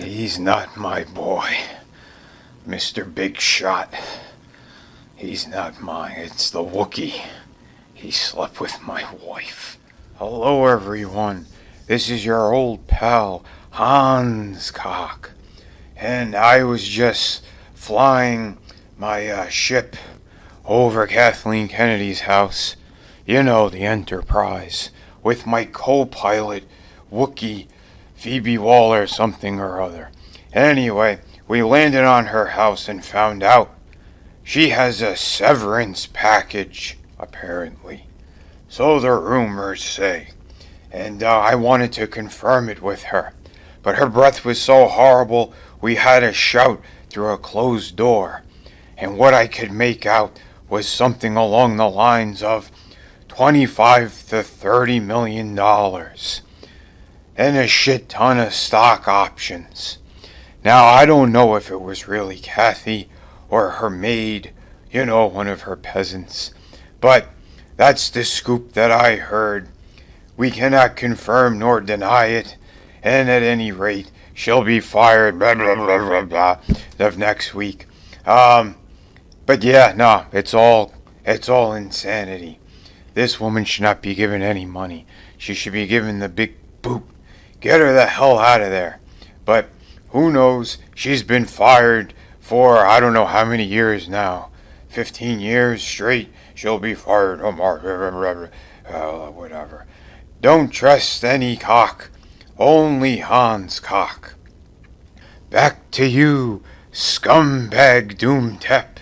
He's not my boy, Mr. Big Shot. He's not mine. It's the Wookiee. He slept with my wife. Hello, everyone. This is your old pal, Hans Cock. And I was just flying my ship over Kathleen Kennedy's house. You know, the Enterprise. With my co-pilot, Wookiee, Phoebe Waller something or other. Anyway, we landed on her house and found out she has a severance package, apparently. So the rumors say. And I wanted to confirm it with her. But her breath was so horrible, we had to shout through a closed door. And what I could make out was something along the lines of $25 to $30 million. And a shit ton of stock options. Now, I don't know if it was really Kathy or her maid, you know, one of her peasants. But that's the scoop that I heard. We cannot confirm nor deny it, and at any rate, she'll be fired blah, blah, blah, blah, blah, of next week. But yeah, no, it's all insanity. This woman should not be given any money. She should be given the big boot. Get her the hell out of there. But who knows? She's been fired for I don't know how many years now. 15 years straight. She'll be fired. Whatever. Don't trust any cock. Only Hans Cock. Back to you, scumbag Doomtep.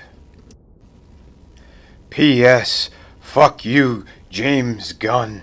P.S. Fuck you, James Gunn.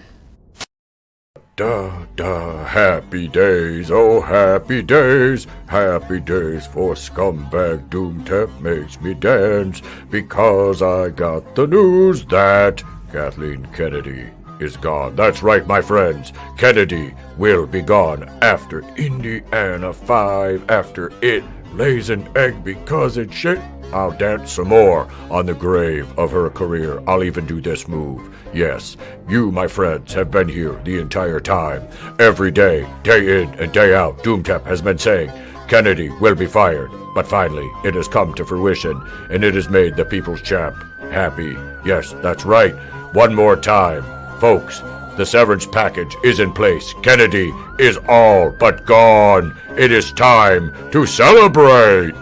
Happy days, oh happy days for scumbag Doomtep makes me dance, because I got the news that Kathleen Kennedy is gone. That's right, my friends, Kennedy will be gone after Indiana 5, after it lays an egg because it's shit. I'll dance some more on the grave of her career. I'll even do this move. Yes, you, my friends, have been here the entire time. Every day, day in and day out, Doomtep has been saying, Kennedy will be fired. But finally, it has come to fruition, and it has made the people's champ happy. Yes, that's right. One more time. Folks, the severance package is in place. Kennedy is all but gone. It is time to celebrate.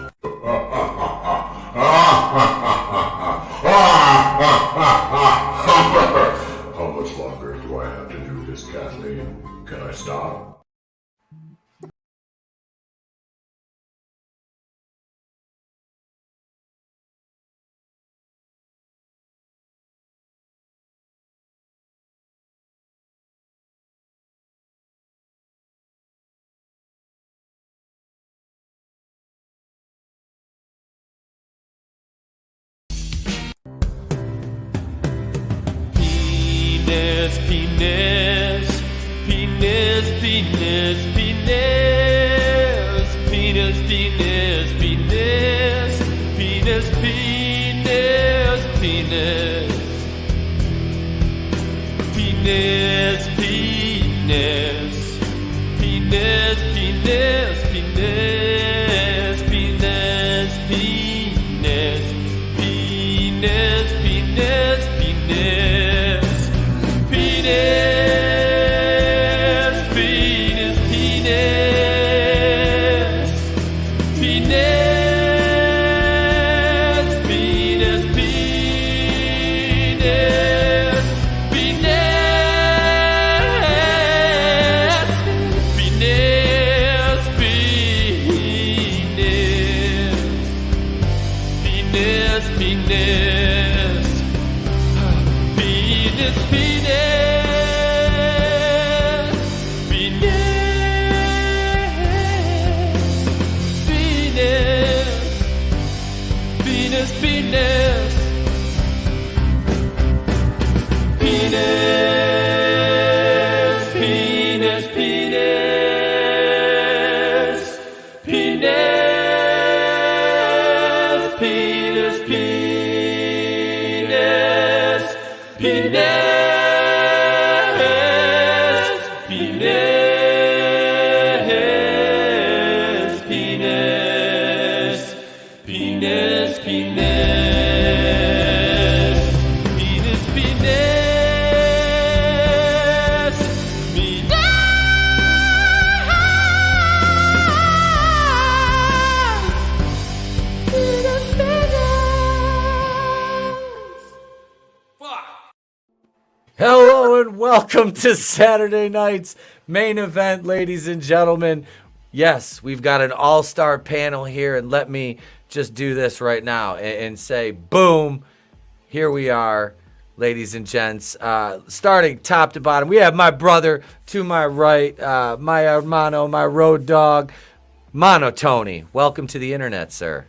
How much longer do I have to do this, Kathleen? Can I stop? Penis. Hello and welcome to Saturday night's main event, ladies and gentlemen. Yes, we've got an all-star panel here, and let me just do this right now and say, boom, here we are, ladies and gents. Starting top to bottom, we have my brother to my right, my hermano, my road dog, Mono Tony. Welcome to the internet, sir.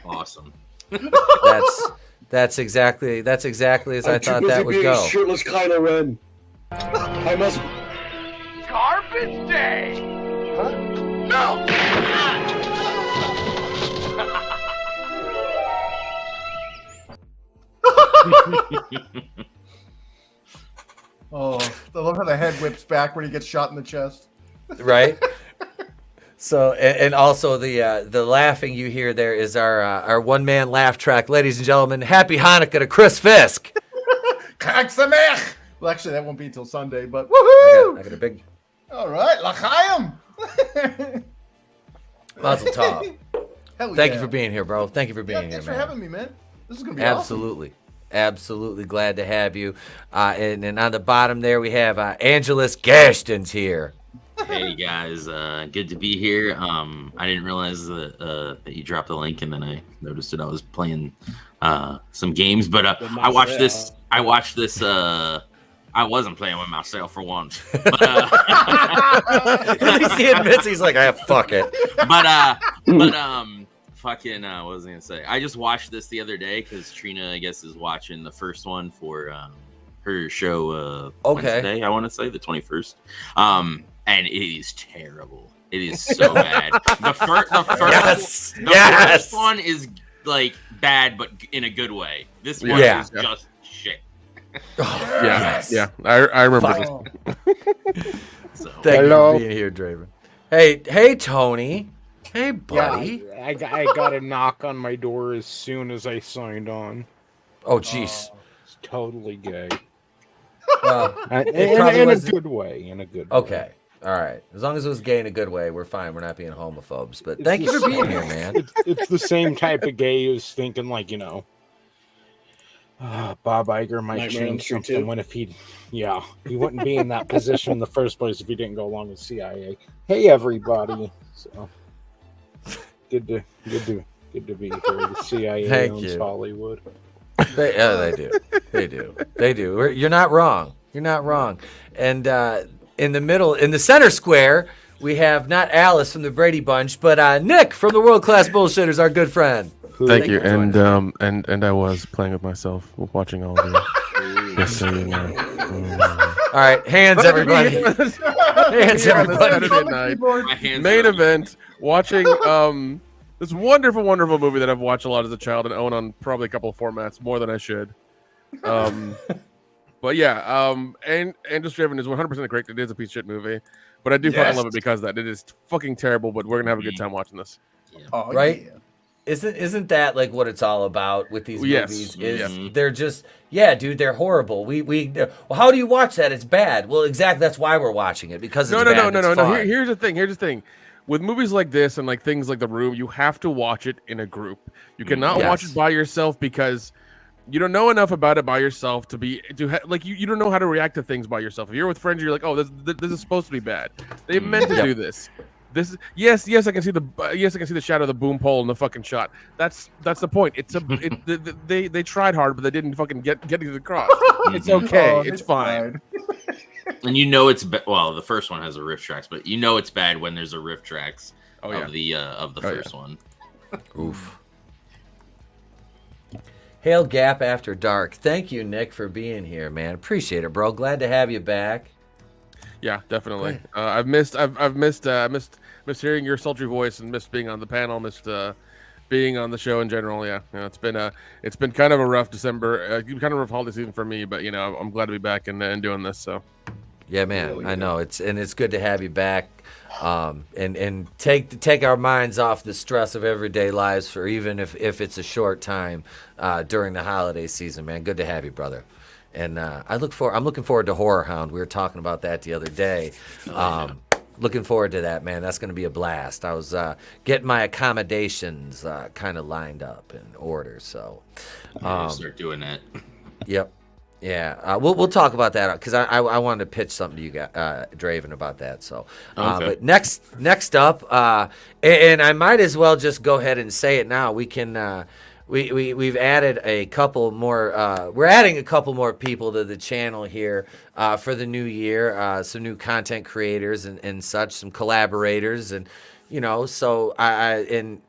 Awesome. That's exactly as I thought that would go. Shirtless Kylo Ren. I must. Garbage day! Huh? No! Oh, I love how the head whips back when he gets shot in the chest. Right? So, and also the laughing you hear there is our one-man laugh track. Ladies and gentlemen, happy Hanukkah to Chris Fisk. Chag Sameach! Well, actually, that won't be until Sunday, but woohoo! I got a big All right, L'chaim! mazel tov. Hell Thank yeah. you for being here, bro. Thank you for being here, Thanks man. for having me, man. This is going to be Absolutely. Absolutely glad to have you. And on the bottom there, we have AngelousDraven's here. Hey guys, good to be here. I didn't realize that you dropped the link, and then I noticed that I was playing some games. But I watched this. I wasn't playing with myself for once. But, At least he admits he's like, fuck it. Fucking, what was I gonna say? I just watched this the other day because Trina, I guess, is watching the first one for her show. Wednesday, I want to say the 21st. And it is terrible. It is so bad. The first one is like bad, but in a good way. This one is just shit. Yeah. I remember this. So. Thank you for being here, Draven. Hey, Tony. Hey, buddy. Yeah, I got a knock on my door as soon as I signed on. Oh, jeez. It's totally gay. In a good way. Okay. All right. As long as it was gay in a good way, we're fine. We're not being homophobes. But thank you for being here, man. It's the same type of gay who's thinking, like, Bob Iger might change something when he wouldn't be in that position in the first place if he didn't go along with CIA. Hey, everybody. So good to be here. The CIA owns Hollywood. They do. You're not wrong. And in the middle, in the center square, we have not Alice from the Brady Bunch, but Nick from the World Class Bullshitters, our good friend. Thank you. And I was playing with myself, watching all of you. Just so you know. All right, hands, everybody. Hands, everybody. Saturday night, main event, watching this wonderful movie that I've watched a lot as a child and own on probably a couple of formats, more than I should. But yeah, and AngelousDraven is 100% correct. It is a piece of shit movie, but I do fucking love it because of that. It is fucking terrible, but we're gonna have a good time watching this. Oh, right? Yeah. Isn't that like what it's all about with these movies? They're just dude, they're horrible. Well, how do you watch that? It's bad. Well, exactly. That's why we're watching it because it's bad. No. Here's the thing. With movies like this and like things like The Room, you have to watch it in a group. You cannot watch it by yourself because you don't know enough about it by yourself you don't know how to react to things by yourself. If you're with friends, you're like, oh, this is supposed to be bad. They meant to do this. This yes, I can see the shadow of the boom pole in the fucking shot. That's the point. They tried hard, but they didn't fucking get it across. It's okay. It's fine. And it's the first one has a riff tracks, but it's bad when there's a riff tracks of the first one. Oof. Hail Gap After Dark. Thank you, Nick, for being here, man. Appreciate it, bro. Glad to have you back. Yeah, definitely. I've missed hearing your sultry voice and missed being on the panel. Missed being on the show in general. Yeah, it's been kind of a rough December, kind of a rough holiday season for me. But I'm glad to be back and doing this. So. Yeah, man, I know it's good to have you back, and take our minds off the stress of everyday lives for even if it's a short time during the holiday season, man. Good to have you, brother. And I'm looking forward to Horror Hound. We were talking about that the other day. Looking forward to that, man. That's going to be a blast. I was getting my accommodations kind of lined up in order, so start doing that. Yep. Yeah, we'll talk about that because I wanted to pitch something to you, Draven, about that. So, okay. But next up, and I might as well just go ahead and say it now. We can we've added a couple more. We're adding a couple more people to the channel here for the new year. Some new content creators and such, some collaborators, and so and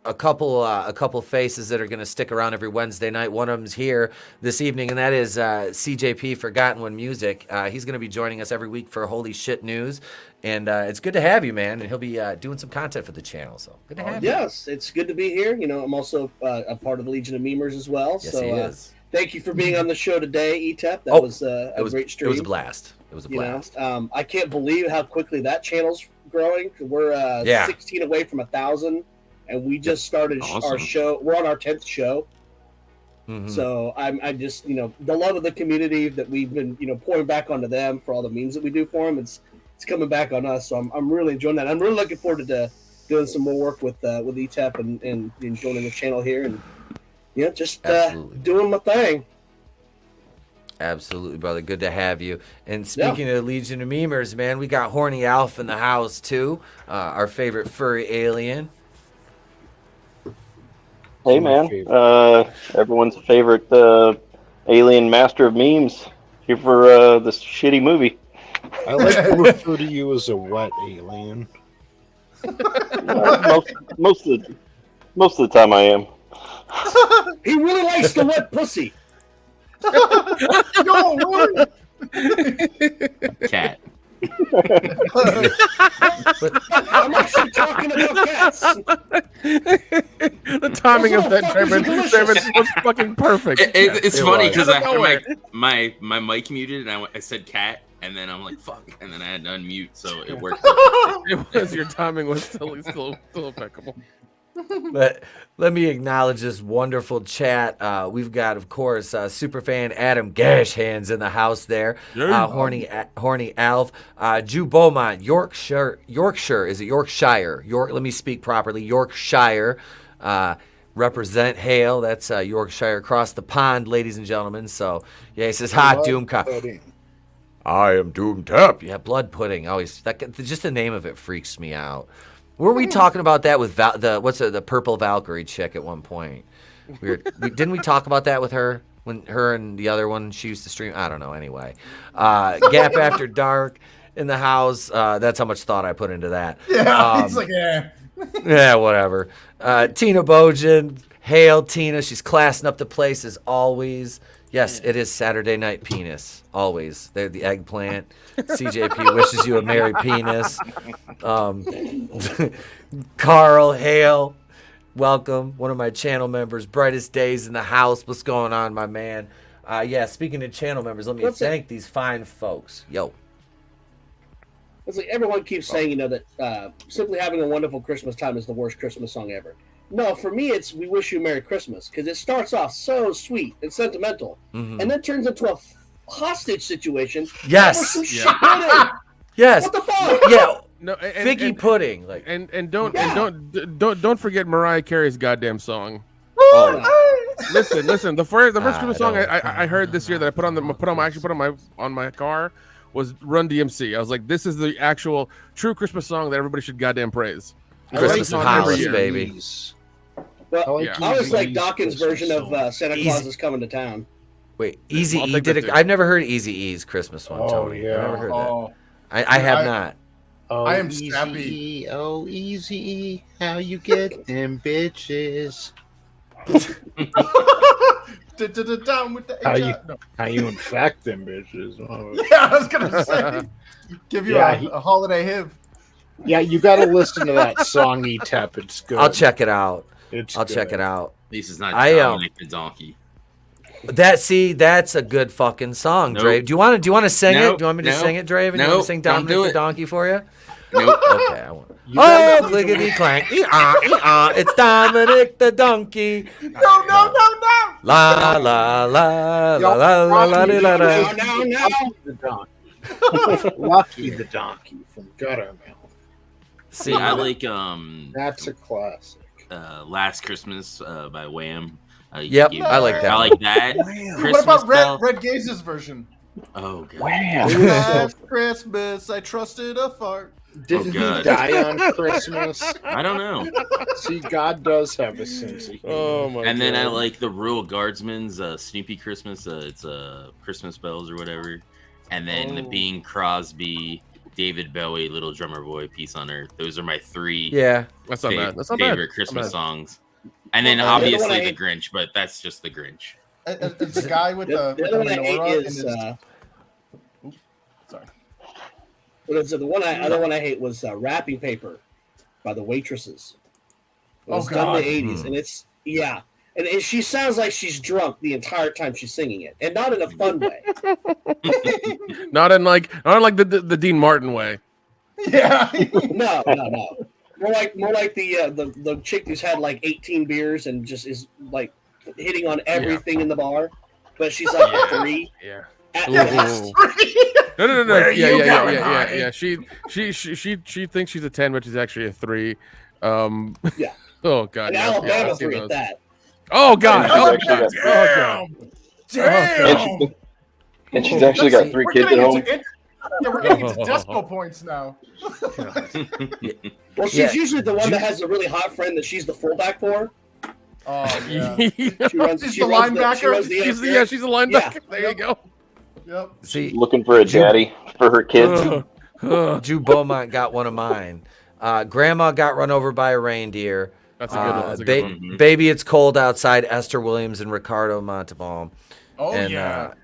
a couple faces that are going to stick around every Wednesday night. One of them's here this evening, and that is CJP Forgotten One Music. He's going to be joining us every week for Holy Shit News, and it's good to have you, man. And he'll be doing some content for the channel, so good to have you. Yes, it's good to be here. I'm also a part of the Legion of Memers as well. Yes, so, he is. Thank you for being on the show today, ETEP. That was a great stream. It was a blast. It was a blast. I can't believe how quickly that channel's growing. We're 16 away from 1,000. And we just started our show. We're on our 10th show. Mm-hmm. So I just, the love of the community that we've been, pouring back onto them for all the memes that we do for them. It's coming back on us. So I'm really enjoying that. I'm really looking forward to doing some more work with ETEP and joining the channel here and, just doing my thing. Absolutely, brother. Good to have you. And speaking of Legion of Memers, man, we got Horny Alf in the house too. Our favorite furry alien. Hey man, everyone's favorite alien master of memes here for this shitty movie. I like to refer to you as a wet alien. Most of the time I am. He really likes the wet pussy. No, really? Cat. I'm actually talking about cats. The timing of that, Draven, was fucking perfect. It's funny because I had my mic muted and I said cat, and then I'm like fuck, and then I had to unmute, so it worked. Your timing was still impeccable. But let me acknowledge this wonderful chat. We've got, of course, superfan Adam Gashhands in the house there. Horny Alf. Jew Beaumont, Yorkshire. Is it Yorkshire? Let me speak properly. Yorkshire. Represent Hale. That's Yorkshire across the pond, ladies and gentlemen. So, yeah, he says, hi, Doom Cup. I am Doom Tap. Yeah, blood pudding. Always. Just the name of it freaks me out. Were we talking about that with the purple Valkyrie chick at one point? Didn't we talk about that with her when her and the other one she used to stream? I don't know. Anyway, Gap After Dark in the house. That's how much thought I put into that. Yeah, he's like, yeah, whatever. Tina Bojan, hail Tina. She's classing up the place as always. Yes, it is Saturday Night Penis. Always. They're the eggplant. CJP wishes you a merry penis. Carl Hale, welcome. One of my channel members. Brightest days in the house. What's going on, my man? Speaking of channel members, let me thank these fine folks. Yo. It's like everyone keeps saying, that Simply Having a Wonderful Christmas Time is the worst Christmas song ever. No, for me, it's We Wish You a Merry Christmas, because it starts off so sweet and sentimental, and then turns into a hostage situation. Yes. Yes. What the fuck? Yeah. No, Figgy pudding. Like, don't forget Mariah Carey's goddamn song. Listen. The first Christmas song I heard this year that I put on my car was Run DMC. I was like, this is the actual true Christmas song that everybody should goddamn praise. Christmas in Hollis, baby. Well, I was like Dawkins' version of Santa Claus is Coming to Town. Wait, Easy-E did it. I've never heard Easy-E's Christmas one, Tony. Yeah. I've never heard that. I have not. I am Snappy. Oh, easy, how you get them bitches? Down with the how you infect them bitches? Oh. Yeah, I was gonna say, give you a holiday hymn. Yeah, you got to listen to that song, ETEP. It's good. I'll check it out. I'll check it out. At least it's not Dominic the Donkey. That's a good fucking song, Drave. Do you want to sing it? Do you want me to sing it, Drave? Do you want me to sing Dominic the Donkey for you? Nope. Okay, I won't. Oh, clickety clank. It's Dominic the Donkey. No. La la la la la la la la la. Lucky the Donkey from Guttermouth. See, I like That's a classic. Last Christmas by Wham. Yep, I like that. I like that. What about Red Gaze's version? Oh god. Wham. Last Christmas, I trusted a fart. Didn't he die on Christmas? I don't know. See, God does have a sense of humor. Oh my! And then I like the Rural Guardsman's Snoopy Christmas. It's Christmas Bells or whatever. And then the Bing Crosby, David Bowie, Little Drummer Boy, Peace on Earth. Those are my three. Yeah, that's not bad. That's not favorite bad. Christmas songs. And then obviously the Grinch, but that's just the Grinch. It's the guy with the menorah and sorry. But the other one I hate was Wrapping Paper by the Waitresses. It was done in the 80s, and it's and she sounds like she's drunk the entire time she's singing it, and not in a fun way. not in like the Dean Martin way. Yeah. No. More like the chick who's had like 18 beers and just is like hitting on everything in the bar, but she's like 3. Yeah. No. No. Yeah. She thinks she's a 10, but she's actually a 3. Yeah. Oh god. An Alabama 3 at that. Oh god. Damn. And she's actually got 3 kids at home. We're getting into decimal points now. Well, she's usually the one that has a really hot friend that she's the fullback for. Oh yeah. She's the linebacker. She's the linebacker. Yeah. There you go. Yep. See, looking for a daddy for her kids. Drew Beaumont got one of mine. Grandma got run over by a reindeer. That's a good one. That's a good one. Baby, It's Cold Outside, Esther Williams and Ricardo Montalban. Oh, and, yeah.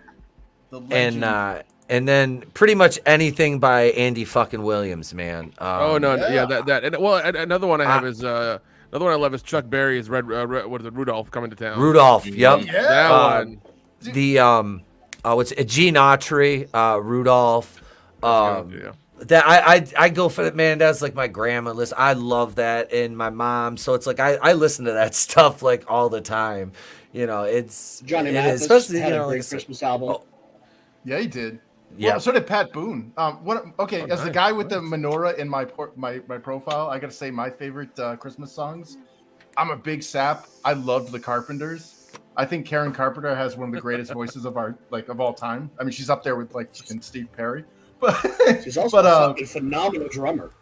And then pretty much anything by Andy fucking Williams, man. That. And, well, another one I have is another one I love is Chuck Berry's what is it? Rudolph Coming to Town. Rudolph, yep. Yeah. That one. It's Gene Autry, Rudolph. That I go for it, man. That's like my grandma list. I love that, and my mom. So it's like I listen to that stuff like all the time. You know, it's Johnny Mathis especially had you know, a great Christmas album. Yeah, he did. Yeah. Well, so did Pat Boone. As the guy with the menorah in my profile, I gotta say my favorite Christmas songs. I'm a big sap. I loved the Carpenters. I think Karen Carpenter has one of the greatest voices of all time. I mean, she's up there with like fucking Steve Perry. But she's also a fucking phenomenal drummer.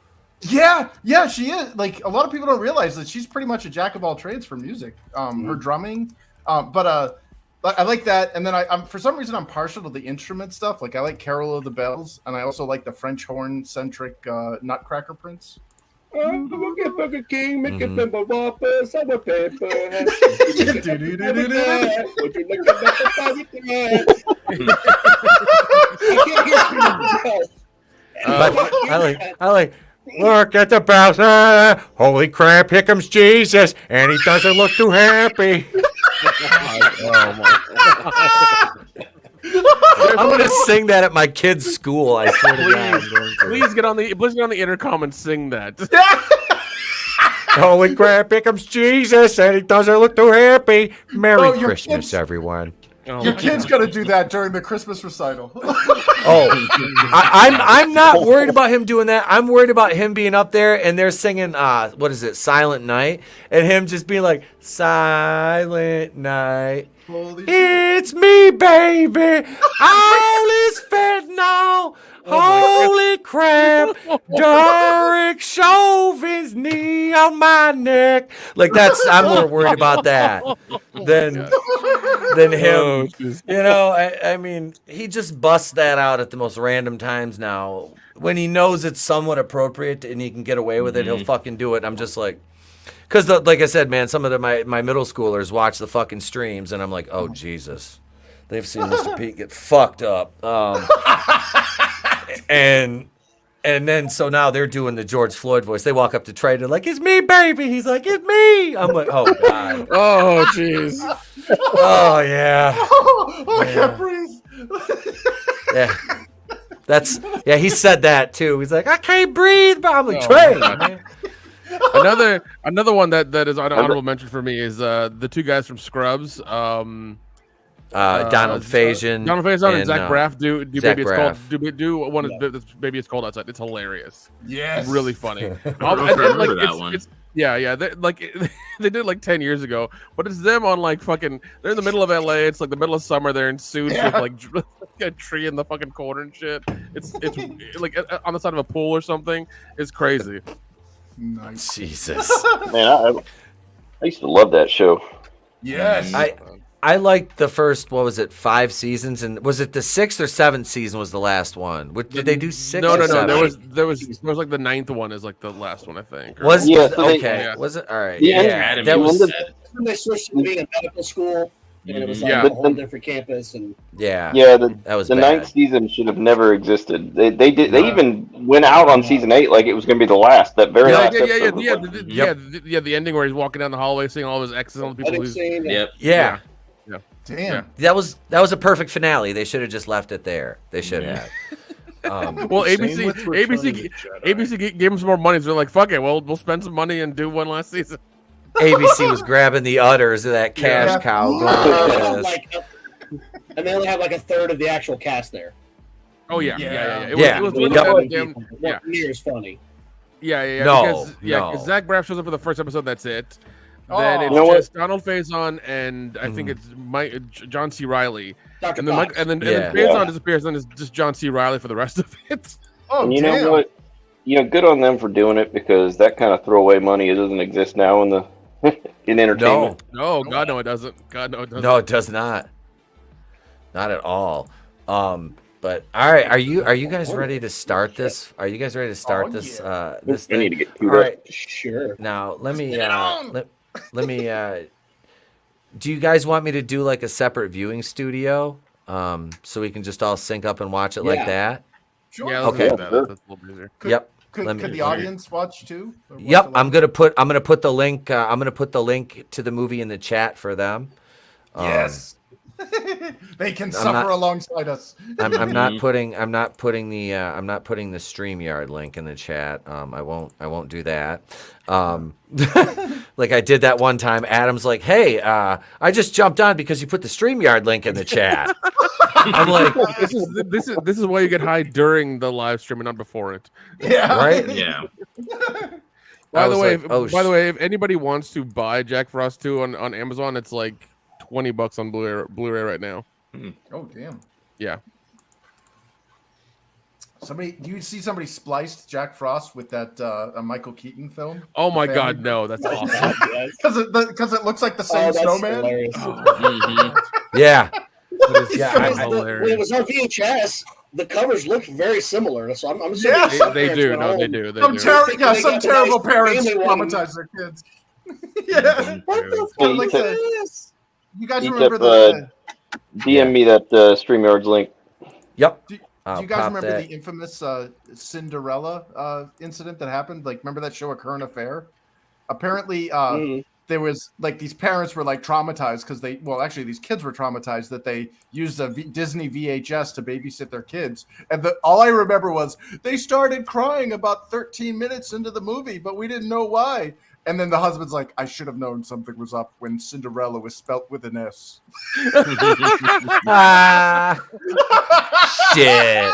Yeah, she is. Like a lot of people don't realize that she's pretty much a jack of all trades for music. Her drumming, but I like that. And then I'm for some reason I'm partial to the instrument stuff. Like I like Carol of the Bells, and I also like the French horn centric Nutcracker Prince. I'm gonna get Burger King, make it pimple whopper, sour paper. Would you like I like. Look at the bells. Holy crap, here comes Jesus, and he doesn't look too happy. Oh my God. I'm gonna sing that at my kid's school. I swear to God. Please get on the intercom and sing that. Holy crap, here comes Jesus, and he doesn't look too happy. Merry Christmas, everyone. Your kid's gonna do that during the Christmas recital. I'm not worried about him doing that. I'm worried about him being up there and they're singing what is it, Silent Night, and him just being like, Silent Night. It's me, baby. All is fed now. Holy crap. Derek Chauvin's knee on my neck. Like I'm more worried about that than him. You know, I mean, he just busts that out at the most random times now. When he knows it's somewhat appropriate and he can get away with it, he'll fucking do it. I'm just like, because like I said, man, some of my middle schoolers watch the fucking streams, and I'm like, oh Jesus, they've seen Mr. Pete get fucked up. And And then so now they're doing the George Floyd voice. They walk up to Trey. They're like, "It's me, baby." He's like, "It's me." I'm like, "Oh God." Oh jeez. Oh yeah. I can't breathe. Yeah. He said that too. He's like, "I can't breathe," but I'm like, Trey. Another one that is an honorable mention for me is the two guys from Scrubs. Donald Faison. And Zach Braff do Zach Baby Braff. It's Cold. Do one of Baby It's Cold Outside. It's hilarious. Yes. It's really funny. I remember that one. Yeah. They did like 10 years ago, but it's them on like fucking. They're in the middle of LA. It's like the middle of summer. They're in suits with like a tree in the fucking corner and shit. It's like on the side of a pool or something. It's crazy. Nice. Jesus. Man, I used to love that show. Yes. I liked the first, 5 seasons, and was it the 6th or 7th season was the last one? Did they do 6? No. Or 7? There was like the 9th one is like the last one, I think. Was Yeah, it? so Okay. Was it? All right. Yeah. That was. When they switched to being a medical school, and it was like Yeah. a whole different campus, and Yeah. That was the bad. 9th season should have never existed. They even went out on season 8 like it was going to be the last. That very last episode. The ending where he's walking down the hallway, seeing all of his exes, all the people who's. Yeah. Damn. That was a perfect finale. They should have just left it there. They should have. Well, ABC gave him some more money, so they're like, "Fuck it, we'll spend some money and do one last season." ABC was grabbing the udders of that cash cow. And they only have like a third of the actual cast there. Oh yeah. It was near as funny. Yeah. No. Because Zach Braff shows up for the first episode. That's it. Oh. Then it's You know just Donald Faison and I think it's John C. Riley. Dr. And then Fox. and then Faison disappears, and then it's just John C. Riley for the rest of it. Oh, And you damn. know what? Good on them for doing it because that kind of throwaway money doesn't exist now in the in entertainment. No, God no, it doesn't. God no, it doesn't. No, it does not. Not at all. But all right, are you guys ready to start this? Are you guys ready to start this? This I thing? need to get All right. Sure. Now let me. Let me. Do you guys want me to do like a separate viewing studio, so we can just all sync up and watch it like that? Sure. Yeah, Okay. That's a little easier. Could the audience watch too? Yep. I'm gonna put the link. I'm gonna put the link to the movie in the chat for them. Yes. They can suffer alongside us. I'm not putting the StreamYard link in the chat. I won't do that. Like I did that one time. Adam's like, "Hey, I just jumped on because you put the StreamYard link in the chat." I'm like, this is why you get high during the live stream and not before it. Yeah. right? Yeah. By the way, if anybody wants to buy Jack Frost 2 on Amazon, it's like $20 on Blu-ray right now. Oh damn. Yeah. Do you see somebody spliced Jack Frost with that a Michael Keaton film? Oh my God, no, that's awesome. Because it looks like the same snowman. Yeah. When it was on VHS, the covers looked very similar. So I'm assuming they do. No, they do. Some terrible parents traumatize their kids. Yeah. What the fuck? Like you guys remember the DM me that StreamYard's link. Yep. Do you guys remember the infamous Cinderella incident that happened? Like, remember that show, A Current Affair? Apparently, there was like these parents were like traumatized because these kids were traumatized that they used a Disney VHS to babysit their kids. And all I remember was they started crying about 13 minutes into the movie, but we didn't know why. And then the husband's like, I should have known something was up when Cinderella was spelt with an S. Shit.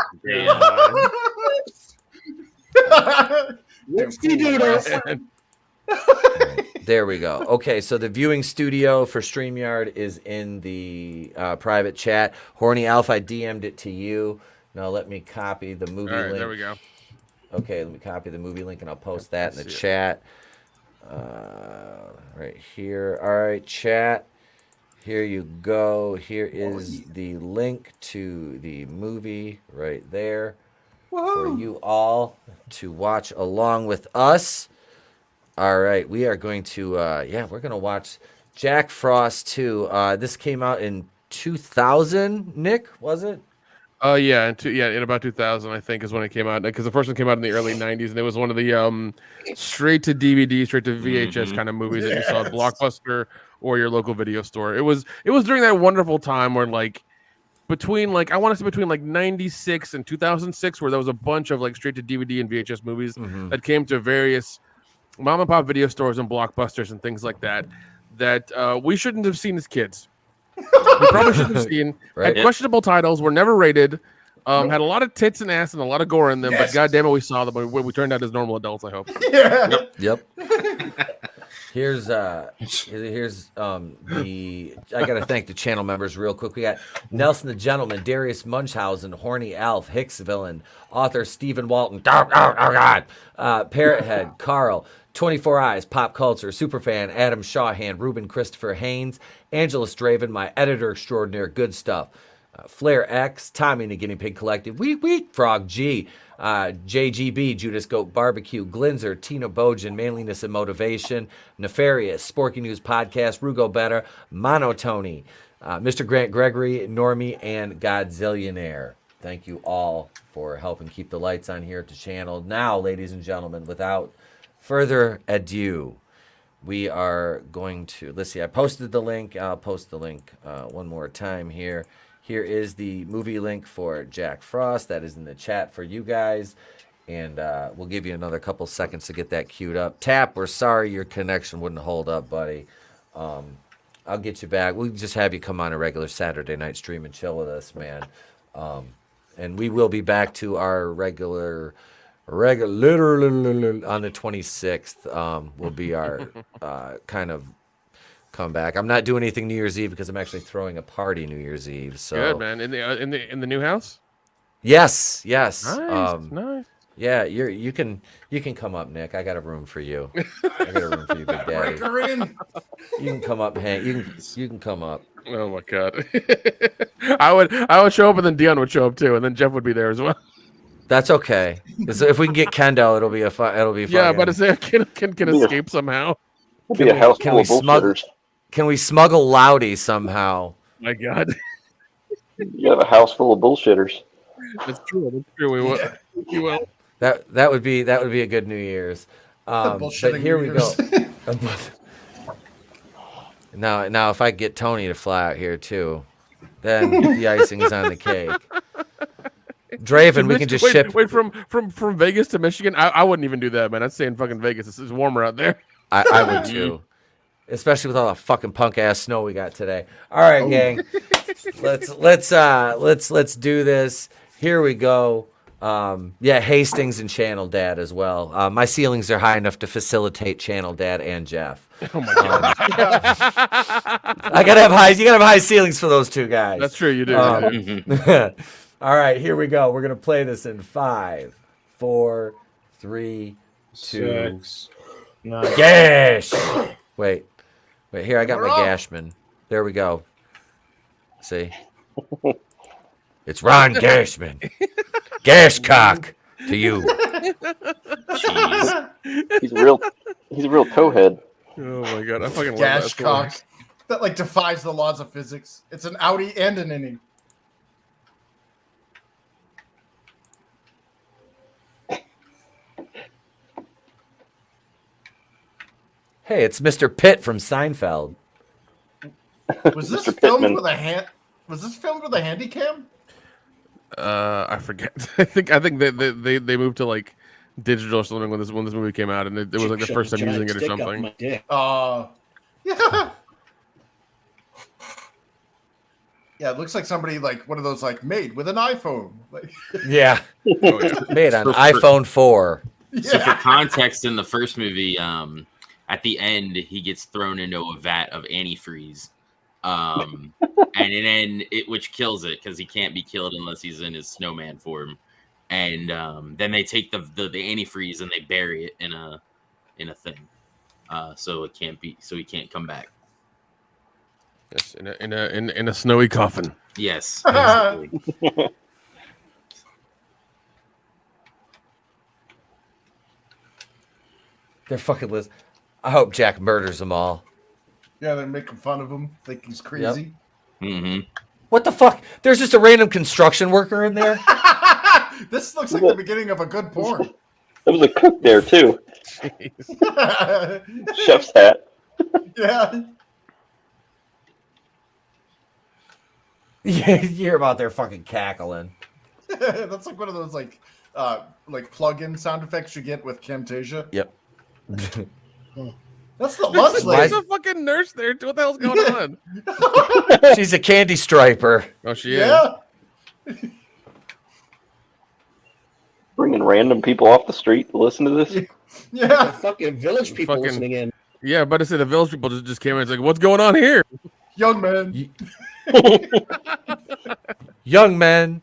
There we go. Okay, so the viewing studio for StreamYard is in the private chat. Horny Alpha, I DM'd it to you. Now let me copy the movie link. There we go. Okay, let me copy the movie link and I'll post that in the chat. Right here. All right, chat. Here you go. Here is the link to the movie right there for you all to watch along with us. All right, we are going to we're going to watch Jack Frost 2. This came out in 2000, Nick, was it? Yeah, in about 2000, I think, is when it came out. Because the first one came out in the early 90s, and it was one of the straight to DVD, straight to VHS kind of movies that you saw at Blockbuster or your local video store. It was during that wonderful time where between I want to say between 96 and 2006, where there was a bunch of straight to DVD and VHS movies that came to various mom and pop video stores and Blockbusters and things like that we shouldn't have seen as kids. We probably shouldn't have seen. Right. Had questionable titles, were never rated, had a lot of tits and ass and a lot of gore in them, but goddamn it, we saw them. We turned out as normal adults, I hope. Yeah. Yep. Here's I gotta thank the channel members real quick. We got Nelson the Gentleman, Darius Munchausen, Horny Alf, Hicks Villain, author Stephen Walton, Parrothead, Carl, 24 Eyes, Pop Culture, Superfan, Adam Shawhand, Ruben Christopher Haynes, AngelousDraven, my editor extraordinaire, Good Stuff, Flair X, Tommy and the Guinea Pig Collective, Frog G, JGB, Judas Goat Barbecue, Glinzer, Tina Bojan, Manliness and Motivation, Nefarious, Sporky News Podcast, Rugo Better, Monotony, Mr. Grant Gregory, Normie, and Godzillionaire. Thank you all for helping keep the lights on here at the channel. Now, ladies and gentlemen, without further ado, we are going to, let's see, I posted the link. I'll post the link one more time here. Here is the movie link for Jack Frost. That is in the chat for you guys. And we'll give you another couple seconds to get that queued up. Tap, we're sorry your connection wouldn't hold up, buddy. I'll get you back. We'll just have you come on a regular Saturday night stream and chill with us, man. And we will be back to our regular literally on the 26th will be our kind of comeback. I'm not doing anything New Year's Eve because I'm actually throwing a party New Year's Eve. So good, man. In the new house? Yes. Nice. Yeah, you can come up, Nick. I got a room for you. I got a room for you, Big Daddy. You can come up, Hank. You can come up. Oh my God. I would show up, and then Dion would show up too, and then Jeff would be there as well. That's okay. If we can get Kendall, it'll be fun. Yeah, but it's can escape somehow. Be a house full of bullshitters. Can we smuggle Loudy somehow? My God. You have a house full of bullshitters. That's true. We will. You will. That would be a good New Year's. But here we go. Now, if I get Tony to fly out here too, then the icing is on the cake. Draven, we can just ship. Wait, from Vegas to Michigan? I wouldn't even do that, man. I'd stay in fucking Vegas. It's warmer out there. I would too. Especially with all the fucking punk ass snow we got today. All right, gang. Let's do this. Here we go. Hastings and Channel Dad as well. My ceilings are high enough to facilitate Channel Dad and Jeff. Oh my God. You gotta have high ceilings for those two guys. That's true, you do. All right, here we go. We're gonna play this in 5, 4, 3, 2, 6, 9. Gash. Wait. Here I got my Gashman. There we go. See, it's Ron Gashman. Gashcock to you. Jeez. He's a real towhead. Oh my God, I fucking love Gashcock. That defies the laws of physics. It's an outie and an inning. Hey, it's Mr. Pitt from Seinfeld. Was this filmed with a hand? Was this filmed with a handy cam? I forget. I think they moved to digital or something when this movie came out, and it was the first time using it or something. Yeah. Yeah, it looks like somebody one of those made with an iPhone. Yeah. Made on iPhone 4. Yeah. So for context, in the first movie, at the end, he gets thrown into a vat of antifreeze. And then which kills it because he can't be killed unless he's in his snowman form. And then they take the antifreeze and they bury it in a thing, so he can't come back. Yes, in a snowy coffin. Yes. They're fucking listening. I hope Jack murders them all. Yeah, they're making fun of him, think he's crazy. Yep. Mm-hmm. What the fuck? There's just a random construction worker in there. This looks like the beginning of a good porn. There was a cook there too. Chef's hat. Yeah. Yeah, you hear about their fucking cackling. That's like one of those like plug-in sound effects you get with Camtasia. Yep. That's the lunch lady. There's a fucking nurse there. What the hell's going on? She's a candy striper. Oh, she is. Yeah. Bringing random people off the street to listen to this. Yeah. Fucking village people listening in. Yeah, but I say the village people just came in. It's like, what's going on here? Young man. Young man,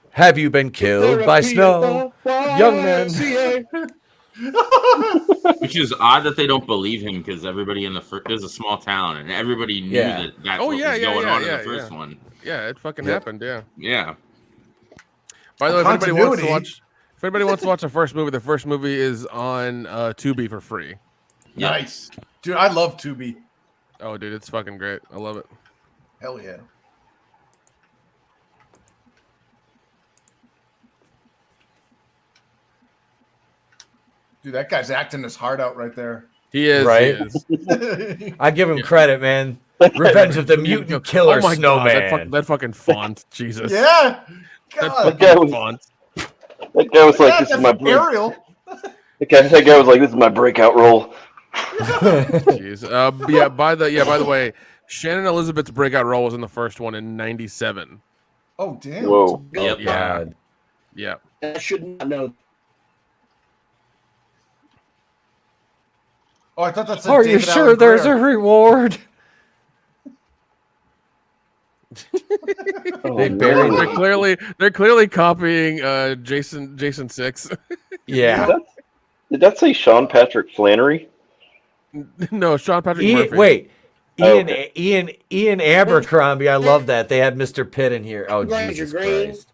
have you been killed by snow? Young man. Which is odd that they don't believe him because everybody in it was a small town and everybody knew that's what was going on in the first one. Yeah, it fucking happened. Yeah. Yeah. By the way, if anybody wants to watch the first movie is on Tubi for free. Nice. Dude, I love Tubi. Oh, dude, it's fucking great. I love it. Hell yeah. Dude, that guy's acting his heart out right there. He is. Right? He is. I give him credit, man. Revenge of the Mutant Killer Snowman. God, that fucking font. Jesus. Yeah. That guy was like, this is my burial. That guy was like, this is my breakout role. Jeez. By the way, Shannon Elizabeth's breakout role was in the first one in '97. Oh damn. Whoa. Yep. Yeah. Yeah. I should not know. Oh, I thought that said Are David you sure Allen there's Greer. a reward? They're clearly copying Jason 6. Yeah. Did that say Sean Patrick Flannery? No, Sean Patrick Murphy. Wait. Ian Abercrombie. I love that. They had Mr. Pitt in here. Oh, Jesus Christ.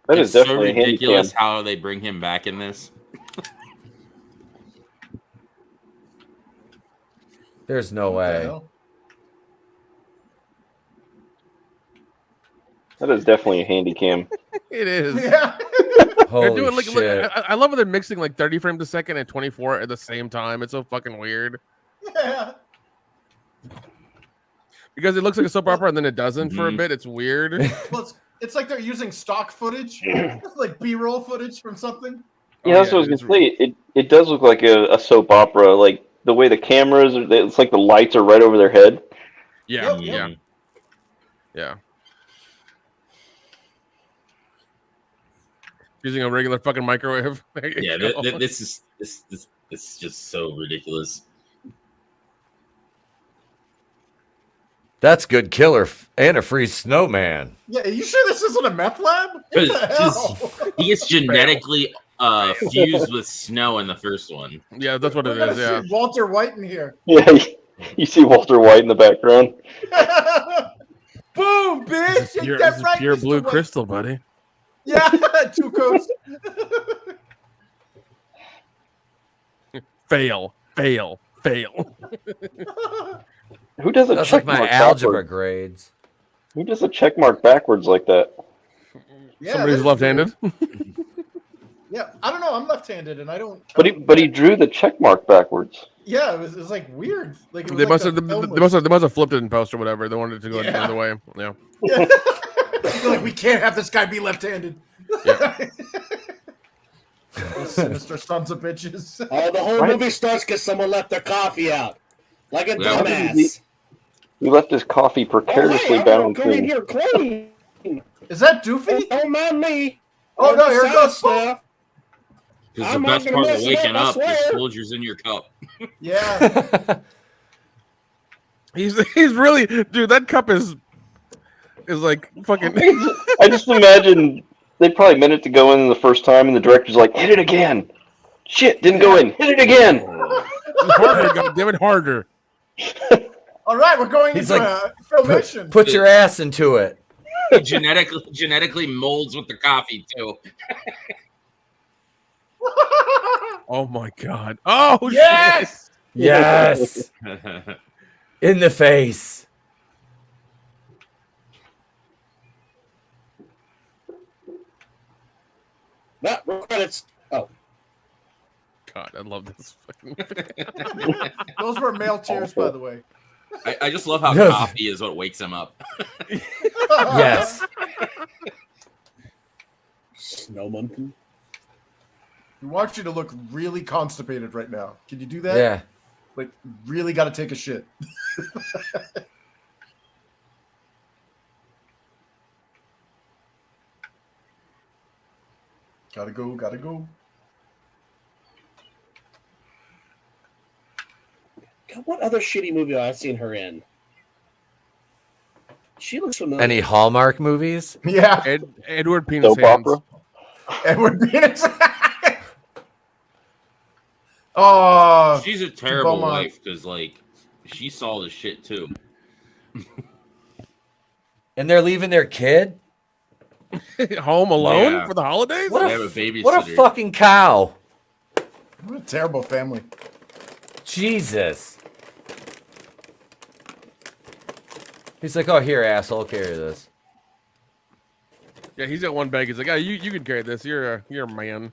That is It's so definitely ridiculous how they bring him back in this. There's no way. That is definitely a handy cam. It is. Yeah. Holy they're doing shit. I love how they're mixing like 30 frames a second and 24 at the same time. It's so fucking weird. Yeah. Because it looks like a soap opera and then it doesn't for a bit. It's weird. Well, it's like they're using stock footage, like B-roll footage from something. Yeah, that's what I was gonna say. It does look like a soap opera. Like the way the cameras, it's like the lights are right over their head. Yeah, Yep. yeah. Using a regular fucking microwave. Yeah, this is just so ridiculous. That's good killer and a free snowman. Yeah, are you sure this isn't a meth lab? He gets genetically fused with snow in the first one. Yeah, that's what it is. Yeah, Walter White in here. Yeah, you see Walter White in the background. Boom, bitch! This is pure blue crystal, buddy. Yeah, 2 coats. Fail. Who does a That's check like my mark algebra backwards? grades. Who does a check mark backwards like that? Yeah, Somebody's left-handed. Yeah, I don't know. I'm left-handed, and I don't. But he drew the check mark backwards. Yeah, it was like weird. Like it was They like must have flipped it in post or whatever. They wanted it to go the other way. Yeah. They're like, we can't have this guy be left-handed. Yeah. Sinister sons of bitches. Oh, the whole movie starts because someone left their coffee out, like a dumbass. He left his coffee precariously bound. Come in here clean. Is that Doofy? Don't mind me. Oh no, here goes stuff. Because the best part of waking up is Folgers in your cup. Yeah. He's really, dude. That cup is like fucking. I just imagine they probably meant it to go in the first time, and the director's like, "Hit it again." Shit, didn't go in. Hit it again. Harder, goddammit, harder. All right, we're going He's into like, filmation. Put your ass into it. Genetically molds with the coffee too. Oh my god. Oh yes. Yes. In the face. Not credits. Oh. God, I love this fucking. Those were male tears, by the way. I just love how coffee is what wakes him up. Yes. Snow monkey. We want you to look really constipated right now. Can you do that? Yeah. Like, really got to take a shit. Gotta go, gotta go. God, what other shitty movie have I seen her in? She looks familiar. Any Hallmark movies? Yeah. Edward Penis Soap Hands. opera. Edward Penis. Oh, She's a terrible Beaumont. wife because, like, she saw the shit too. And they're leaving their kid? Home alone Yeah. for the holidays? What They have a babysitter. What a fucking cow. what a terrible family. Jesus. He's like, oh, here, asshole, carry this. Yeah, he's got one bag. He's like, oh, you can carry this. You're a man.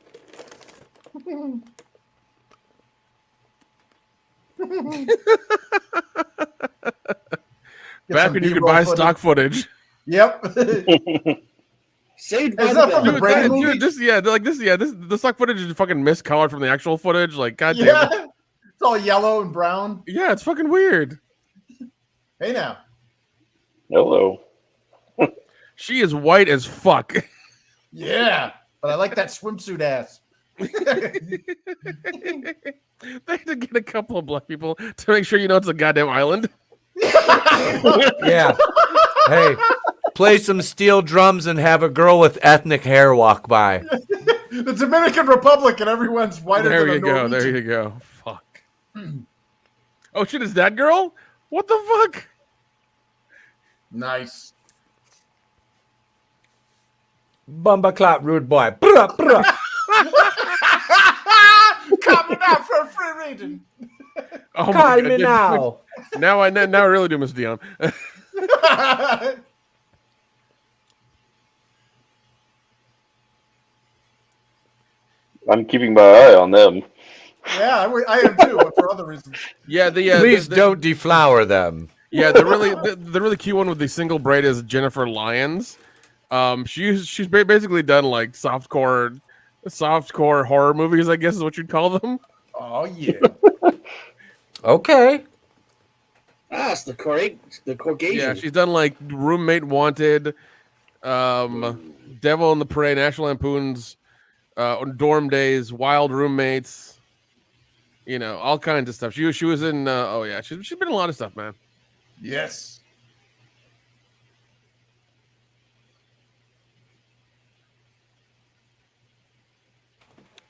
Back when you could buy stock footage. Yep. Saved by Is the that from Bell. the Brady Dude, movies? the stock footage is fucking miscolored from the actual footage. Like, goddamn. Yeah. It's all yellow and brown. Yeah, it's fucking weird. Hey now. Hello. She is white as fuck. Yeah. But I like that swimsuit ass. They had to get a couple of black people to make sure you know it's a goddamn island. Yeah. Hey, play some steel drums and have a girl with ethnic hair walk by. The Dominican Republic and everyone's whiter There than you a go. Norwegian. There you go. Fuck. Oh shit! Is that girl? What the fuck? Nice. Bumba clap, rude boy. Bruh, bruh. Coming out for a free reading. Oh Call my me God. now. Now I really do miss Dion. I'm keeping my eye on them. Yeah, I am too, but for other reasons. Yeah, Please don't deflower them. Yeah, the really cute one with the single braid is Jennifer Lyons. She's basically done like softcore horror movies, I guess is what you'd call them. Oh yeah. Okay. Ah, it's the Caucasian. Yeah, she's done like Roommate Wanted, Devil in the Prey, National Lampoon's Dorm Days, Wild Roommates, you know, all kinds of stuff. She was in she's been in a lot of stuff, man. Yes.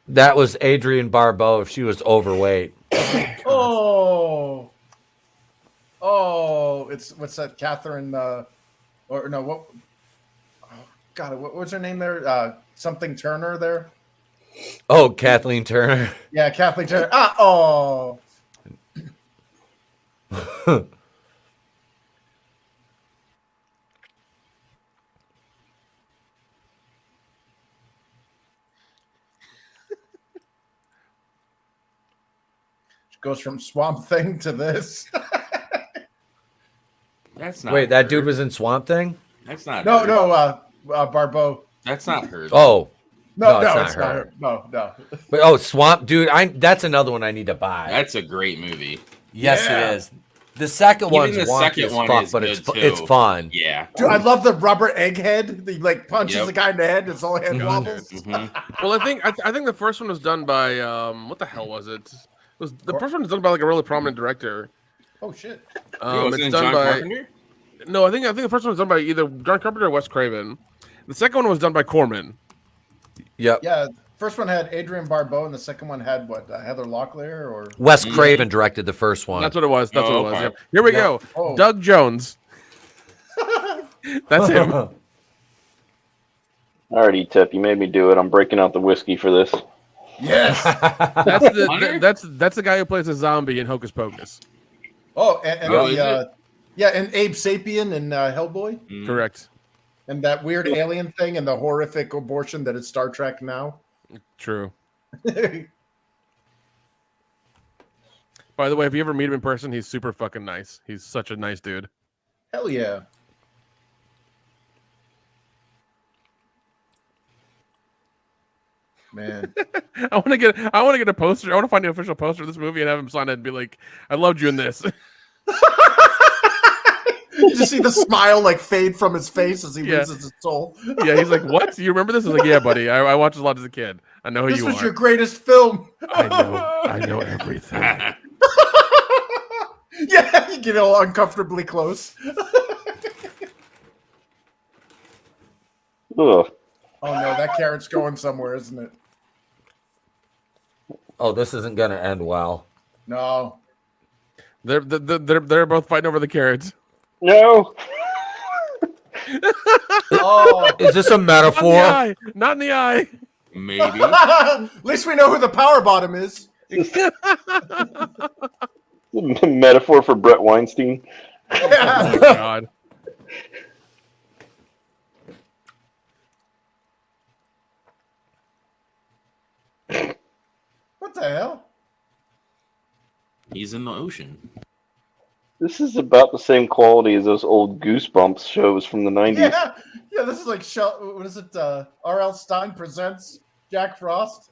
That was Adrienne Barbeau if she was overweight. Oh, it's what's that? Catherine, or no? What? Oh, God, what's her name there? Something Turner there. Oh, Kathleen Turner. Yeah, Kathleen Turner. Oh. Goes from Swamp Thing to this. That's not. Wait, that dude was in Swamp Thing? That's not. No, her. no, Barbeau. That's not her. Oh. No, No, it's not her. No. But Swamp Dude, that's another one I need to buy. That's a great movie. Yes, Yeah. it is. The second Even one's the wonky second as one fuck, is but good, it's too. fun. Yeah. Dude, I love the rubber egghead. He like punches Yep. the guy in the head. It's all head wobbles. Mhm. Well, I think the first one was done by what the hell was it? The first one was done by like a really prominent director. Oh shit! Wasn't It's it done John by Carpenter? no, I think the first one was done by either John Carpenter or Wes Craven. The second one was done by Corman. Yep. Yeah, first one had Adrienne Barbeau, and the second one had what? Heather Locklear or Wes Craven directed the first one. That's what it was. That's what it was. okay. Yep. Here we go. Oh. Doug Jones. That's him. Alrighty, Tip, you made me do it. I'm breaking out the whiskey for this. Yes. That's the guy who plays a zombie in Hocus Pocus. Oh, and Abe Sapien in Hellboy. Correct. And that weird alien thing and the horrific abortion that is Star Trek now. True. By the way, if you ever meet him in person, he's super fucking nice. He's such a nice dude. Hell yeah. Man. I want to get a poster. I want to find the official poster of this movie and have him sign it and be like, I loved you in this. You just see the smile like fade from his face as he loses his soul. Yeah, he's like, "What? You remember this?" I was like, "Yeah, buddy. I watched a lot as a kid. I know who you are. This was your greatest film." I know everything. Yeah, you get all uncomfortably close. Ugh. Oh no, that carrot's going somewhere, isn't it? Oh, this isn't gonna end well. No. They're both fighting over the carrots. No. Oh, is this a metaphor? Not in the eye. Maybe. At least we know who the power bottom is. Metaphor for Brett Weinstein. Oh my God. What the hell? He's in the ocean. This is about the same quality as those old Goosebumps shows from the 90s. Yeah, this is like, what is it? R.L. Stein presents Jack Frost.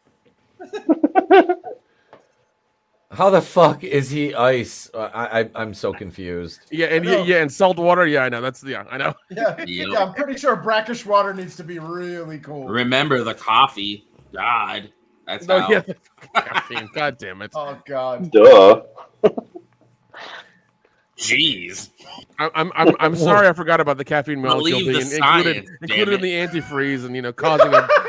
How the fuck is he ice? I'm so confused. Yeah, and salt water. Yeah, I know. I know. Yeah, I'm pretty sure brackish water needs to be really cold. Remember the coffee. God. That's how. Yeah. God damn it. Oh, God. Duh. Jeez. I'm sorry I forgot about the caffeine molecule being included in the antifreeze and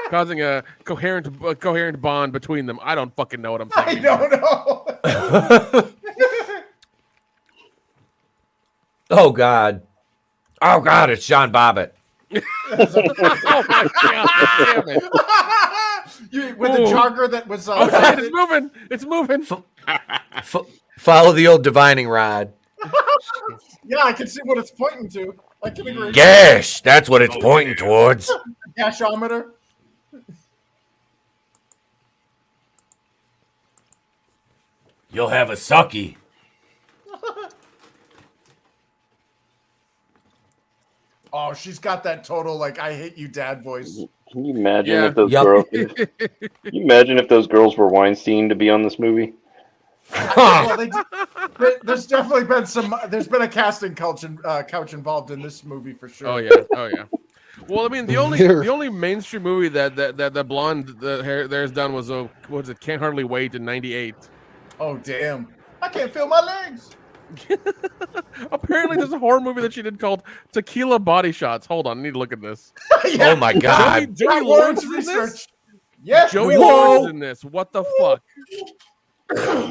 causing a coherent bond between them. I don't fucking know what I'm saying. I don't know. Oh God, it's John Bobbitt. Oh my God, damn it. With the jogger that was it's moving. Follow the old divining rod. Yeah, I can see what it's pointing to. I can agree. Gash, that's what it's pointing towards. Gashometer. You'll have a sucky. Oh, she's got that total like I hate you dad voice. Can you imagine if those girls? Can you imagine if those girls were Weinstein to be on this movie? Well, there's definitely been there's been a casting couch involved in this movie for sure. Oh yeah. Well, I mean, the only mainstream movie that blonde hair's done was Can't Hardly Wait in '98. Oh damn! I can't feel my legs. Apparently, there's a horror movie that she did called Tequila Body Shots. Hold on, I need to look at this. Yeah. Oh my God! Joey Lawrence is in this. Yeah, Joey Lawrence is in this. What the fuck?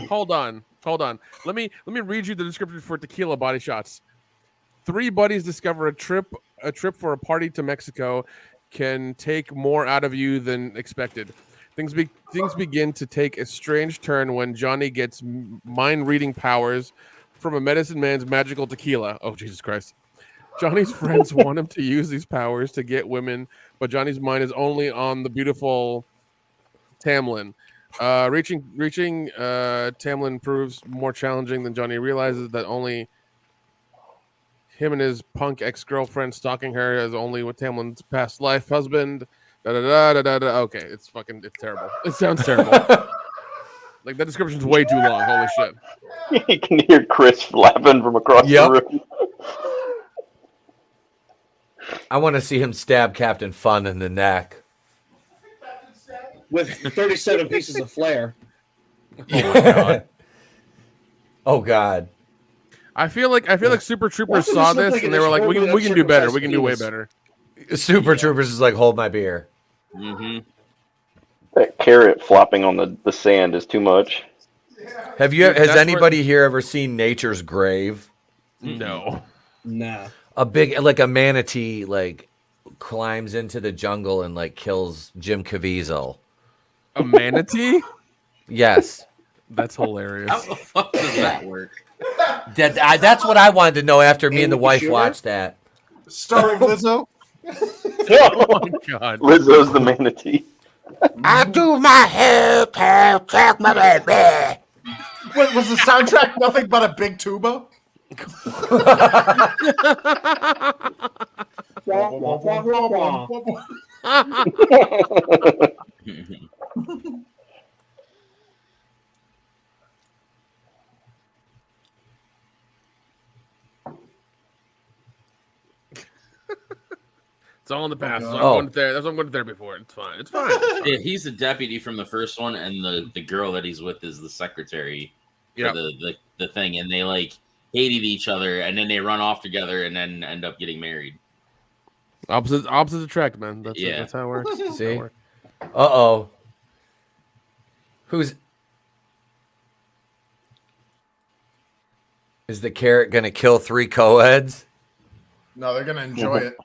Hold on. Let me read you the description for Tequila Body Shots. 3 buddies discover a trip for a party to Mexico can take more out of you than expected. Things begin to take a strange turn when Johnny gets mind-reading powers from a medicine man's magical tequila. Oh, Jesus Christ. Johnny's friends want him to use these powers to get women, but Johnny's mind is only on the beautiful Tamlin. Reaching Tamlin proves more challenging than Johnny realizes. That only him and his punk ex-girlfriend stalking her as only with Tamlin's past life husband. Okay, it's terrible. It sounds terrible. Like that description's way too long. Holy shit! You can hear Chris laughing from across the room. I want to see him stab Captain Fun in the neck. With 37 pieces of flair. Oh my God. Oh God. I feel like Super Troopers saw this and they were like, we can do better. We can do way better. Super Troopers is like, hold my beer. Mm-hmm. That carrot flopping on the sand is too much. Has anybody here ever seen Nature's Grave? No. Nah. A big, like a manatee, like climbs into the jungle and like kills Jim Caviezel. A manatee? Yes. That's hilarious. How the fuck does that work? That's what I wanted to know after me and the wife watched that. Starring Lizzo. Oh my god. Lizzo's the manatee. I do my hair, check my baby. Was the soundtrack nothing but a big tuba? It's all in the past. That's why I'm going to therapy for it. It's fine. It's fine. Yeah, he's the deputy from the first one, and the girl that he's with is the secretary for the thing, and they like hated each other, and then they run off together, and then end up getting married. Opposites attract, man. That's how it works. See? Uh-oh. Is the carrot gonna kill 3 co-eds? No, they're gonna enjoy it.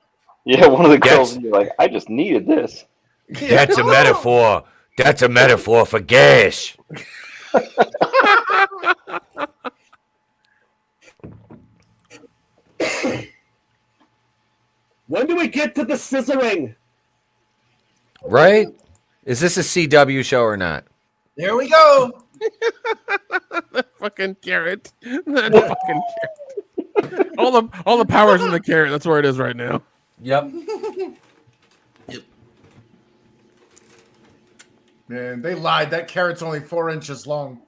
Yeah, one of the girls would be like, I just needed this. That's a metaphor. That's a metaphor for gas. When do we get to the scissoring? Right? Is this a CW show or not? There we go. That fucking carrot. That fucking carrot. All the power's in the carrot. That's where it is right now. Yep. Man, they lied. That carrot's only 4 inches long.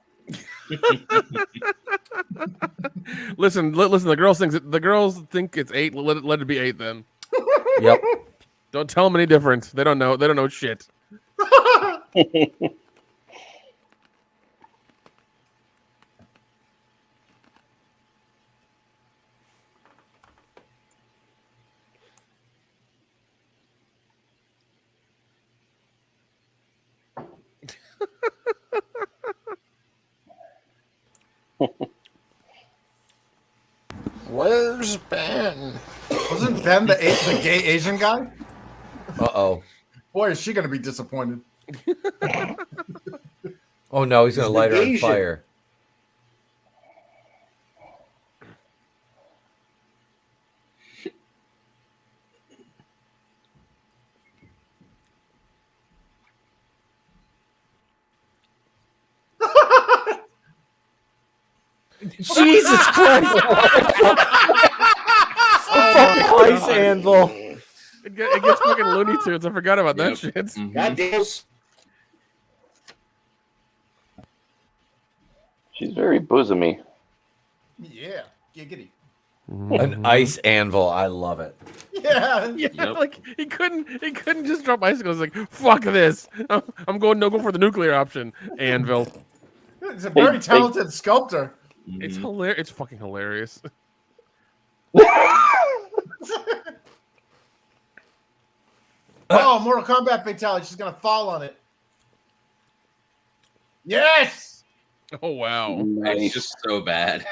Listen. The girls think it's 8. Let it be 8 then. Yep. Don't tell them any different. They don't know. They don't know shit. Where's Ben? Wasn't Ben the gay Asian guy? Uh-oh. Boy, is she going to be disappointed. Oh, no, he's going to light her on fire. Jesus Christ! fucking ice anvil. It gets fucking Looney Tunes. I forgot about that shit. God damn. She's very bosomy. Yeah, giggity. An ice anvil. I love it. Yeah. Like he couldn't just drop icicles. Like fuck this. I'm going for the nuclear option. Anvil. He's a very talented sculptor. It's hilarious. It's fucking hilarious. Oh, Mortal Kombat fatality. She's gonna fall on it. Yes. Oh wow. Nice. It's just so bad.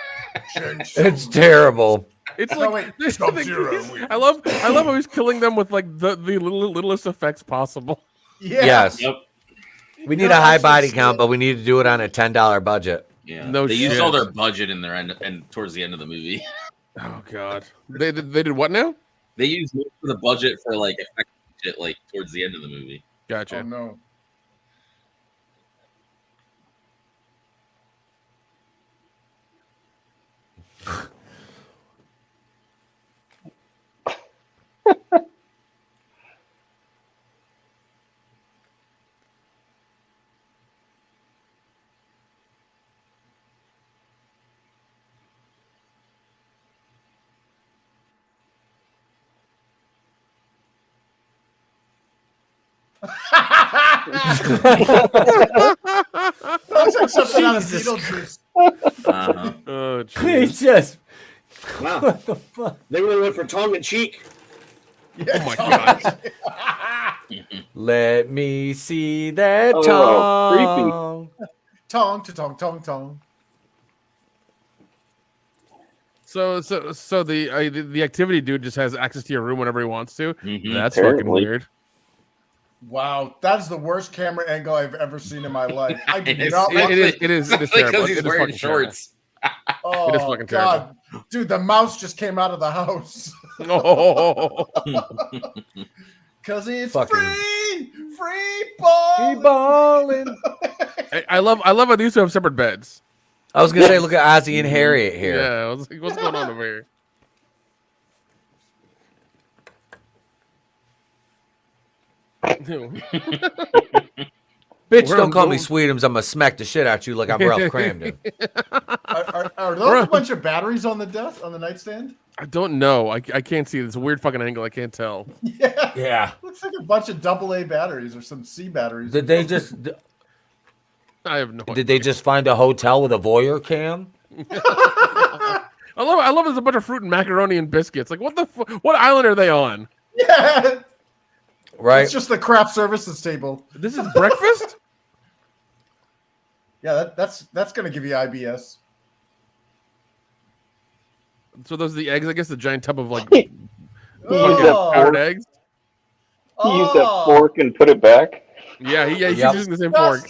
It's terrible. It's like Sub-Zero. I love how he's killing them with like the littlest effects possible. Yeah. Yes. Yep. We need a high body count, but we need to do it on a $10 budget. Yeah. No they shit. used all their budget in their end and towards the end of the movie. Oh god. They did what now? They used most of the budget for like effect shit like towards the end of the movie. Gotcha. Oh no. Looks like something out of Beetlejuice. Oh, He jeez. just. Wow. What the fuck? They really went for tongue in cheek. Oh my god. Let me see that Oh, tongue. Tongue to tongue, tongue, tongue. So the activity dude just has access to your room whenever he wants to. Mhm. That's Apparently. fucking weird. Wow, that's the worst camera angle I've ever seen in my life. I do it not. It is terrible. Because he's wearing shorts. Oh, it is fucking terrible. God. Dude, the mouse just came out of the house. No. Because it's Fucking free balling. I love how these two have separate beds. I was gonna say, look at Ozzy and Harriet here. Yeah, I was like, what's going on over here? Bitch, don't call me Sweetums. I'm gonna smack the shit out you like I'm Ralph Cramden. Are those a bunch of batteries on the desk, on the nightstand? I don't know. I can't see. It's a weird fucking angle. I can't tell. Yeah. Looks like a bunch of AA batteries or some C batteries. Did they just? I have no idea. Did they just find a hotel with a voyeur cam? I love there's a bunch of fruit and macaroni and biscuits. Like, what the what island are they on? Yeah. Right. It's just the craft services table. This is breakfast? Yeah, that's gonna give you IBS. So those are the eggs, I guess, the giant tub of like powdered eggs. You use that fork and put it back. Yeah, he's using the same fork.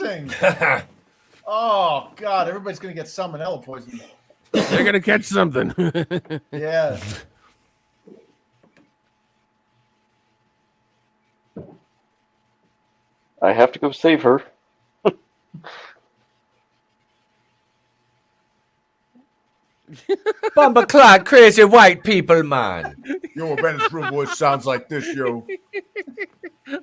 Oh God, everybody's gonna get salmonella poisoning. They're gonna catch something. Yeah. I have to go save her. Bumbleclad crazy white people, man. Yo, Ben's Brew Boys sounds like this, yo.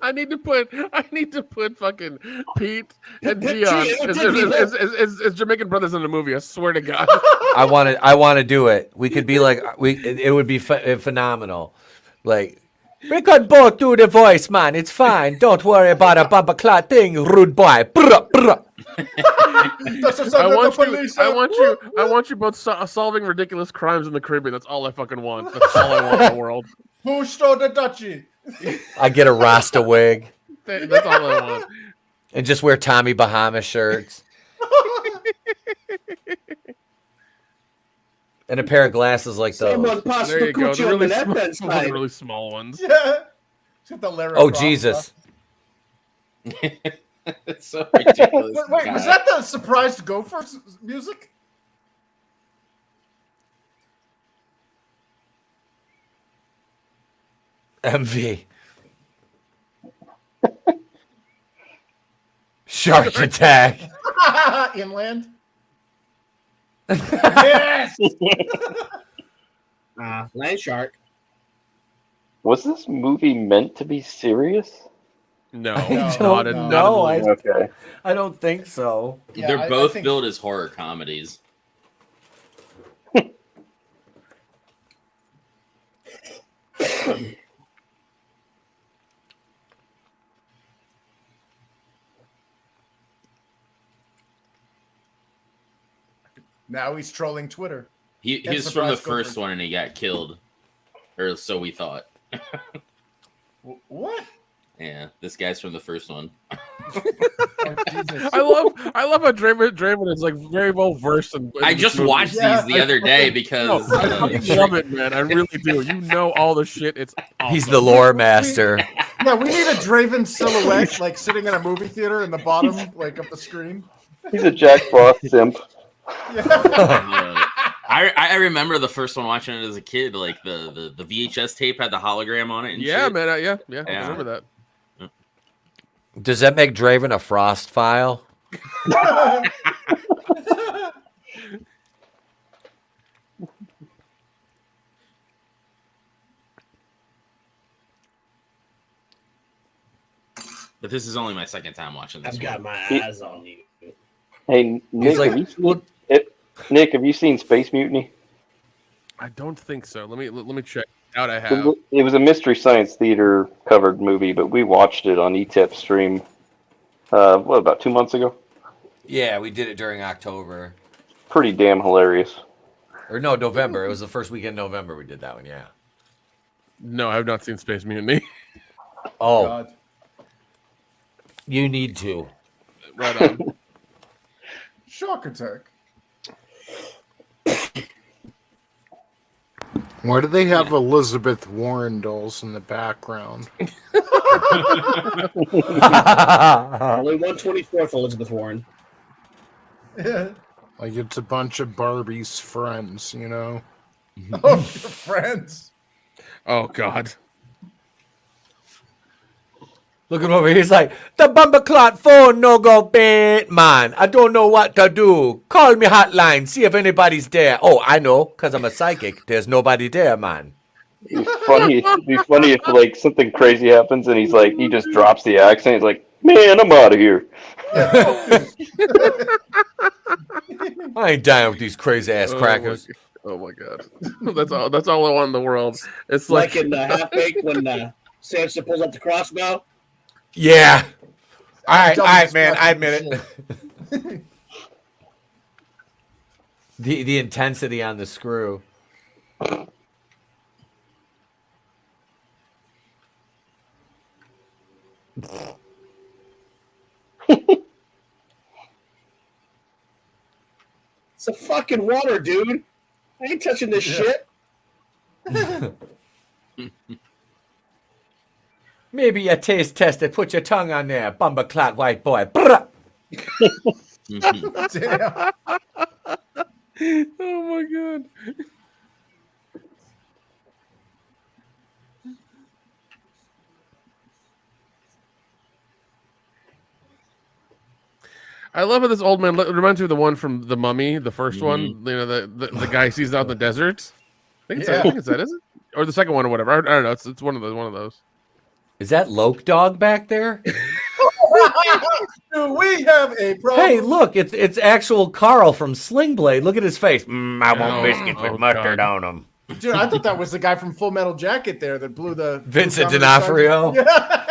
I need to put fucking Pete and Dion as Jamaican brothers in the movie. I swear to God. I want to do it. We could be like it would be phenomenal. Like, we could both do the voice, man. It's fine. Don't worry about a bumbleclad thing, rude boy. Brr, brr. I want you both solving ridiculous crimes in the Caribbean. That's all I fucking want. That's all I want in the world. Who stole the duchy? I get a Rasta wig. That's all I want. And just wear Tommy Bahama shirts. And a pair of glasses like those. There you go. The really small ones. Yeah. Oh, Jesus. It's so ridiculous. Wait, was that the surprised gopher music? MV. Shark attack. Inland. Yes. Land shark. Was this movie meant to be serious? No, Okay. I don't think so. Yeah, they're both billed as horror comedies. Now he's trolling Twitter. He's from the first one and he got killed. Or so we thought. What? Yeah, this guy's from the first one. I love how Draven is like very well versed in I just watched these the other day because I love it, man. I really do. You know all the shit. It's awesome. He's the lore master. Yeah, we need a Draven silhouette, like sitting in a movie theater in the bottom, like of the screen. He's a Jack Frost simp. I remember the first one watching it as a kid. Like the VHS tape had the hologram on it. And yeah, shit. man. I remember that. Does that make Draven a Frost file? But this is only my second time watching this. I've got my eyes on you. Hey, Nick, Nick, have you seen Space Mutiny? I don't think so. Let me check out. I have. It was a Mystery Science Theater covered movie, but we watched it on ETIP stream. About 2 months ago? Yeah, we did it during October. Pretty damn hilarious. Or no, November. It was the first weekend in November we did that one, yeah. No, I have not seen Space Mutiny. Oh. God. You need to. Right on. Shock attack. Why do they have Elizabeth Warren dolls in the background? Only 1/24th Elizabeth Warren. Like it's a bunch of Barbie's friends, you know? Oh, your friends. Oh, God. Look at him over here. He's like, the bumper clot phone no go bad, man. I don't know what to do. Call me hotline. See if anybody's there. Oh, I know, because I'm a psychic. There's nobody there, man. It'd be funny if like something crazy happens and he's like, he just drops the accent. He's like, man, I'm out of here. I ain't dying with these crazy ass crackers. Oh my God. That's all I want in the world. It's like in Half-Baked when Samson pulls up the crossbow. Yeah. All right, man. I admit it. The intensity on the screw. It's a fucking water, dude. I ain't touching this shit. Maybe you taste test it. Put your tongue on there, bumbleclot white boy. Damn. oh my God. I love how this old man reminds me of the one from The Mummy, the first one. You know, the guy sees out in the desert. I think it's that, is it? Or the second one or whatever. I don't know. It's one of those. Is that Loke Dog back there? Do we have a problem? Hey, look, it's actual Carl from Sling Blade. Look at his face. I want biscuits with mustard on them. Dude, I thought that was the guy from Full Metal Jacket there that blew the... Vincent D'Onofrio? Yeah.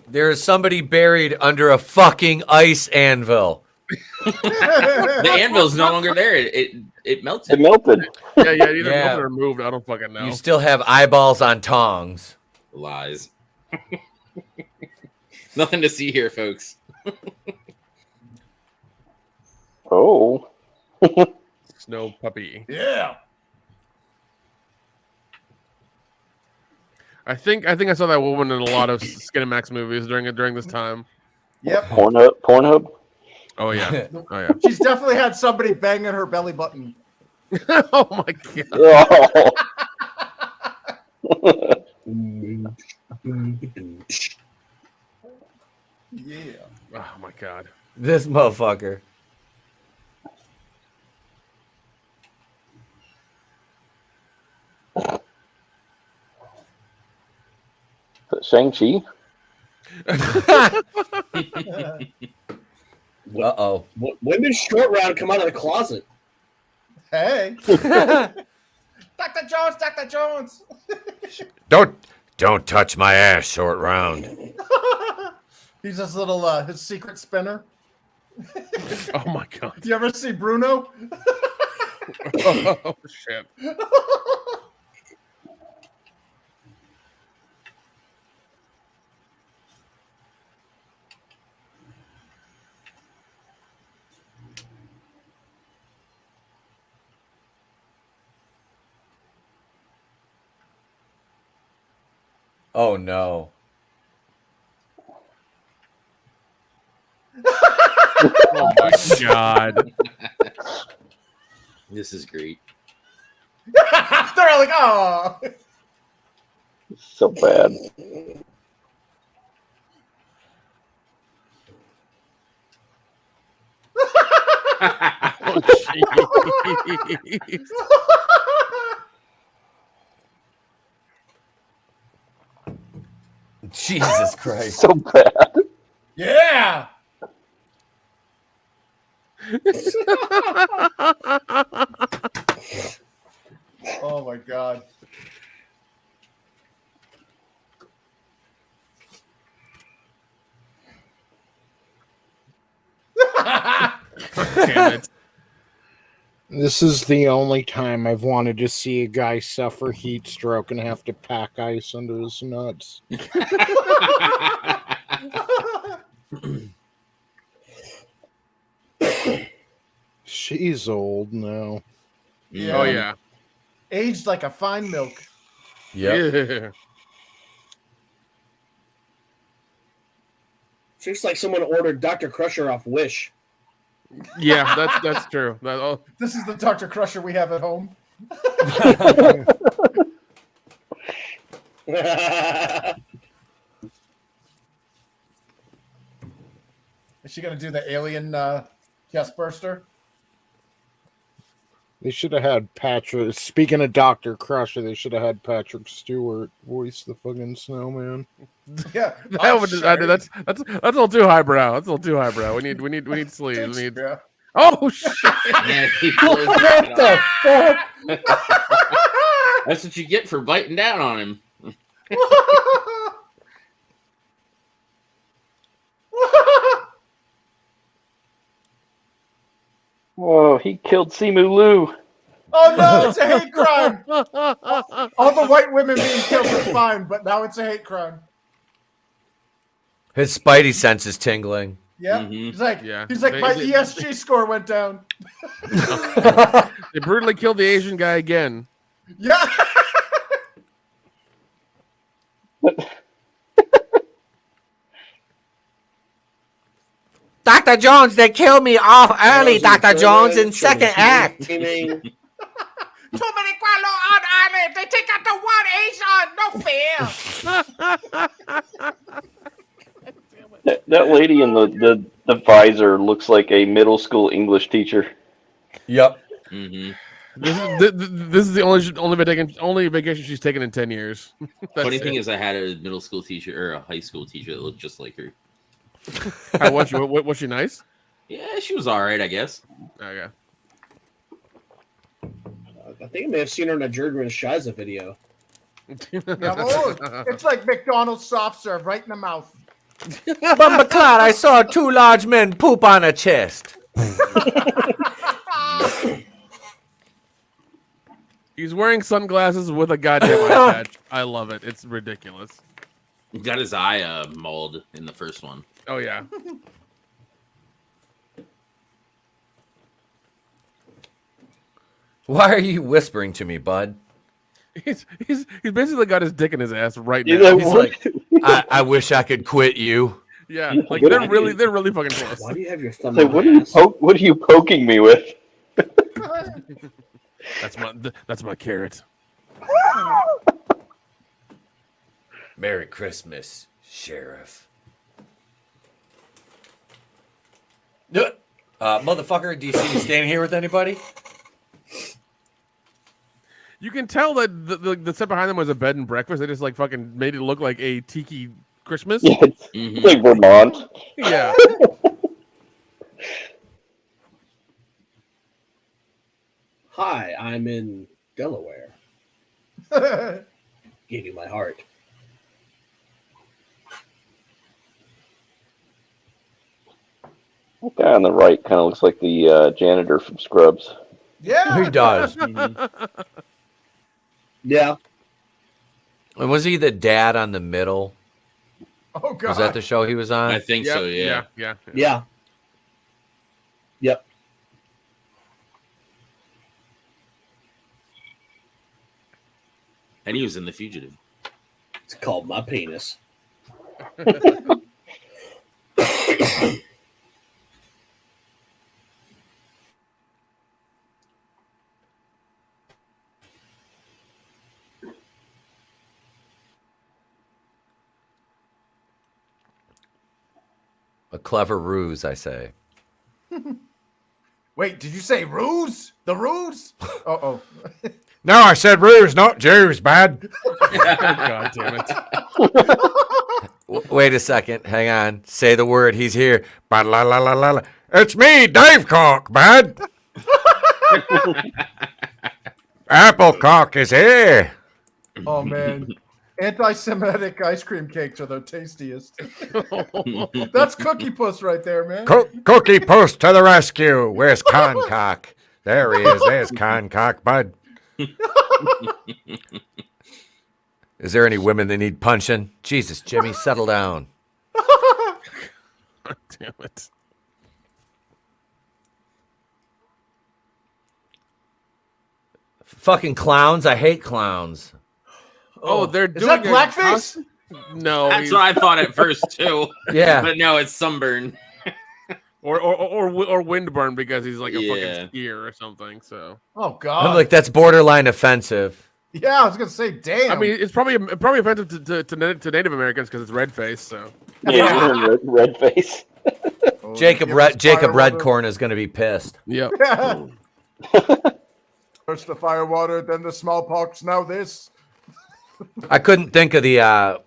There is somebody buried under a fucking ice anvil. The anvil's no longer there. It melted. It melted. Yeah, either melted or moved. I don't fucking know. You still have eyeballs on tongs. Lies. Nothing to see here, folks. Oh. Snow puppy. Yeah. I think I saw that woman in a lot of Skinamax movies during this time. Yep. Pornhub. Oh yeah. Oh yeah. She's definitely had somebody banging her belly button. Oh my God. Yeah. Oh my God. This motherfucker. Shang-Chi. Uh-oh. When did Short Round come out of the closet? Hey. Dr. Jones. Don't touch my ass, Short Round. He's this little his secret spinner. Oh my God. Do you ever see Bruno? Oh shit. Oh no. Oh my God. This is great. They're all like, oh. So bad. Oh, jeez. Jesus Christ. So bad. Yeah. Oh my god. Damn it. This is the only time I've wanted to see a guy suffer heat stroke and have to pack ice under his nuts. She's old now. Yeah. Oh yeah. Aged like a fine milk. Yeah. Looks like someone ordered Dr. Crusher off Wish. Yeah, that's true. This is the Dr. Crusher we have at home. Is she gonna do the alien chest burster? They should have had Patrick. Speaking of Dr. Crusher, they should have had Patrick Stewart voice the fucking snowman. Yeah, that's a little too highbrow. That's a little too highbrow. We need sleeves. We need. Yeah. Oh shit! Yeah, What the fuck? That's what you get for biting down on him. Whoa, he killed Simu Liu. Oh no, it's a hate crime. All the white women being killed is fine, but now it's a hate crime. His spidey sense is tingling. Yeah, Mm-hmm. he's like, my ESG score went down. They brutally killed the Asian guy again. Yeah. Dr. Jones, they killed me off early, Dr. Jones, in second act. Too many Gualo on island. They take out the one Asian. No fair. That lady in the visor looks like a middle school English teacher. Yep. Mm-hmm. This is the only vacation she's taken in 10 years. Funny thing is, I had a middle school teacher or a high school teacher that looked just like her. How was she? Was she nice? Yeah, she was all right, I guess. Okay. I think I may have seen her in a Jurgen Shiza video. It's like McDonald's soft serve right in the mouth. But McLeod, I saw two large men poop on a chest. He's wearing sunglasses with a goddamn eye patch. I love it. It's ridiculous. He got his eye mauled in the first one. Oh yeah. Why are you whispering to me, bud? He's basically got his dick in his ass right now. Yeah, He's like, I wish I could quit you. Yeah, like they're really fucking close. Why do you have your thumb? So what are you poking me with? That's my carrot. Merry Christmas, Sheriff. Motherfucker, do you see me standing here with anybody? You can tell that the set behind them was a bed and breakfast. They just like fucking made it look like a tiki Christmas. Yeah, it's like Vermont. Yeah. Hi, I'm in Delaware. Give you my heart. That guy on the right kind of looks like the janitor from Scrubs. Yeah, he does. Mm-hmm. Yeah. And was he the dad on the middle? Oh god. Was that the show he was on? I think so. Yeah. Yeah. Yep. And he was in The Fugitive. It's called My Penis. A clever ruse, I say. Wait, did you say ruse? The ruse? Uh-oh. No, I said ruse, not Jews, bad. God damn it. Wait a second. Hang on. Say the word. He's here. Ba la la la la la. It's me, Dave Cock, man. Applecock is here. Oh man, anti-Semitic ice cream cakes are the tastiest. That's Cookie Puss right there, man. Cookie Puss to the rescue. Where's Concock? There he is. There's Concock, bud. Is there any women that need punching? Jesus, Jimmy, settle down. Damn it. Fucking clowns. I hate clowns. Oh, they're Is doing that blackface? No. That's what I thought at first, too. Yeah. But no, it's sunburn. or windburn because he's like a fucking skier or something. So. Oh God. I'm like, that's borderline offensive. Yeah, I was gonna say, damn. I mean, it's probably offensive to Native Americans because it's red face. So. Yeah, red face. Jacob Redcorn is going to be pissed. Yep. First the fire water, then the smallpox, now this. I couldn't think of the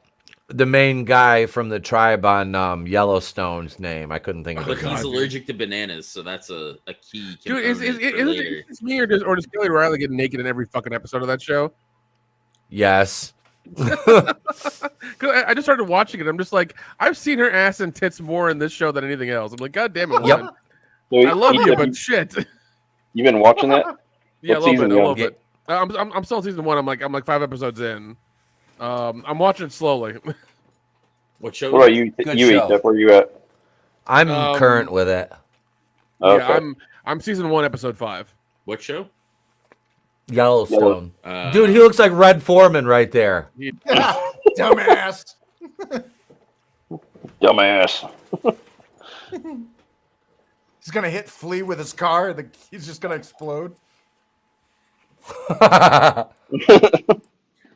main guy from the tribe on Yellowstone's name. I couldn't think of it. But he's allergic to bananas, so that's a key. Dude, is it me or does Kelly Riley get naked in every fucking episode of that show? Yes. Cause I just started watching it. I'm just like, I've seen her ass and tits more in this show than anything else. I'm like, God damn it, woman. I love you, but shit. You been watching that? Yeah, a little bit. I'm still on season 1. I'm like 5 episodes in. I'm watching it slowly. What show? What about you? Etep, where you at? I'm current with it. Okay. Yeah, I'm season 1, episode 5. What show? Yellowstone. Dude, he looks like Red Foreman right there. Dumbass. Dumbass. He's gonna hit Flea with his car. He's just gonna explode. They're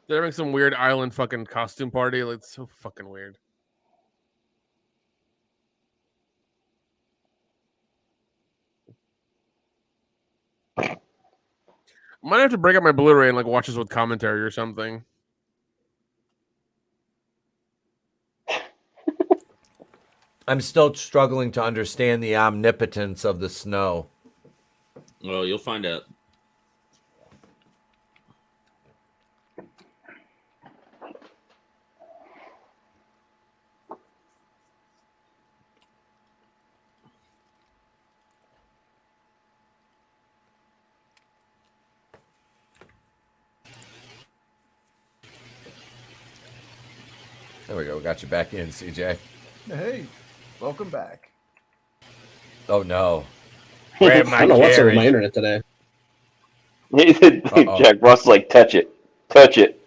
having some weird island fucking costume party. Like, it's so fucking weird. I might have to break up my Blu-ray and like watch this with commentary or something. I'm still struggling to understand the omnipotence of the snow. Well, you'll find out. There we go. We got you back in, CJ. Hey, welcome back. Oh, no. Grab my I don't know what's up with carrot. my internet today. Jack Ross like, touch it. Touch it.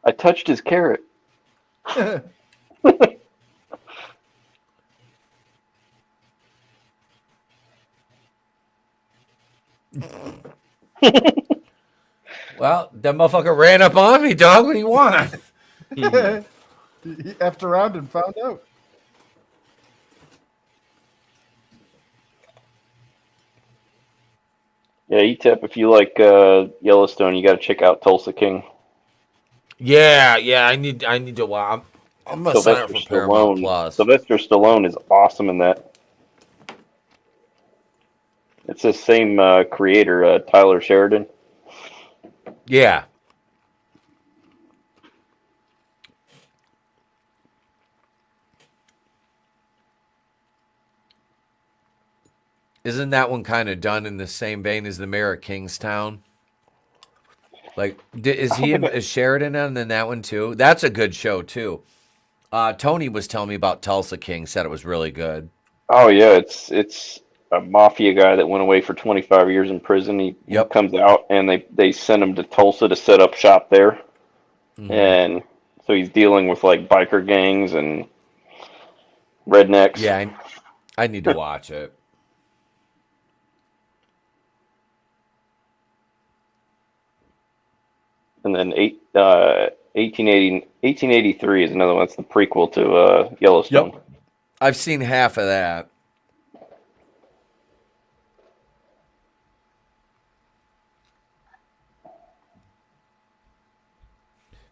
I touched his carrot. Well, that motherfucker ran up on me, dog. What do you want? He effed around and found out. Yeah, Etep, if you like Yellowstone, you got to check out Tulsa King. Yeah, I need to watch. I'm gonna sign up for Paramount Plus. Sylvester Stallone is awesome in that. It's the same creator, Tyler Sheridan. Yeah. Isn't that one kind of done in the same vein as the Mayor of Kingstown? Like, is Sheridan on in that one too? That's a good show too. Tony was telling me about Tulsa King. Said it was really good. Oh yeah, it's a mafia guy that went away for 25 years in prison. He comes out and they send him to Tulsa to set up shop there. Mm-hmm. And so he's dealing with like biker gangs and rednecks. Yeah, I need to watch it. And then 1883 is another one. It's the prequel to Yellowstone. Yep. I've seen half of that.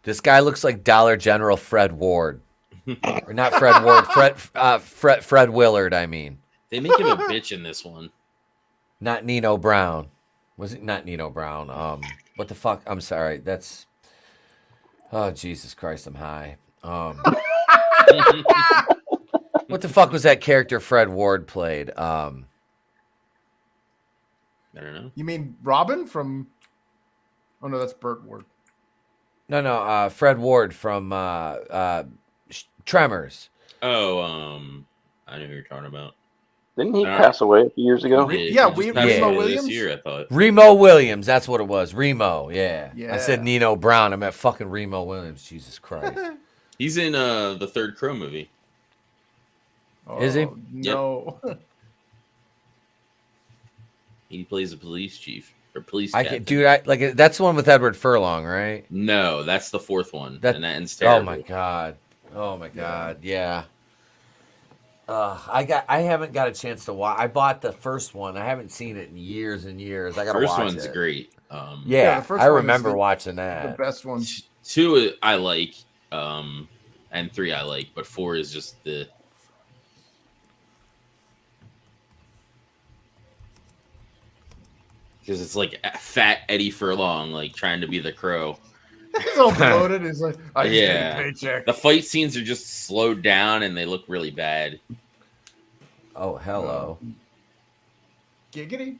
This guy looks like Dollar General Fred Ward. Or not Fred Ward, Fred Willard, I mean. They make him a bitch in this one. Not Nino Brown. Was it not Nino Brown? What the fuck? I'm sorry. That's... Oh, Jesus Christ, I'm high. What the fuck was that character Fred Ward played? I don't know. You mean Robin from... Oh, no, that's Burt Ward. No, Fred Ward from Tremors. Oh, I know who you're talking about. Didn't he pass away a few years ago? Remo Williams? This year, I thought. Remo Williams, that's what it was. Remo, yeah. Yeah. I said Nino Brown. I meant fucking Remo Williams. Jesus Christ. He's in the third Crow movie. Oh, Is he? No. Yep. He plays a police chief or police captain. Dude, that's the one with Edward Furlong, right? No, that's the fourth one, and that ends Oh terrible. my god, yeah. I haven't got a chance to watch. I bought the first one. I haven't seen it in years and years. I gotta watch it. First one's great. Yeah, the first I one remember is watching that. The best one. 2 I like, and 3 I like, but 4 is just the. Because it's like fat Eddie Furlong, like trying to be the Crow. He's all bloated. He's like, I just get a paycheck. The fight scenes are just slowed down and they look really bad. Oh, hello. Giggity.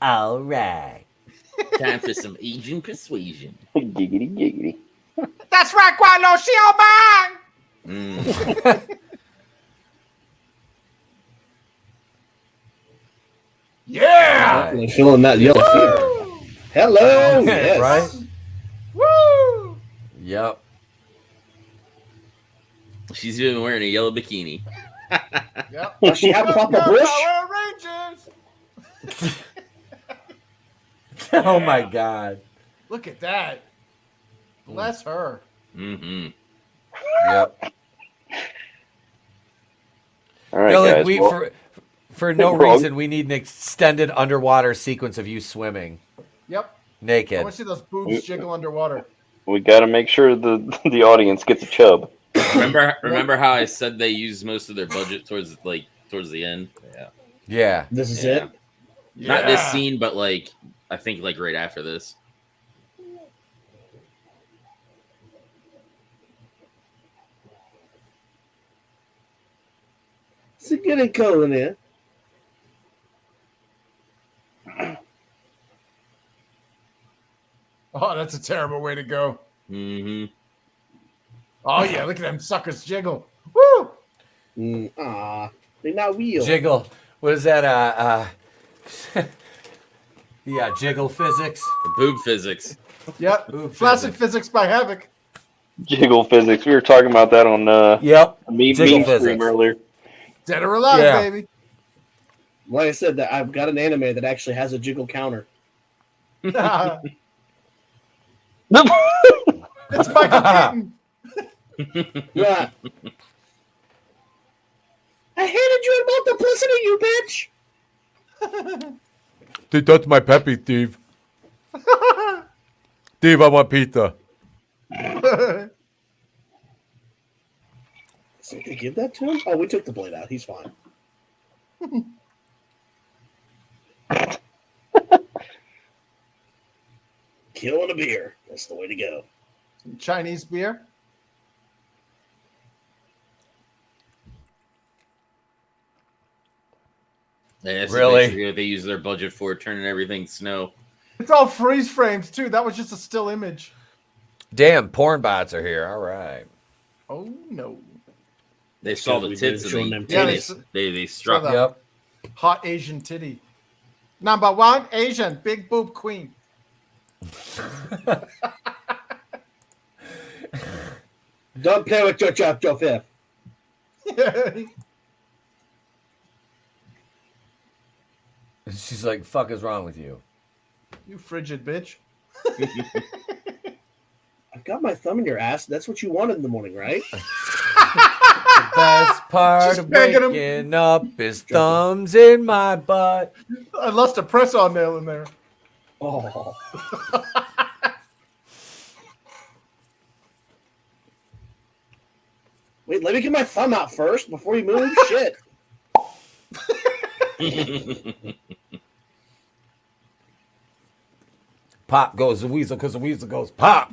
All right. Time for some Asian persuasion. Giggity, giggity. That's right, Guano. She all mine. Yeah. Definitely feeling that yellow fever. Hello. Yes. Right? Woo. Yep. She's even wearing a yellow bikini. Yep. Does she have Papa Bush? Power Rangers. Oh my god. Look at that. Bless her. Mm-hmm. Yep. All right, guys. For no reason, we need an extended underwater sequence of you swimming Yep. naked. I want to see those boobs jiggle underwater. We got to make sure the audience gets a chub. Remember how I said they use most of their budget towards the end? Yeah. Yeah. This is it. Not this scene, but I think right after this. It's a good color there. Oh, that's a terrible way to go. Mm-hmm. Oh yeah, look at them suckers jiggle. Woo! They're not real. Jiggle. What is that? Yeah, jiggle physics. The boob physics. Yep. Boob Classic physics by Havoc. Jiggle physics. We were talking about that on Yep. meme stream earlier. Dead or alive, baby. Like I said, that I've got an anime that actually has a jiggle counter. It's Michael Keaton. Yeah. I hated you in multiplicity, you bitch. They touched my peppy, Steve. Steve, I want pizza. So they give that to him? Oh, we took the blade out. He's fine. Killing a beer. That's the way to go. Chinese beer. That's Really? they use their budget for turning everything snow. It's all freeze frames too. That was just a still image. Damn, porn bots are here. All right. Oh no. They saw the tits showing and them titties. they struck. Yep. Hot Asian titty. Number 1, Asian, big boob queen. Don't play with your chop, Joe Fifth. She's like, "Fuck is wrong with you?" You frigid bitch. I've got my thumb in your ass. That's what you wanted in the morning, right? The best part Just of begging waking up is thumbs in my butt. I lost a press-on nail in there. Oh. Wait, let me get my thumb out first before you move. Shit. Pop goes the weasel because the weasel goes pop.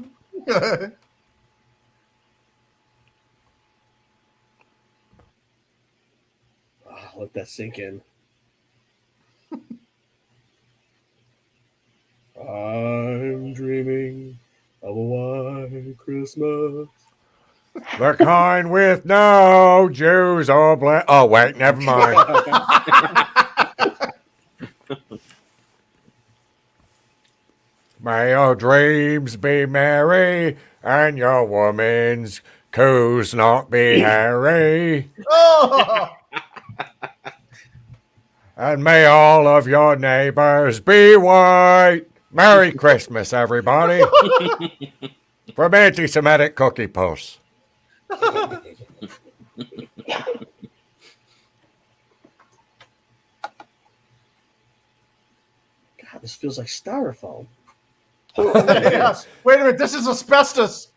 Let that sink in. I'm dreaming of a white Christmas. The kind with no Jews or black. Oh, wait, never mind. May your dreams be merry and your woman's coos not be hairy. Oh! And may all of your neighbors be white. Merry Christmas, everybody. From Anti-Semitic Cookie Posts. God, this feels like styrofoam. Yeah. Wait a minute, this is asbestos.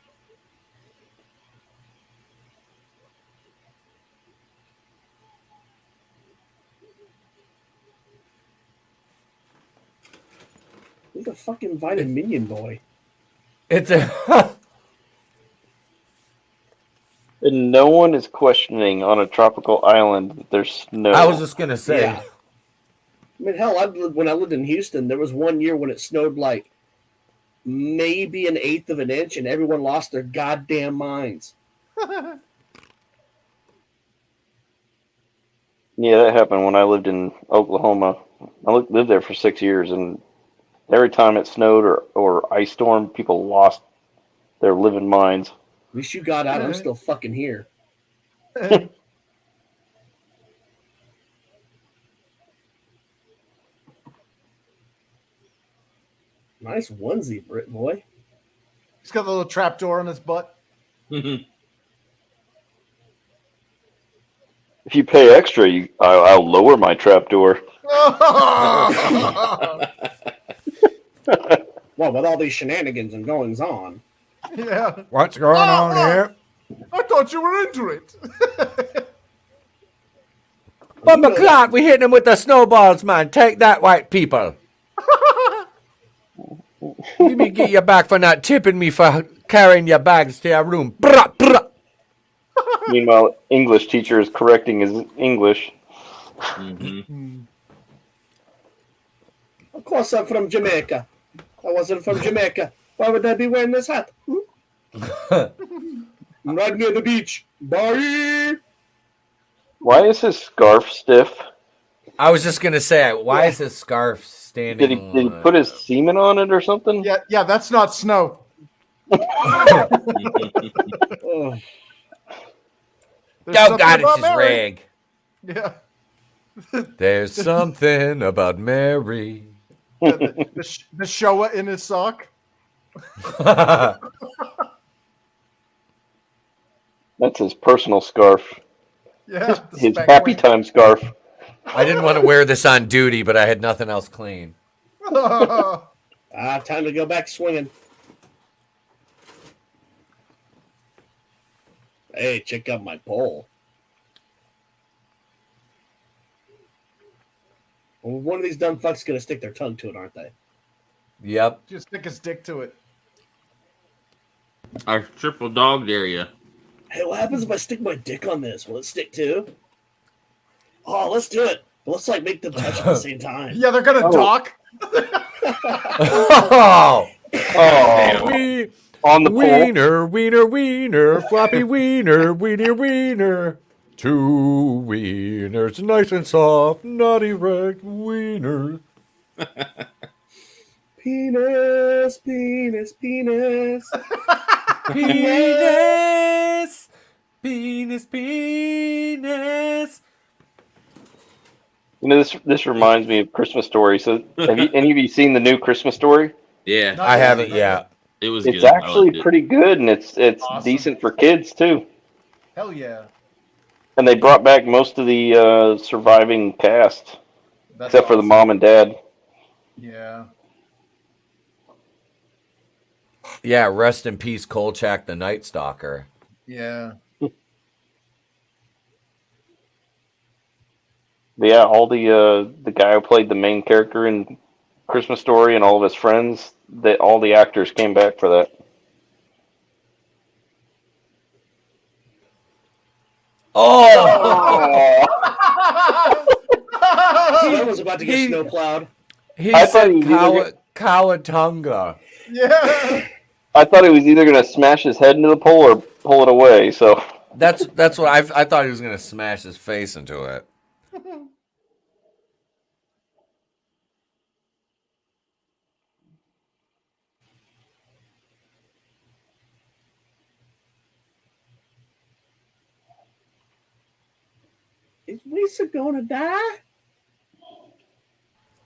Who's the fucking invited minion boy? It's a. And no one is questioning on a tropical island that there's snow. I was just gonna say. Yeah. I mean, hell, when I lived in Houston, there was one year when it snowed like maybe 1/8 of an inch, and everyone lost their goddamn minds. Yeah, that happened when I lived in Oklahoma. I lived there for 6 years, and every time it snowed or ice stormed, people lost their living minds. At least you got out. I'm still fucking here. Nice onesie, Brit boy. He's got a little trap door on his butt. If you pay extra, I'll lower my trapdoor. Well, with all these shenanigans and goings on. Yeah. What's going on here? I thought you were into it. Bumba Clark, we hitting him with the snowballs, man. Take that, white people. Let me get you back for not tipping me for carrying your bags to your room. Brah, brah. Meanwhile, English teacher is correcting his English. Mm-hmm. Of course, I'm from Jamaica. I wasn't from Jamaica. Why would I be wearing this hat? I'm right near the beach. Bye. Why is his scarf stiff? I was just gonna say, why is his scarf standing? Did he put his semen on it or something? Yeah, that's not snow. Oh. Oh God, it's his rag. Yeah. There's something about Mary. The Shoah in his sock. That's his personal scarf. Yeah. His happy time scarf. I didn't want to wear this on duty, but I had nothing else clean. Time to go back swinging. Hey, check out my pole. Well, one of these dumb fucks gonna stick their tongue to it, aren't they? Yep. Just stick his dick to it. I triple dog dare you. Hey, what happens if I stick my dick on this? Will it stick too? Oh, let's do it. But let's make them touch at the same time. Yeah, they're gonna dock. Oh, on the Wiener, wiener, wiener, floppy wiener, wiener, wiener. 2 wieners, nice and soft, not erect wiener. Penis, penis, penis. penis, penis, penis. You know, this reminds me of Christmas Story. So, have any of you seen the new Christmas Story? Yeah, I haven't yet. It was. It's good. actually pretty good, and it's Awesome. decent for kids too. Hell yeah. And they brought back most of the surviving cast, That's except for the awesome. mom and dad. Yeah. Yeah, rest in peace, Kolchak the Night Stalker. Yeah. Yeah, all the guy who played the main character in Christmas Story and all of his friends, all the actors came back for that. Oh! That was about to get snowplowed. He said Kawatunga. Yeah. I thought he was either going to smash his head into the pole or pull it away. So that's what I thought he was going to smash his face into it. Is Lisa gonna die?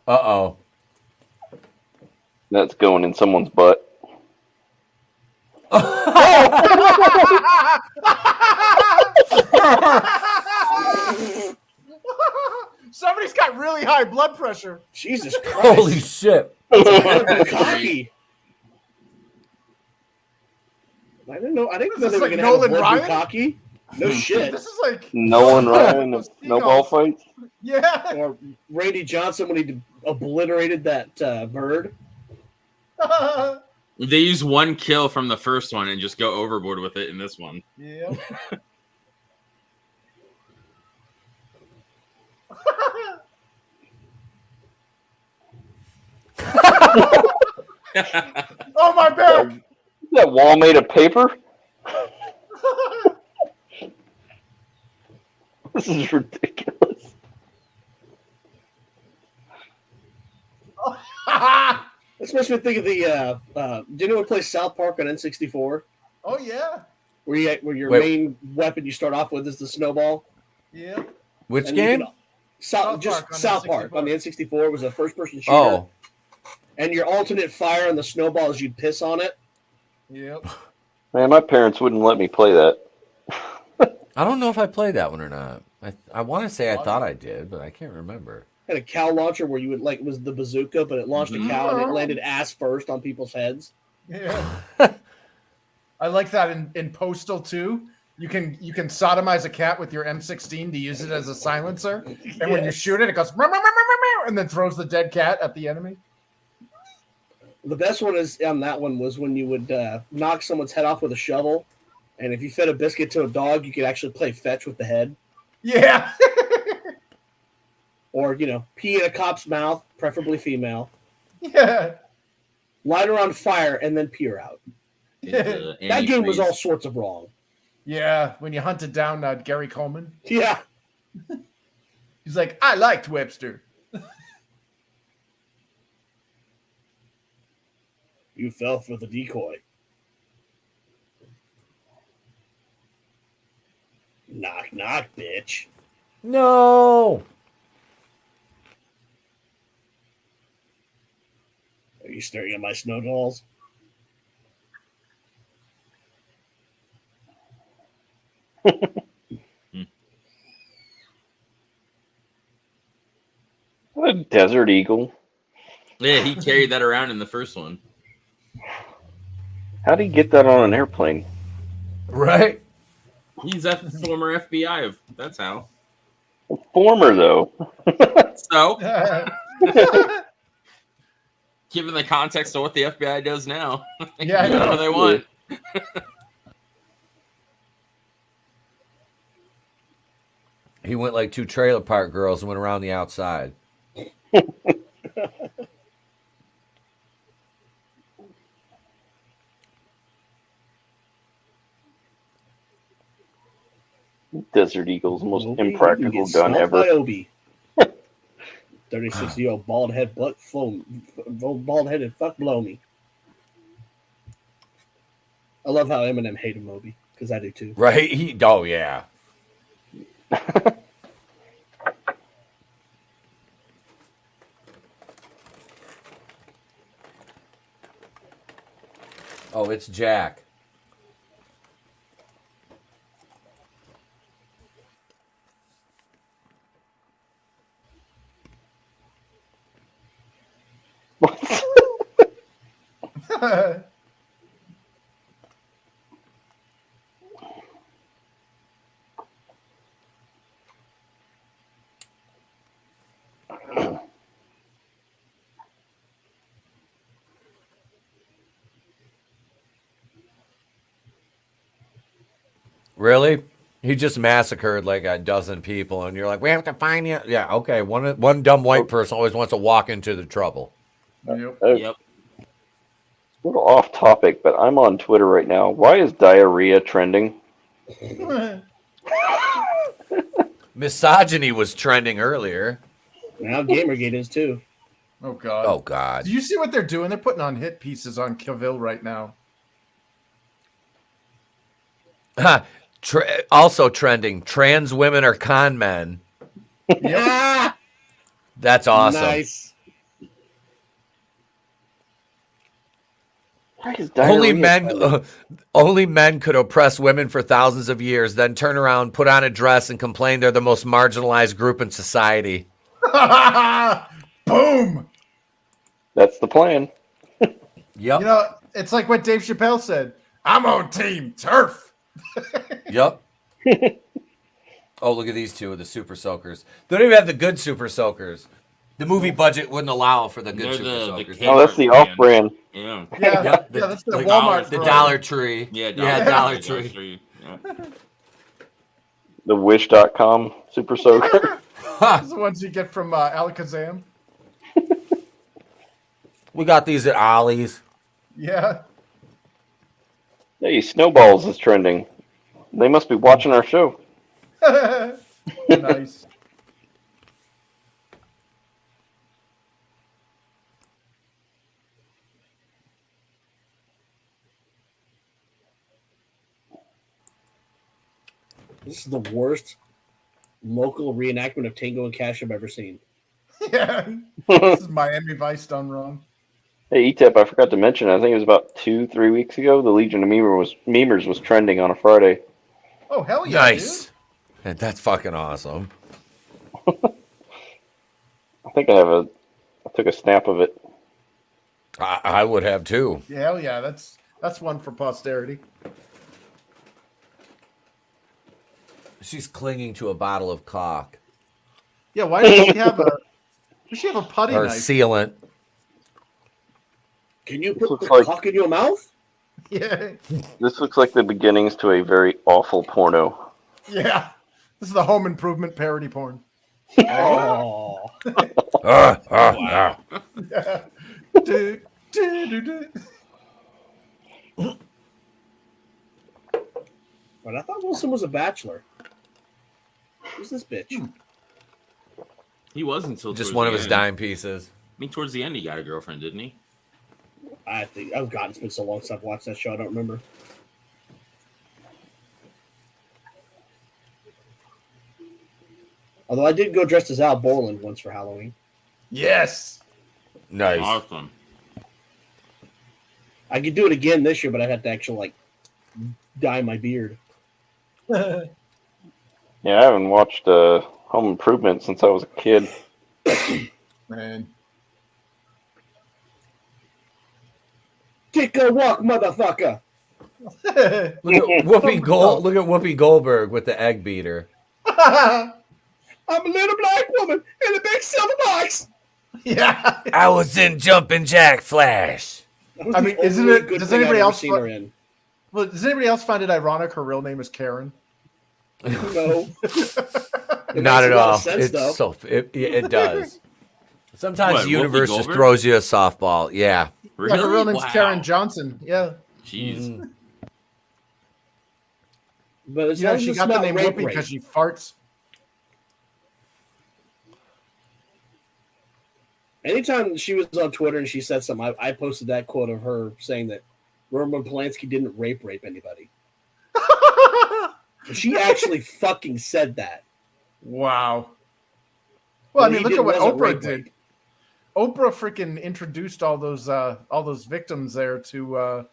Uh-oh. That's going in someone's butt. Somebody's got really high blood pressure. Jesus Christ. Holy shit. Cocky. I didn't know they were like going to Nolan have Ryan? Cocky. No shit. This is like Nolan Ryan of snowball fights. Yeah. Or Randy Johnson when he obliterated that bird. They use one kill from the first one and just go overboard with it in this one. Yeah. Oh, my back! Is that wall made of paper? This is ridiculous. This makes me think of the. Do you know what play South Park on N64? Oh yeah. Where your main weapon you start off with is the snowball. Yeah. Which And game? South Park on the N64 was a first-person shooter. Oh. And your alternate fire on the snowball is you'd piss on it. Yep. Man, my parents wouldn't let me play that. I don't know if I played that one or not. I want to say I thought I did, but I can't remember. Had a cow launcher where you would it was the bazooka, but it launched a cow and it landed ass first on people's heads. Yeah. I like that in Postal 2. You can sodomize a cat with your M16 to use it as a silencer, and when you shoot it, it goes and then throws the dead cat at the enemy. The best one is on that one was when you would knock someone's head off with a shovel, and if you fed a biscuit to a dog, you could actually play fetch with the head. Yeah. Or pee in a cop's mouth, preferably female. Yeah. Light her on fire and then pee her out. That game was all sorts of wrong. Yeah, when you hunted down Gary Coleman. Yeah. He's like, I liked Webster. You fell for the decoy. Knock, knock, bitch. No. Are you staring at my snow dolls? What a desert eagle. Yeah, he carried that around in the first one. How do you get that on an airplane? Right? He's a former FBI. That's how. Former, though. So, given the context of what the FBI does now, yeah, whatever they want. He went like two trailer park girls and went around the outside. Desert Eagle's the most impractical gun ever. 36-year-old bald-headed fuck blow me. I love how Eminem hated Moby, because I do too. Right? Oh, yeah. Oh, it's Jack. Really? He just massacred like a dozen people, and you're like, we have to find you. Yeah, okay. One dumb white person always wants to walk into the trouble. Yep. It's a little off topic, but I'm on Twitter right now. Why is diarrhea trending? Misogyny was trending earlier. Now Gamergate is too. Oh God. Oh God. Do you see what they're doing? They're putting on hit pieces on Cavill right now. Also trending. Trans women are con men. Yeah. That's awesome. Nice. Only men could oppress women for thousands of years, then turn around, put on a dress, and complain they're the most marginalized group in society. Boom. That's the plan. Yep. You know, it's like what Dave Chappelle said. I'm on Team Turf. Yep. Oh, look at these two, the super soakers. They don't even have the good super soakers. The movie budget wouldn't allow for the good super soakers. Oh, that's the off-brand. Yeah. Yeah, that's the Walmart. The Dollar Tree. Yeah, Dollar Tree. Yeah. The Wish.com super soaker. Those the ones you get from Alakazam. We got these at Ollie's. Yeah. Hey, Snowballs is trending. They must be watching our show. Nice. This is the worst local reenactment of Tango and Cash I've ever seen. Yeah. This is Miami Vice done wrong. Hey, ETEP, I forgot to mention, I think it was about 2-3 weeks ago, the Legion of Memers was trending on a Friday. Oh, hell yeah, Nice. dude. That's fucking awesome. I think I took a snap of it. I would have too. Yeah, hell yeah, that's one for posterity. She's clinging to a bottle of caulk. Yeah, why does she have a putty Or knife? sealant. Can you put the cock in your mouth? Yeah. This looks like the beginnings to a very awful porno. Yeah. This is the home improvement parody porn. Oh. Wow. Yeah. But I thought Wilson was a bachelor. Who's this bitch? He was until just one of his dime pieces. I mean, towards the end, he got a girlfriend, didn't he? I think, oh God, it's been so long since I've watched that show. I don't remember. Although I did go dressed as Al Borland once for Halloween. Yes. Nice. Awesome. I could do it again this year, but I'd have to actually dye my beard. Yeah, I haven't watched Home Improvement since I was a kid. Man. Take a walk, motherfucker. Look at Whoopi Goldberg with the egg beater. I'm a little black woman in a big silver box. Yeah. I was in Jumpin' Jack Flash. I mean, isn't it? Does anybody else? Well, does anybody else find it ironic her real name is Karen? No. Not at all. It does. Sometimes the universe just throws you a softball. Yeah. Really? Yeah, her real name's Karen Johnson. Yeah. Jeez. But it's she got the name Whoopi because she farts. Anytime she was on Twitter and she said something, I posted that quote of her saying that Roman Polanski didn't rape anybody. She actually fucking said that. Wow. Well, I mean, look at what Oprah did. Oprah freaking introduced all those victims there to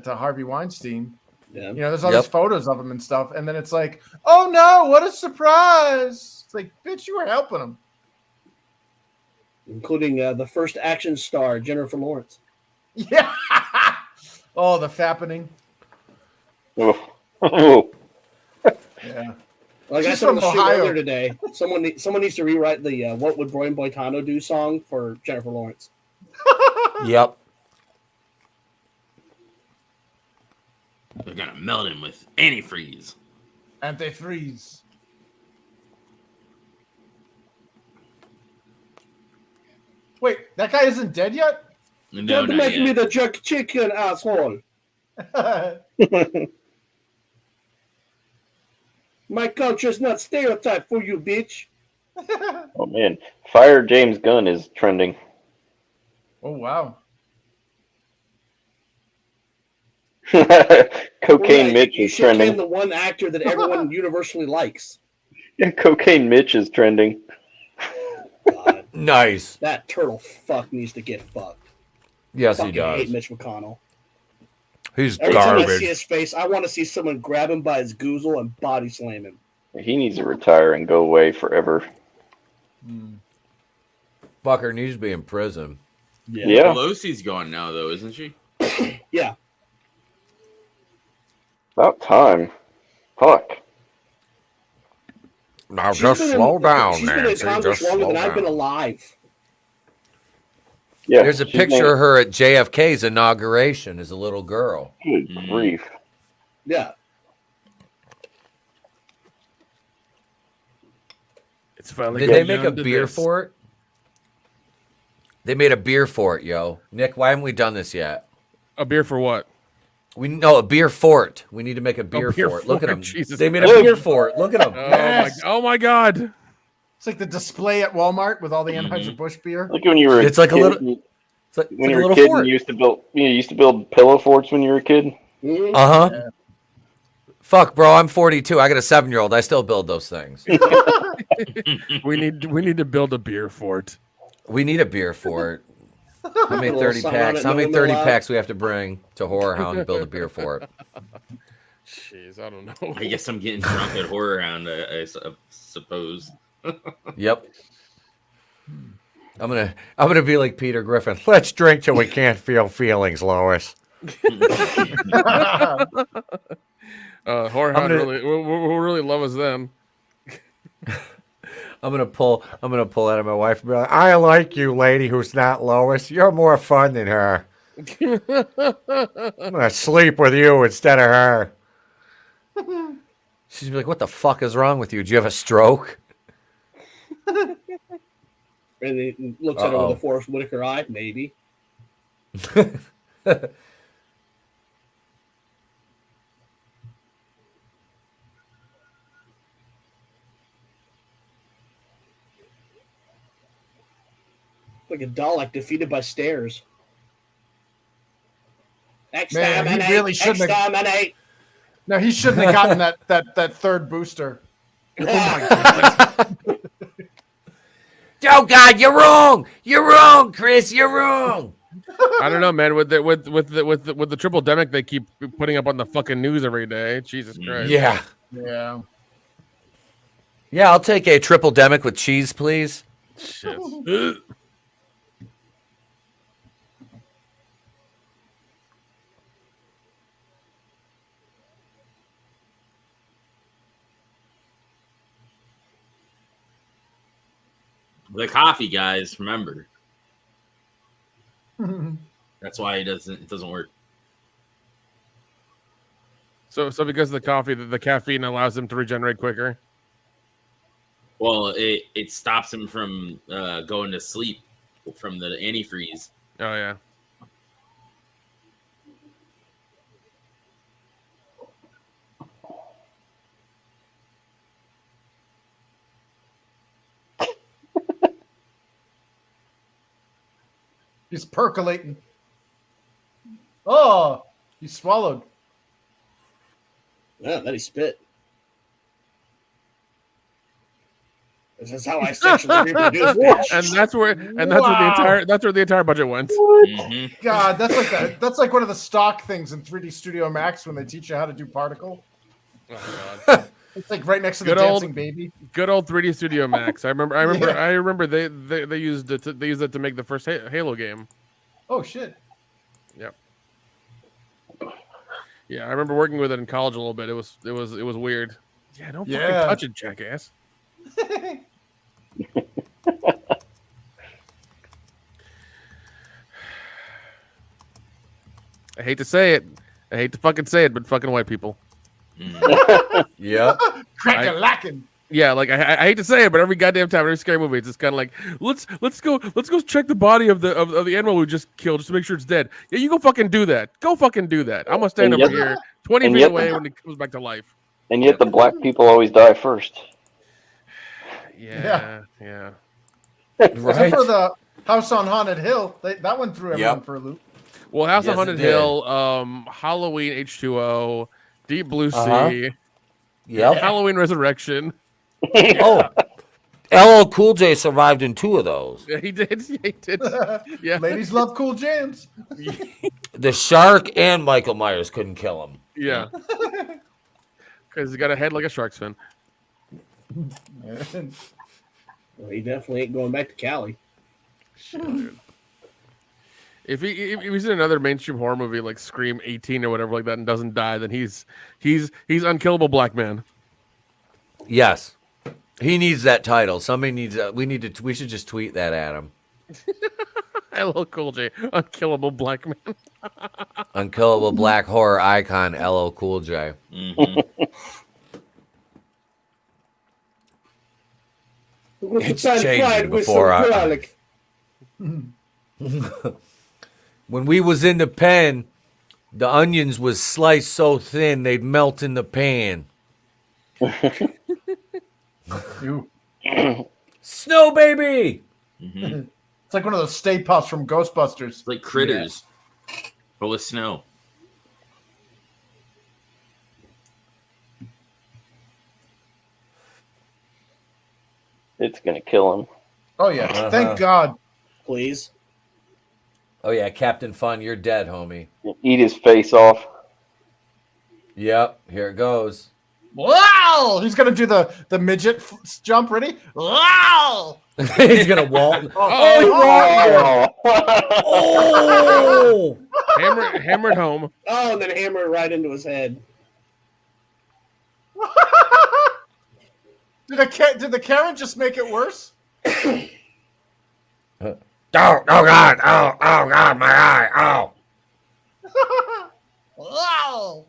Harvey Weinstein. Yeah. You know, there's all these photos of him and stuff, and then it's like, oh no, what a surprise! It's like, bitch, you were helping him. Including the first action star, Jennifer Lawrence. Yeah. Oh, the fappening. Oh. Yeah. Like I said on the show earlier today, someone needs to rewrite the "What Would Brian Boitano Do" song for Jennifer Lawrence. Yep. They're gonna melt him with antifreeze. Antifreeze. Wait, that guy isn't dead yet? No, don't make me the jerk chicken, asshole. My culture's not stereotype for you, bitch. Oh man, Fire James Gunn is trending. Oh wow. Cocaine Mitch is trending. You the one actor that everyone universally likes. Yeah, Cocaine Mitch is trending. God. Nice. That turtle fuck needs to get fucked. Yes, he does. I hate Mitch McConnell. He's Every garbage. time I see his face, I want to see someone grab him by his goozle and body slam him. He needs to retire and go away forever. Fucker needs to be in prison. Yeah. Pelosi's gone now, though, isn't she? Yeah. About time. Fuck. Now just slow down, She's been in Congress longer than I've been alive. Yeah. There's a picture of her at JFK's inauguration as a little girl. Good grief. Yeah. It's finally. Did they make a beer fort? They made a beer fort, yo. Nick, why haven't we done this yet? A beer for what? A beer fort. We need to make a beer fort. Look at them. Jesus they made a beer fort. Look at them. Oh my god. It's like the display at Walmart with all the Anheuser-Busch beer. Like when you were It's like a little. It's like, when it's you like were a a kid, little fort. you used to build pillow forts when you were a kid. Uh-huh. Yeah. Fuck, bro, I'm 42. I got a 7-year-old. I still build those things. we need to build a beer fort. We need a beer fort. How many 30 packs? How many 30 packs we have to bring to Horror Hound to build a beer fort? Jeez, I don't know. I guess I'm getting drunk at Horror Hound, I suppose. Yep. I'm gonna be like Peter Griffin. Let's drink till we can't feel feelings, Lois. Horror Hound really love us then. I'm gonna pull out of my wife and be like, I like you, lady who's not Lois. You're more fun than her. I'm gonna sleep with you instead of her. She's be like, what the fuck is wrong with you? Did you have a stroke? And he looks at her with a Forrest Whitaker eye, maybe. Like a Dalek defeated by stairs. Exterminate! No, he shouldn't have gotten that third booster. Oh my god! Oh god, you're wrong! You're wrong, Chris. You're wrong. I don't know, man. With the triple demic they keep putting up on the fucking news every day. Jesus Christ. Yeah. Yeah. Yeah, I'll take a triple demic with cheese, please. Shit. The coffee, guys, remember. That's why it doesn't work. So because of the coffee, the caffeine allows them to regenerate quicker. Well, it stops him from going to sleep from the antifreeze. Oh yeah. He's percolating. Oh, he swallowed. Yeah, then he spit. This is how I sexually reproduce. And that's where the entire budget went. Mm-hmm. God, that's like one of the stock things in 3D Studio Max when they teach you how to do particle. Oh, God. It's like right next to the dancing baby. Good old 3D Studio Max. I remember they used it to make the first Halo game. Oh shit. Yep. Yeah, I remember working with it in college a little bit. It was weird. Yeah, don't fucking touch it, jackass. I hate to say it. I hate to fucking say it, but fucking white people. Yeah. Crack-a-lackin'. Yeah, like I hate to say it, but every goddamn time, every scary movie, it's just kind of like let's go check the body of the animal we just killed just to make sure it's dead. Yeah, you go fucking do that. Go fucking do that. I'm gonna stand over here 20 feet away when it comes back to life. And yet the black people always die first. Yeah. Right. Except for the House on Haunted Hill, that one threw everyone for a loop. Well, House on Haunted Hill, Halloween H2O, Deep Blue Sea, Halloween Resurrection. Oh, LL Cool J survived in 2 of those. Yeah, he did. Yeah, ladies love cool jams. The Shark and Michael Myers couldn't kill him. Yeah, because he got a head like a shark's fin. Well, he definitely ain't going back to Cali. Shit. If he's in another mainstream horror movie like Scream 18 or whatever like that and doesn't die, then he's unkillable black man. Yes. He needs that title. Somebody needs that. We should just tweet that at him. LL Cool J, unkillable black man. Unkillable black horror icon, LL Cool J. Mm-hmm. It's changing before When we was in the pen, the onions was sliced so thin they'd melt in the pan. Snow baby. Mm-hmm. It's like one of those Stay Puffs from Ghostbusters. It's like Critters, but with snow. It's gonna kill him. Oh yeah! Thank God. Please. Oh yeah, Captain Fun, you're dead, homie. Eat his face off. Yep, here it goes. Wow! He's gonna do the midget jump. Ready? Wow! He's gonna wall. Oh! Hammered home. Oh, and then hammer it right into his head. Did the Karen just make it worse? Oh God! Oh God! My eye! Oh! Wow!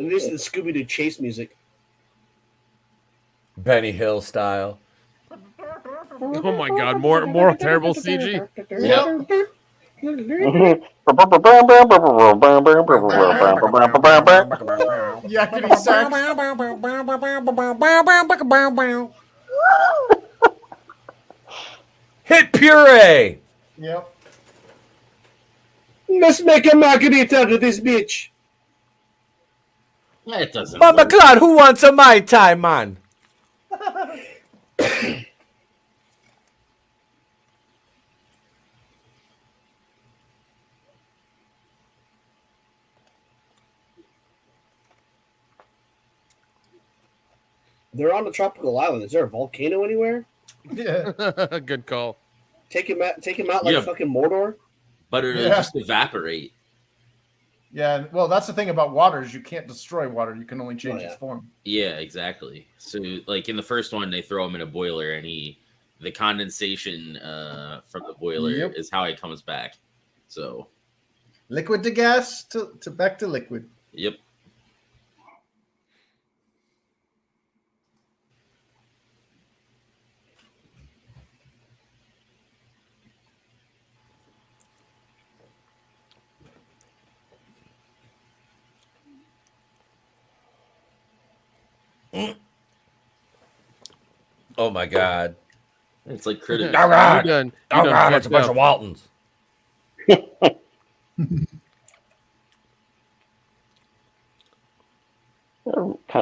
And this is the Scooby-Doo chase music. Benny Hill style. Oh my God! More terrible CG. Yep. Yakety sax. Hit puree. Yep. Let's make a margarita out of this bitch. That doesn't Mama work. Claude, who wants a Mai Tai, man? They're on a tropical island. Is there a volcano anywhere? Yeah. Good call. Take him out like fucking Mordor. But it'll just evaporate. Yeah, well, that's the thing about water is you can't destroy water. You can only change its form. Yeah, exactly. So, like in the first one, they throw him in a boiler, and the condensation from the boiler is how he comes back. So, liquid to gas to back to liquid. Yep. Oh my God! It's like Critters. Oh God! You're Oh done God! It's a bunch of Waltons. Kind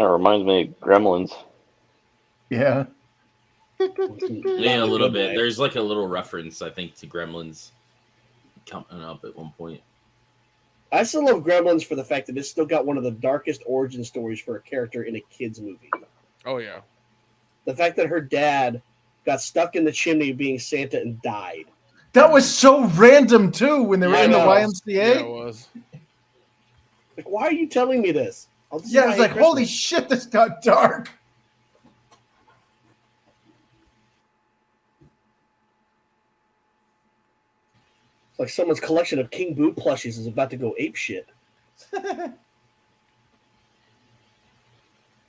of reminds me of Gremlins. Yeah. Yeah, a little bit. There's like a little reference, I think, to Gremlins coming up at one point. I still love Gremlins for the fact that it's still got one of the darkest origin stories for a character in a kid's movie. Oh yeah. The fact that her dad got stuck in the chimney being Santa and died. That was so random too when they were in the YMCA. Yeah, it was. Like, why are you telling me this? Yeah, I was like, holy shit, this got dark. It's like someone's collection of King Boo plushies is about to go ape shit.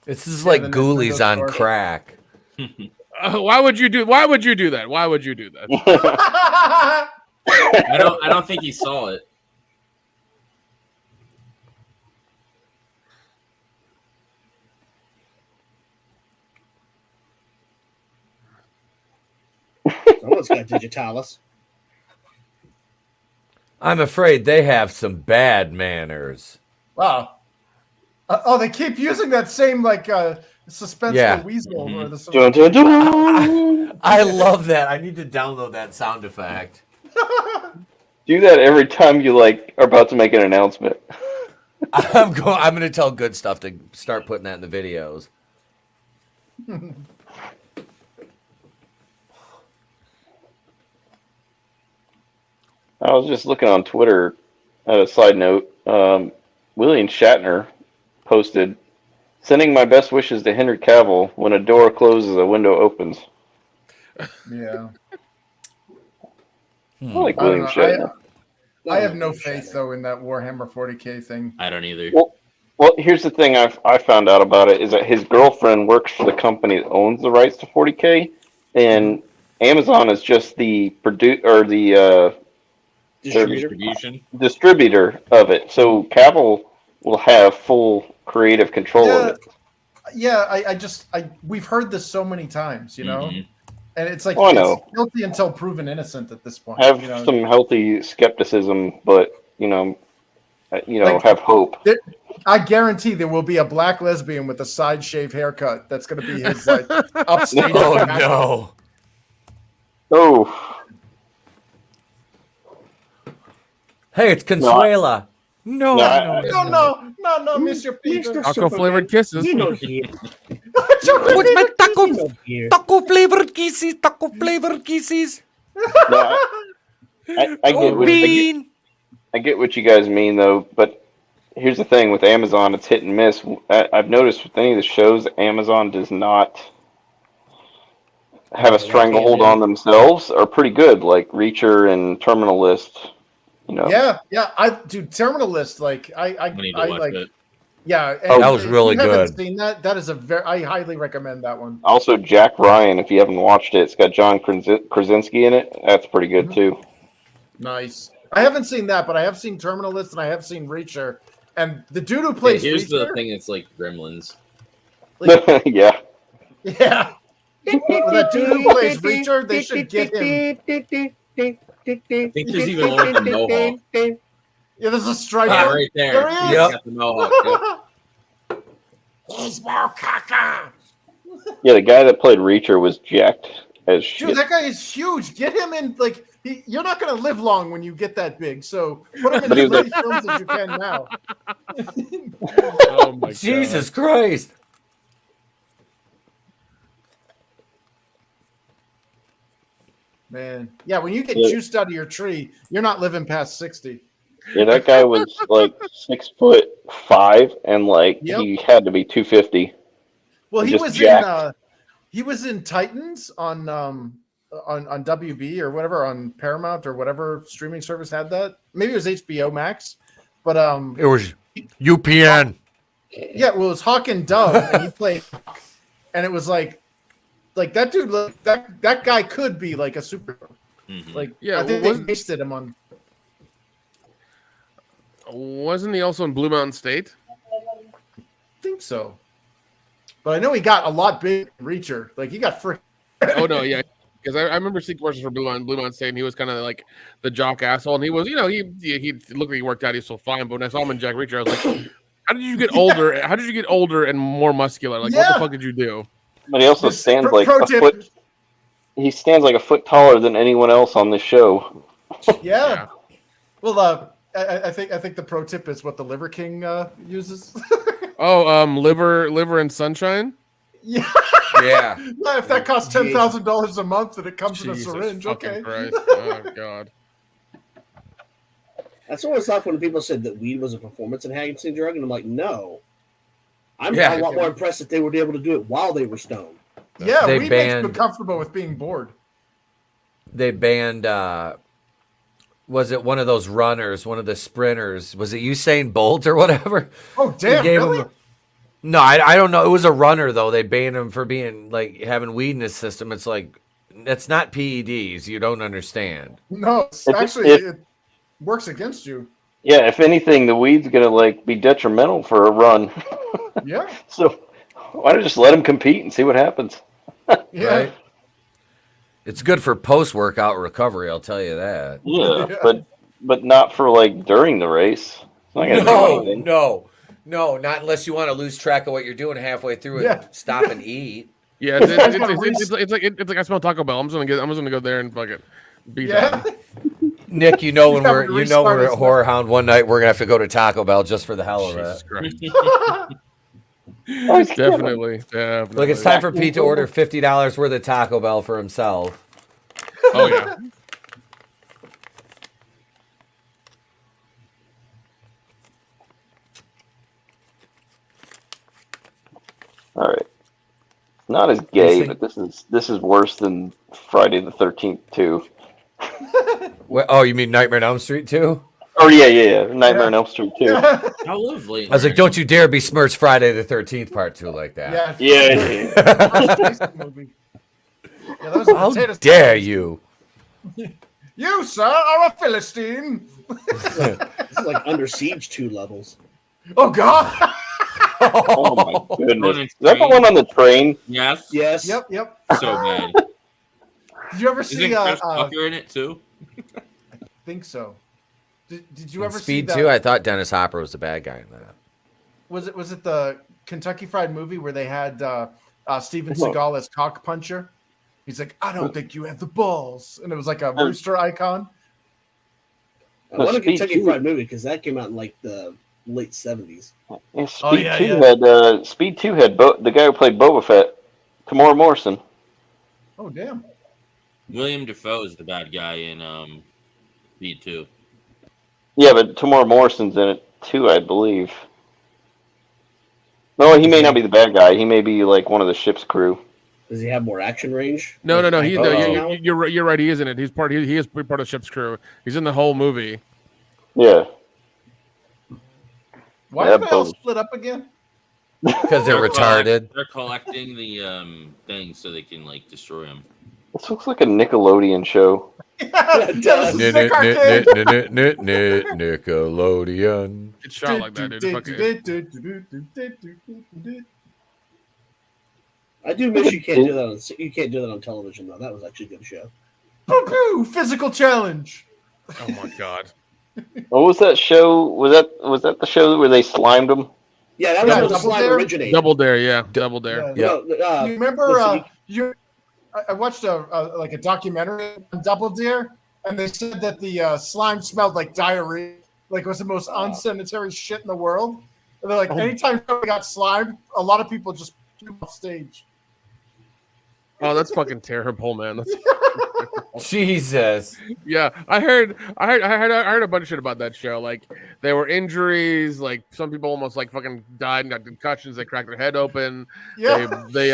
This is like Ghoulies on crack. Why would you do that? Why would you do that? I don't think he saw it. Someone's got digitalis. I'm afraid they have some bad manners. Wow. They keep using that same suspenseful weasel. Or the dun, dun, dun. I love that. I need to download that sound effect. Do that every time you are about to make an announcement. I'm going to tell Goodstuff to start putting that in the videos. I was just looking on Twitter. A side note: William Shatner posted, "Sending my best wishes to Henry Cavill. When a door closes, a window opens." Yeah. I like William Shatner. I have no faith though in that Warhammer 40K thing. I don't either. Well, here's the thing I found out about it is that his girlfriend works for the company that owns the rights to 40K, and Amazon is just the distributor of it. So Cavill will have full creative control of it. Yeah, we've heard this so many times, you know, and it's like it's guilty until proven innocent at this point. Have some healthy skepticism, but have hope. I guarantee there will be a black lesbian with a side shave haircut. That's going to be his upstage. Oh no! Oh. Hey, it's Consuela. No, Mr. Peter. Taco flavored kisses. What's my taco flavored kisses? Taco flavored kisses. No, I get what you guys mean, though. But here's the thing with Amazon: it's hit and miss. I've noticed with any of the shows, Amazon does not have a stranglehold on themselves. Are pretty good, like Reacher and Terminal List. Yeah. Terminal List. I need to watch it. Yeah, that was really good. Haven't seen that? That is I highly recommend that one. Also, Jack Ryan. If you haven't watched it, it's got John Krasinski in it. That's pretty good too. Nice. I haven't seen that, but I have seen Terminal List and I have seen Reacher. And the dude who plays here's Reacher, the thing: it's like Gremlins. Yeah. Yeah. That dude who plays Reacher, they should get him. I think there's even one with the mohawk. Yeah, there's a striker right there. There he is. Yep. Got the mohawk. He's Caca. Yeah, the guy that played Reacher was jacked as shit. Dude, that guy is huge. Get him in. You're not going to live long when you get that big. So put him in as many films as you can now. Oh my Jesus Christ. Man. Yeah, when you get juiced out of your tree, you're not living past 60. Yeah, that guy was 6'5" and he had to be 250. Well, he was in Titans on WB or whatever, on Paramount or whatever streaming service had that. Maybe it was HBO Max, but it was UPN. Yeah, well, it was Hawk and Dove, and he played, and it was like that dude. That guy could be like a superhero. Mm-hmm. I think they wasted him on. Wasn't he also in Blue Mountain State? I think so, but I know he got a lot big Reacher. He got free. Oh no, yeah, because I remember seeing commercials for Blue Mountain State, and he was kind of like the jock asshole, and he was, he looked like he worked out, he was so fine. But when I saw him in Jack Reacher, I was like, how did you get older? Yeah. How did you get older and more muscular? What the fuck did you do? But he also stands like a foot. He stands like a foot taller than anyone else on this show. Yeah. Well, I think the pro tip is what the Liver King uses. Liver and sunshine. Yeah. Yeah. If that costs $10,000 a month and it comes in a syringe, okay. Christ. Oh God. That's what it's like when people said that weed was a performance-enhancing drug, and I'm like, no. I'm a lot more impressed that they were able to do it while they were stoned. Yeah, weed makes you comfortable with being bored. They banned, was it one of those runners, one of the sprinters? Was it Usain Bolt or whatever? Oh, damn, really? No, I don't know. It was a runner though. They banned him for being like having weed in his system. It's like that's not PEDs. You don't understand. No, it works against you. Yeah, if anything, the weed's gonna like be detrimental for a run. Yeah. So why don't you just let him compete and see what happens? Yeah. Right? It's good for post-workout recovery, I'll tell you that. Yeah, but not for like during the race. It's not gonna do anything. No, not unless you want to lose track of what you're doing halfway through and stop and eat. Yeah, it's like I smell Taco Bell. I'm just gonna go there and fucking beat that. Nick, when we're at Horror Hound one night, we're gonna have to go to Taco Bell just for the hell of it. Definitely. Look, it's time for Pete to order $50 worth of Taco Bell for himself. Oh yeah. All right. Not as gay, but this is worse than Friday the 13th too. Oh, you mean Nightmare on Elm Street too? Oh yeah. Nightmare on Elm Street too. How lovely. I was like, don't you dare besmirch Friday the 13th Part 2 like that. Yeah. How dare you? You, sir, are a Philistine. This is like Under Siege 2 levels. Oh God. Oh my goodness. Is that the one on the train? Yes. Yep. So bad. Did you ever see Chris Tucker in it too? I think so. Did you ever see Speed that? 2? I thought Dennis Hopper was the bad guy in that. Was it the Kentucky Fried Movie where they had Steven Seagal as cock puncher? He's like, I don't think you have the balls, and it was like a rooster icon. I want a Kentucky Fried Movie because that came out in like the late 70s. Speed 2 had the guy who played Boba Fett, Tamora Morrison. Oh damn. William Dafoe is the bad guy in Speed 2. Yeah, but Tamora Morrison's in it too, I believe. No, he may not be the bad guy. He may be like one of the ship's crew. Does he have more action range? No. You're right. He is in it. He's part. He is part of the ship's crew. He's in the whole movie. Yeah. Why are they all split up again? Because they're retarded. They're collecting the things so they can like destroy them. This looks like a Nickelodeon show. Nickelodeon. It's shot like that, dude. I do miss you can't do that on television though. That was actually a good show. Physical challenge. Oh my god. What was that show? Was that the show where they slimed them? Yeah, that was where the slime originated. Double Dare, yeah. Double Dare. Yeah. You remember I watched a documentary on Double Dare, and they said that the slime smelled like diarrhea, like it was the most unsanitary shit in the world. And they're like, anytime somebody got slimed, a lot of people just threw off stage. Oh, that's fucking terrible, man. Jesus. Yeah, I heard a bunch of shit about that show. Like there were injuries, like some people almost like fucking died and got concussions. They cracked their head open. Yeah. They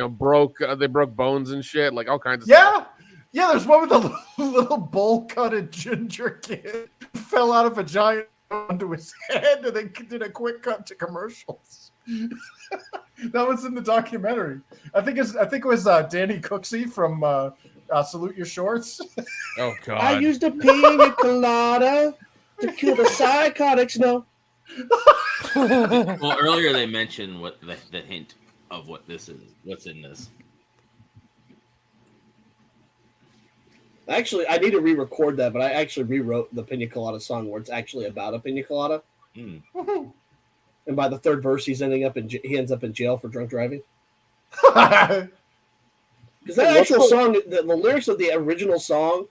broke bones and shit, like all kinds of stuff. Yeah, there's one with a little bowl-cutted ginger kid who fell out of a giant onto his head, and they did a quick cut to commercials. That was in the documentary. I think it was Danny Cooksey from Salute Your Shorts. Oh God! I used a pina colada to kill the psychotics. No. Well, earlier they mentioned what the hint of what this is. What's in this? Actually, I need to re-record that, but I actually rewrote the Pina Colada song where it's actually about a pina colada. Mm. And by the third verse, he ends up in jail for drunk driving. Because that actual song, the lyrics of the original song,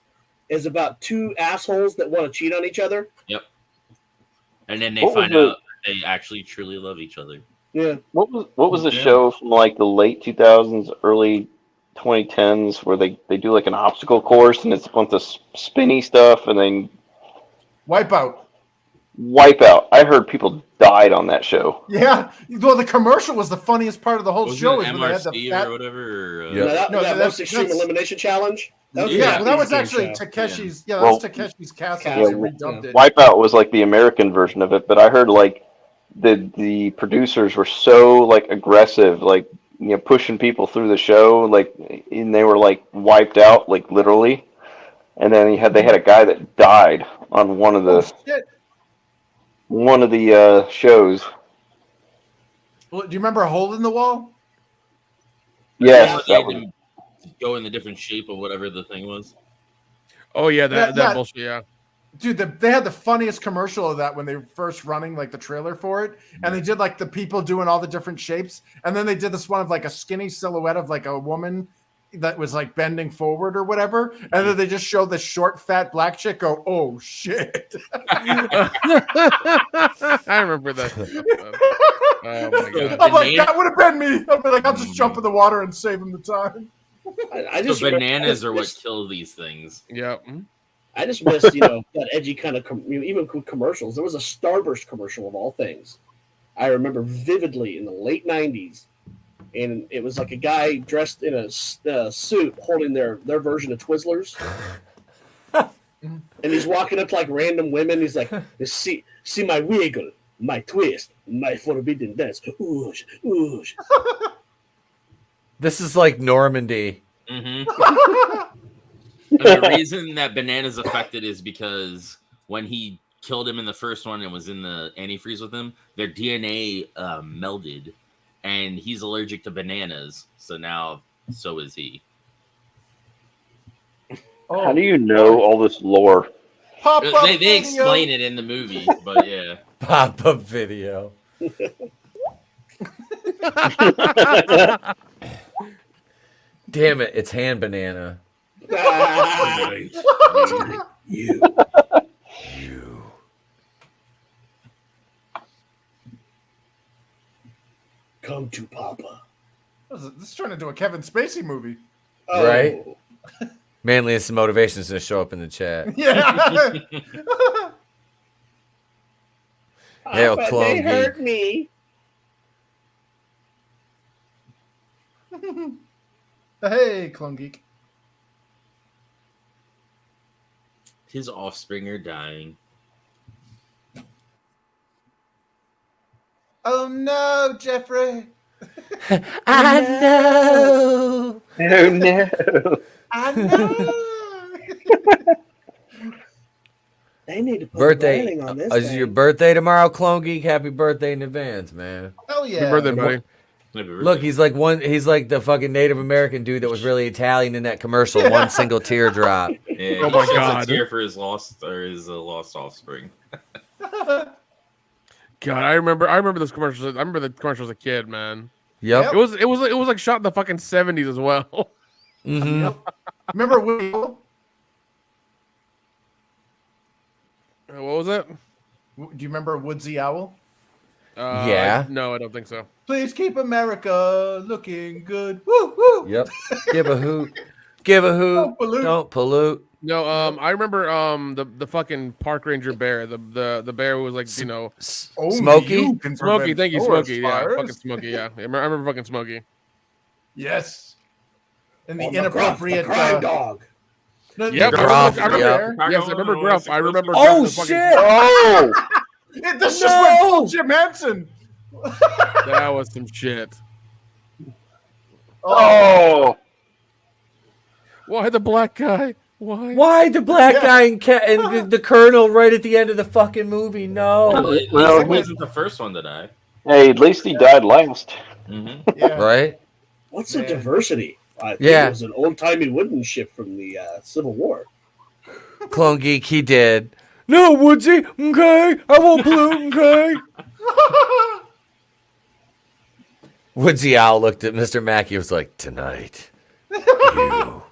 is about two assholes that want to cheat on each other. Yep. And then they find out that they actually truly love each other. Yeah. What was the show from like the late 2000s, early 2010s where they do like an obstacle course and it's a bunch of spinny stuff and then Wipeout. I heard people died on that show. Yeah, well, the commercial was the funniest part of the whole show. Is when they had the fat... or whatever. That was Extreme Elimination Challenge. That was actually Takeshi's. Yeah, that was Takeshi's Castle. Redubbed it. Wipeout was like the American version of it, but I heard like the producers were so like aggressive, like pushing people through the show, like, and they were like wiped out, like literally. And then they had a guy that died on one of the shows. Well, do you remember a hole in the wall? Yes, that was... go in the different shape of whatever the thing was. Oh yeah, that bullshit. Yeah, dude, they had the funniest commercial of that when they were first running like the trailer for it, and they did like the people doing all the different shapes, and then they did this one of like a skinny silhouette of like a woman that was like bending forward or whatever, and then they just showed the short fat black chick go, oh shit. I remember that. Oh my god! I'm like, that would have been me. I'd be like, I'll just jump in the water and save him the time. I just bananas are what kill these things. Yep. I just missed, that edgy kind of, even commercials. There was a Starburst commercial of all things. I remember vividly in the late 90s. And it was like a guy dressed in a suit holding their version of Twizzlers. And he's walking up to like random women. He's like, see my wiggle, my twist, my forbidden dance. Oosh, oosh. This is like Normandy. Mm-hmm. And the reason that bananas affected is because when he killed him in the first one and was in the antifreeze with him, their DNA melded, and he's allergic to bananas. So now, so is he. How do you know all this lore? They explain it in the movie, but yeah. Pop-up video. Damn it, it's hand banana. You. Come to Papa. This is turning into a Kevin Spacey movie. Oh. Right? Manliest motivation is going to show up in the chat. Yeah. Hell, Papa, Clone they Geek. hurt me. Hey, Clone Geek. His offspring are dying. Oh no, Jeffrey. I know. Oh no. I know. They need to put Birthday. branding on this Is thing. your birthday tomorrow, Clone Geek? Happy birthday in advance, man. Hell yeah. Happy birthday, buddy. Look, he's like the fucking Native American dude that was really Italian in that commercial. Yeah. One single teardrop. Yeah, Oh my he sheds God. a tear for his lost offspring. God, I remember those commercials. I remember the commercials as a kid, man. Yep. It was like shot in the fucking 70s as well. Mm-hmm. Remember Woody Owl? What was it? Do you remember Woodsy Owl? Yeah. No, I don't think so. Please keep America looking good. Woo, woo. Yep. Give a hoot. Give a hoot. Don't pollute. Don't pollute. No, I remember the fucking park ranger bear, the bear who was like, Only Smokey? you can Smokey, prevent thank you, forest Smokey. Yeah, fires. fucking Smokey, yeah. I remember fucking Smokey. Yes. And the Oh, inappropriate the crime dog. Yep, Gruff, I remember, yep. yes, I remember Gruff. I remember Oh, Gruff, the fucking- shit. Oh, This just went full Jim Henson. That was some shit. oh. Why the black guy? Why? Why the black guy and the colonel right at the end of the fucking movie? No. Well, He wasn't the first one to die. Hey, at least he died last. Mm-hmm. Yeah. Right? What's the diversity? I think Yeah. it was an old-timey wooden ship from the Civil War. Clone Geek, he did. No, Woodsy. Okay. I won't pollute. Okay. Woodsy Owl looked at Mr. Mackey and was like, tonight, you.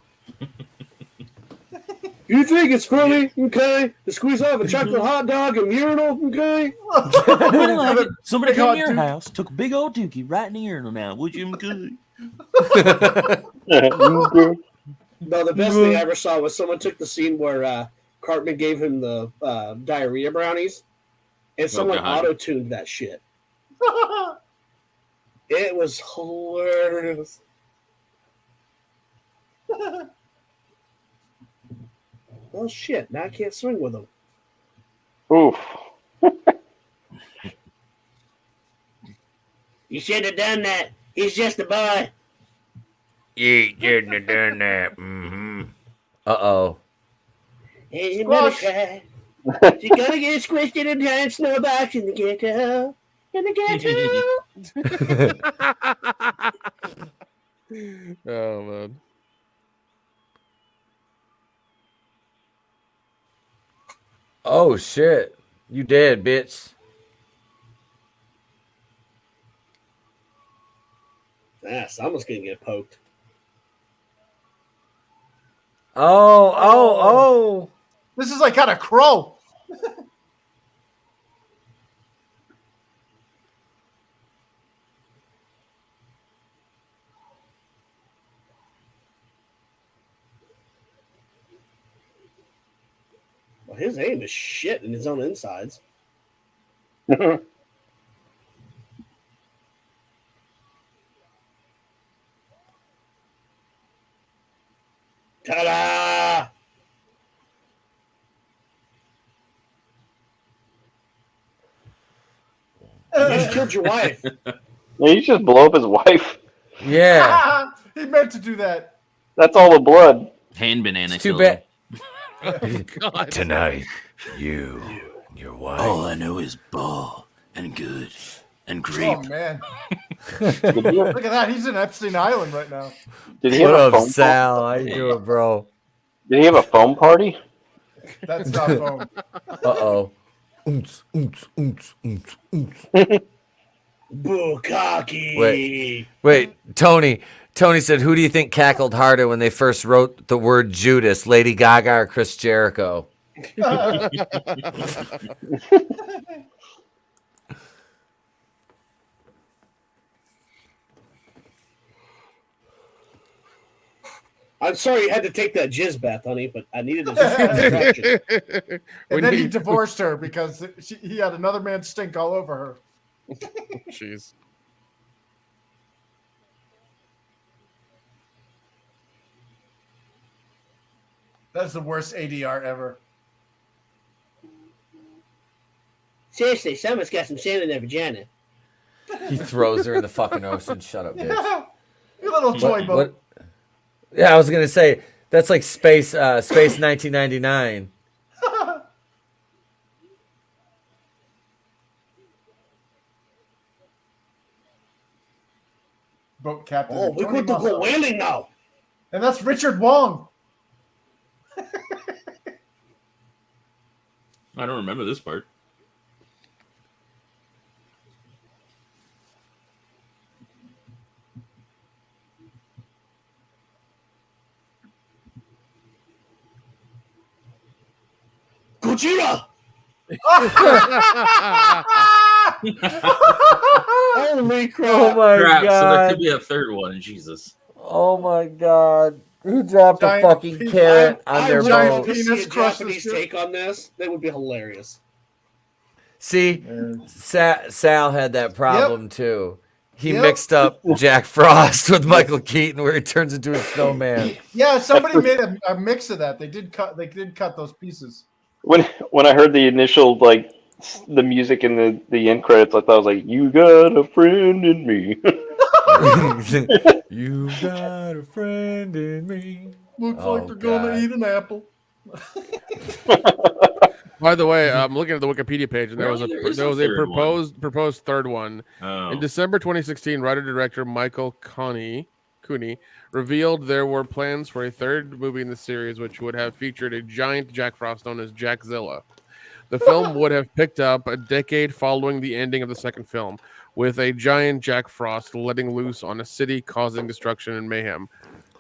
You think it's funny, okay, to squeeze off a chocolate hot dog and urinal, okay? Somebody Big came old to your dude. house, took a big old dookie right in the urinal now. Would you good? No, the best thing I ever saw was someone took the scene where Cartman gave him the diarrhea brownies, and someone God. auto-tuned that shit. It was hilarious. Oh shit! Now I can't swing with them. Oof. You shouldn't have done that. He's just a boy. You shouldn't have done that. Mm-hmm. Uh-oh. Hey, you better try. You're gonna get squished in a giant snowbox in the ghetto. In the ghetto. Oh, man. Oh, shit. You dead, bitch. Someone's gonna get poked. Oh. This is like got a crow. Well, his aim is shit in his own insides. Ta-da! You just killed your wife. Yeah, you just blow up his wife. Yeah. He meant to do that. That's all the blood. Hand banana. It's too bad. God. Tonight, you, your wife. All I know is ball and good and grape. Oh man! Look at that. He's in Epstein Island right now. Did he What have a up, foam Sal? How party? you doing, bro? Did he have a foam party? That's not phone. Uh-oh. Bukkake. Wait, Tony. Tony said, who do you think cackled harder when they first wrote the word Judas, Lady Gaga or Chris Jericho? I'm sorry you had to take that jizz bath, honey, but I needed a distraction. And then he divorced her because he had another man's stink all over her. Jeez. That's the worst ADR ever. Seriously, someone's got some sand in their vagina. He throws her in the fucking ocean. Shut up, bitch. Yeah, your little toy boat. What? Yeah, I was gonna say that's like space 1999. Boat captain. Oh, we're going to go whaling now. And that's Richard Wong. I don't remember this part. Gojira! Holy crap! Oh my Crap, god! So there could be a third one. Jesus! Oh my god! Who dropped a fucking carrot on their boat? To see a Japanese take on this, that would be hilarious. See, Sal had that problem too. He mixed up Jack Frost with Michael Keaton, where he turns into a snowman. Yeah, somebody made a mix of that. They did cut those pieces. When I heard the initial the music in the end credits, I thought I was like, "You got a friend in me." You got a friend in me. Looks like they're gonna eat an apple. By the way, I'm looking at the Wikipedia page, and there was a proposed third one. Oh. In December 2016, writer-director Michael Cooney revealed there were plans for a third movie in the series, which would have featured a giant Jack Frost known as Jackzilla. The film would have picked up a decade following the ending of the second film, with a giant Jack Frost letting loose on a city, causing destruction and mayhem.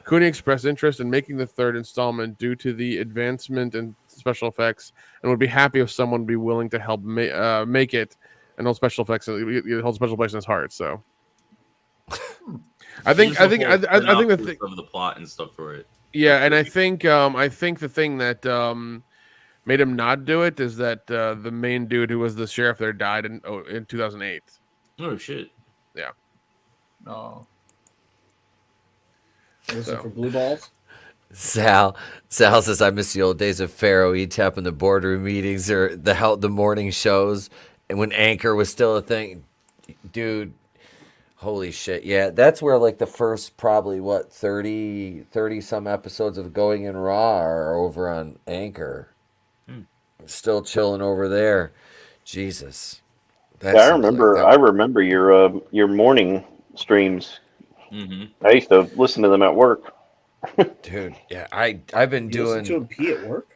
Cooney expressed interest in making the third installment due to the advancement in special effects, and would be happy if someone would be willing to help make it and hold special effects. It holds special place in his heart. So, I think the thing of the plot and stuff for it. Yeah, and I think the thing that made him not do it is that the main dude who was the sheriff there died in 2008. Oh shit! Yeah. No. Is it for blue balls? Sal says, I miss the old days of Pharaoh E-Tap in the boardroom meetings or the morning shows, and when Anchor was still a thing. Dude, Holy shit. Yeah, that's where like the first probably 30 some episodes of Going in Raw are over on Anchor. Still chilling over there. Jesus. Yeah, I remember your morning streams. Mm-hmm. I used to listen to them at work. Dude, yeah, I've been doing. Listen to him pee at work.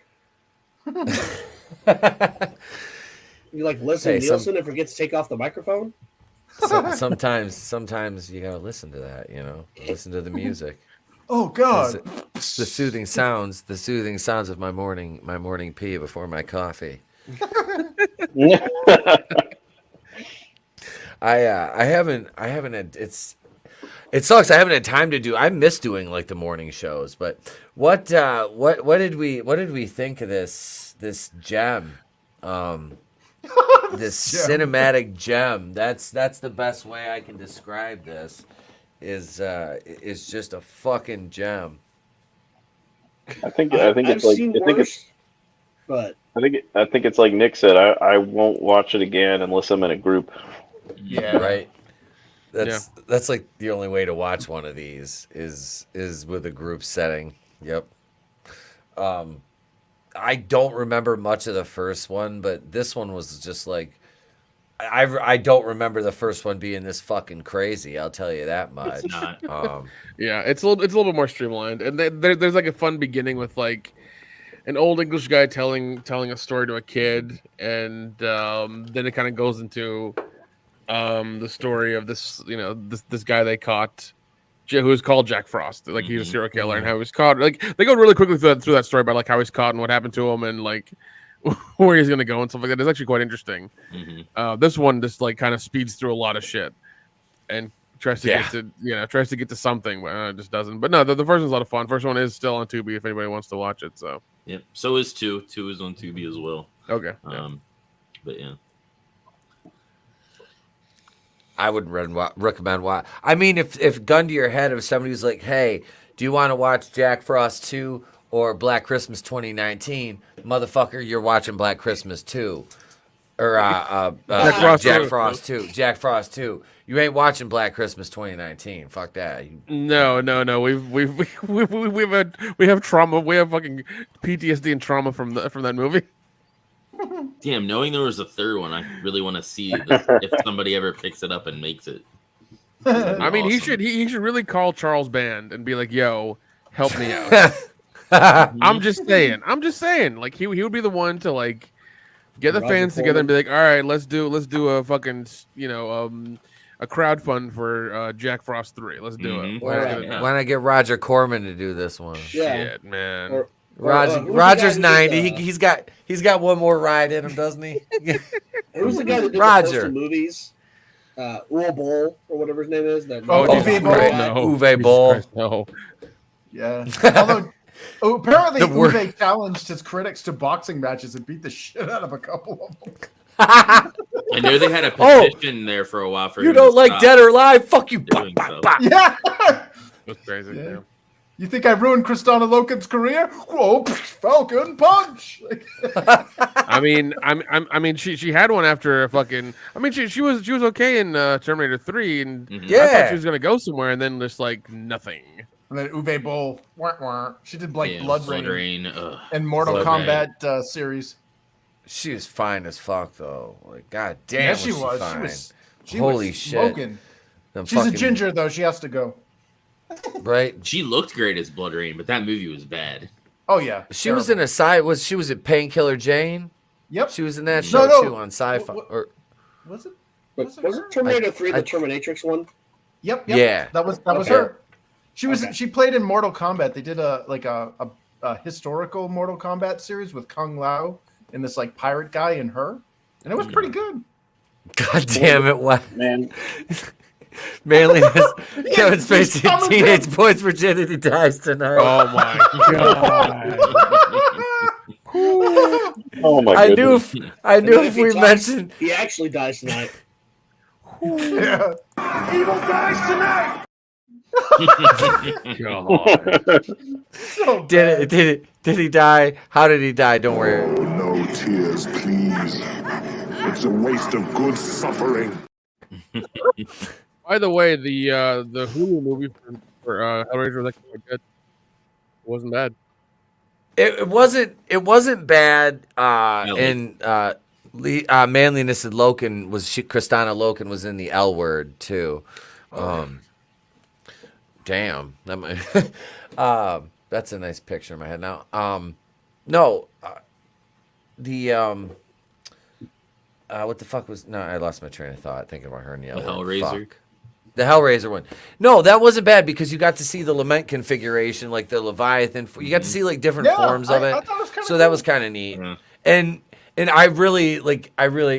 You like listen to Nielsen and forget to take off the microphone. Sometimes you gotta listen to that. Listen to the music. Oh God! The soothing sounds of my morning pee before my coffee. I haven't had, it sucks. I haven't had time to do. I miss doing like the morning shows. But what did we think of this gem? This cinematic gem. That's the best way I can describe this. Is just a fucking gem. I think it's like Nick said. I won't watch it again unless I'm in a group. Yeah. Right. That's like the only way to watch one of these is with a group setting. Yep. I don't remember much of the first one, but this one was just like I don't remember the first one being this fucking crazy. I'll tell you that much. It's not. Yeah, it's a little bit more streamlined, and there's like a fun beginning with like an old English guy telling a story to a kid, and then it kind of goes into the story of this this guy they caught, who was called Jack Frost. Like he was a serial killer, and how he was caught. Like they go really quickly through that story about like how he's caught and what happened to him, and like where he's gonna go and stuff like that. It's actually quite interesting. This one just like kind of speeds through a lot of shit and tries to get to something, but it just doesn't. But no, the first one's a lot of fun. First one is still on Tubi if anybody wants to watch it. So yep. So is 2. 2 is on Tubi as well. Okay. But yeah. I would recommend watch. I mean, if gun to your head, if somebody was like, "Hey, do you want to watch Jack Frost 2 or Black Christmas 2019?" Motherfucker, you're watching Black Christmas 2 or Jack Frost 2. Jack Frost 2. You ain't watching Black Christmas 2019. Fuck that. No. We have trauma. We have fucking PTSD and trauma from that movie. Damn, knowing there was a third one, I really want to see if somebody ever picks it up and makes it. I mean, awesome. he should really call Charles Band and be like, "Yo, help me out." I'm just saying. Like he would be the one to like get the fans together and be like, "All right, let's do a fucking a crowd fund for Jack Frost 3. Let's do it." Why not get Roger Corman to do this one? Shit, man. Roger's 90. He's got one more ride in him, doesn't he? Who's the guy that did the Postal movies? Uwe Boll or whatever his name is. Uwe Boll. No. Yeah. Although apparently Uwe challenged his critics to boxing matches and beat the shit out of a couple of them. I know they had a petition there for a while for you don't like Dead or Alive? Fuck you. Yeah. That's crazy. Yeah. You think I ruined Kristana Loken's career? Whoa, Falcon Punch! I mean, she had one after a fucking. I mean, she was okay in Terminator 3, and I thought she was gonna go somewhere, and then just like nothing. And then Uwe Boll, she did like Blood Rain and Mortal Blood Kombat series. She was fine as fuck though. Like, god damn, yeah, she was. Fine. Holy shit! She's a ginger though. She has to go. Right, she looked great as Blood Rain, but that movie was bad. Oh yeah, she was in a she was at Painkiller Jane. Yep, she was in that show too on Sci-Fi. Or was it? Was it Terminator 3 the Terminatrix one? Yep. Yeah, that was her. She was. She played in Mortal Kombat. They did a historical Mortal Kombat series with Kung Lao and this like pirate guy and her, and it was pretty good. God damn it! What man? Mainly Kevin Spacey, teenage boy's virginity dies tonight. Oh my god! Oh my! I knew if we mentioned he actually dies tonight. Yeah. Evil dies tonight. God. Did he die? How did he die? Don't worry. No tears, please. It's a waste of good suffering. By the way, the Hulu movie for Hellraiser was actually quite good. It wasn't bad. It wasn't bad. And Manliness and Loken Kristana Loken was in the L Word too. Damn, that might, that's a nice picture in my head now. What the fuck was? No, I lost my train of thought thinking about her in the L Word. Hellraiser. Fuck. The Hellraiser one. No, that wasn't bad because you got to see the lament configuration, like the Leviathan. You got to see like different forms of it. I thought it was so cool. That was kind of neat. Yeah. And I really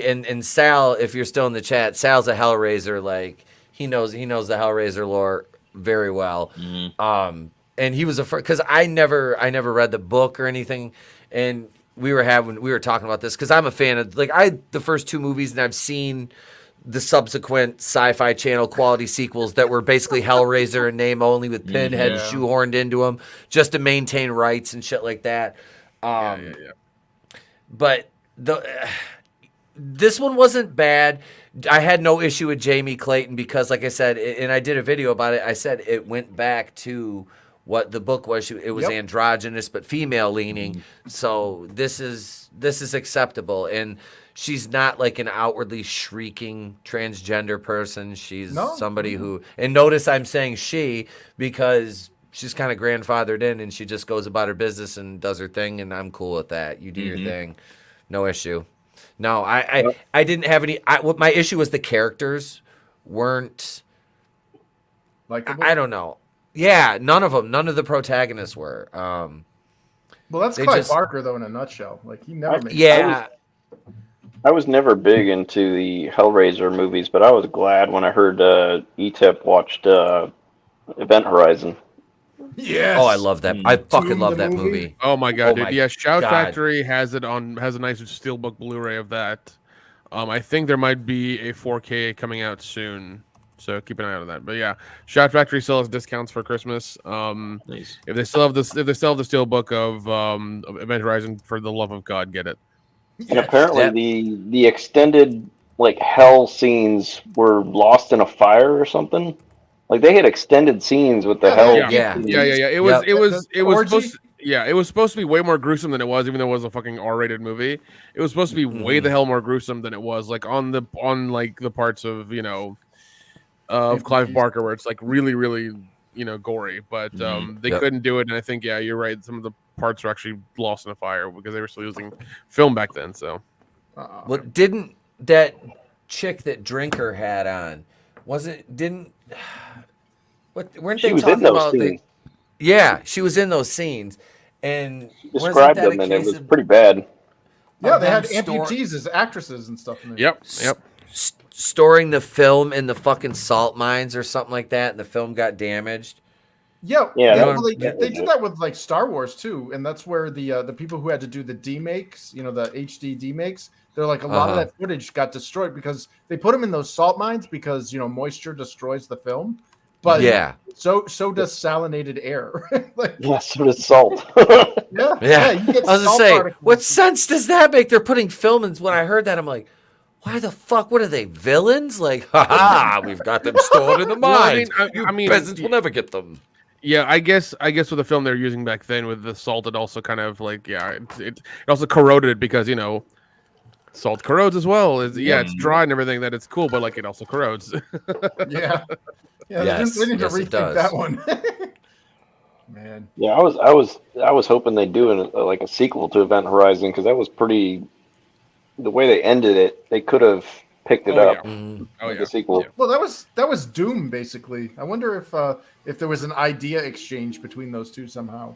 and Sal, if you're still in the chat, Sal's a Hellraiser. Like he knows the Hellraiser lore very well. Mm-hmm. And he was because I never read the book or anything, and we were talking about this because I'm a fan of the first two movies, and I've seen the subsequent Sci-Fi Channel quality sequels that were basically Hellraiser in name only with Pinhead shoehorned into them just to maintain rights and shit like that. But this one wasn't bad. I had no issue with Jamie Clayton because, like I said, and I did a video about it, I said it went back to what the book was. It was androgynous but female leaning. So this is acceptable. And she's not like an outwardly shrieking transgender person. She's somebody who, and notice I'm saying she because she's kind of grandfathered in and she just goes about her business and does her thing, and I'm cool with that. You do your thing. No issue. No, I didn't have any. What my issue was the characters weren't likable. I don't know. Yeah, none of them. None of the protagonists were. Well, that's Clive Barker though in a nutshell. Like he never made. Yeah. I was never big into the Hellraiser movies, but I was glad when I heard ETEP watched Event Horizon. Yes. Oh, I love that. I fucking love that movie. Oh my god, dude. Yeah, Shout Factory has a nice Steelbook Blu-ray of that. I think there might be a 4K coming out soon, so keep an eye out on that. But yeah, Shout Factory still has discounts for Christmas. Nice. If they still have the Steelbook of Event Horizon, for the love of God, get it. And apparently the extended hell scenes were lost in a fire or something. Like they had extended scenes with the hell. Yeah. It was supposed to be way more gruesome than it was, even though it was a fucking R-rated movie. It was supposed to be way the hell more gruesome than it was. Like on the parts of of Clive Barker where it's like really, really gory, but they couldn't do it. And I think you're right. Some of the parts were actually lost in a fire because they were still using film back then. So, what didn't that chick that Drinker had on? Weren't they talking about? She was in those scenes, and described them, and it was pretty bad. Yeah, they had amputees as actresses and stuff. In there. Yep. Storing the film in the fucking salt mines or something like that, and the film got damaged. Yeah. Well, they did that with Star Wars too, and that's where the people who had to do the demakes, the HD demakes, they're like a lot of that footage got destroyed because they put them in those salt mines because moisture destroys the film. But so does salinated air. So does salt. Yeah. You get I was gonna say, what sense does that make? They're putting film in. When I heard that, I'm like, why the fuck? What are they, villains? Like, we've got them stored in the mines. I mean, peasants will never get them. Yeah, I guess with the film they were using back then with the salt, it also kind of it also corroded it because salt corrodes as well. It's dry and everything. That it's cool, but it also corrodes. Yeah. Yes, they need to rethink that one. Man. Yeah, I was hoping they'd do a sequel to Event Horizon because that was pretty. The way they ended it, they could have picked it up. The sequel. Yeah. Well, that was Doom basically. I wonder if there was an idea exchange between those two somehow.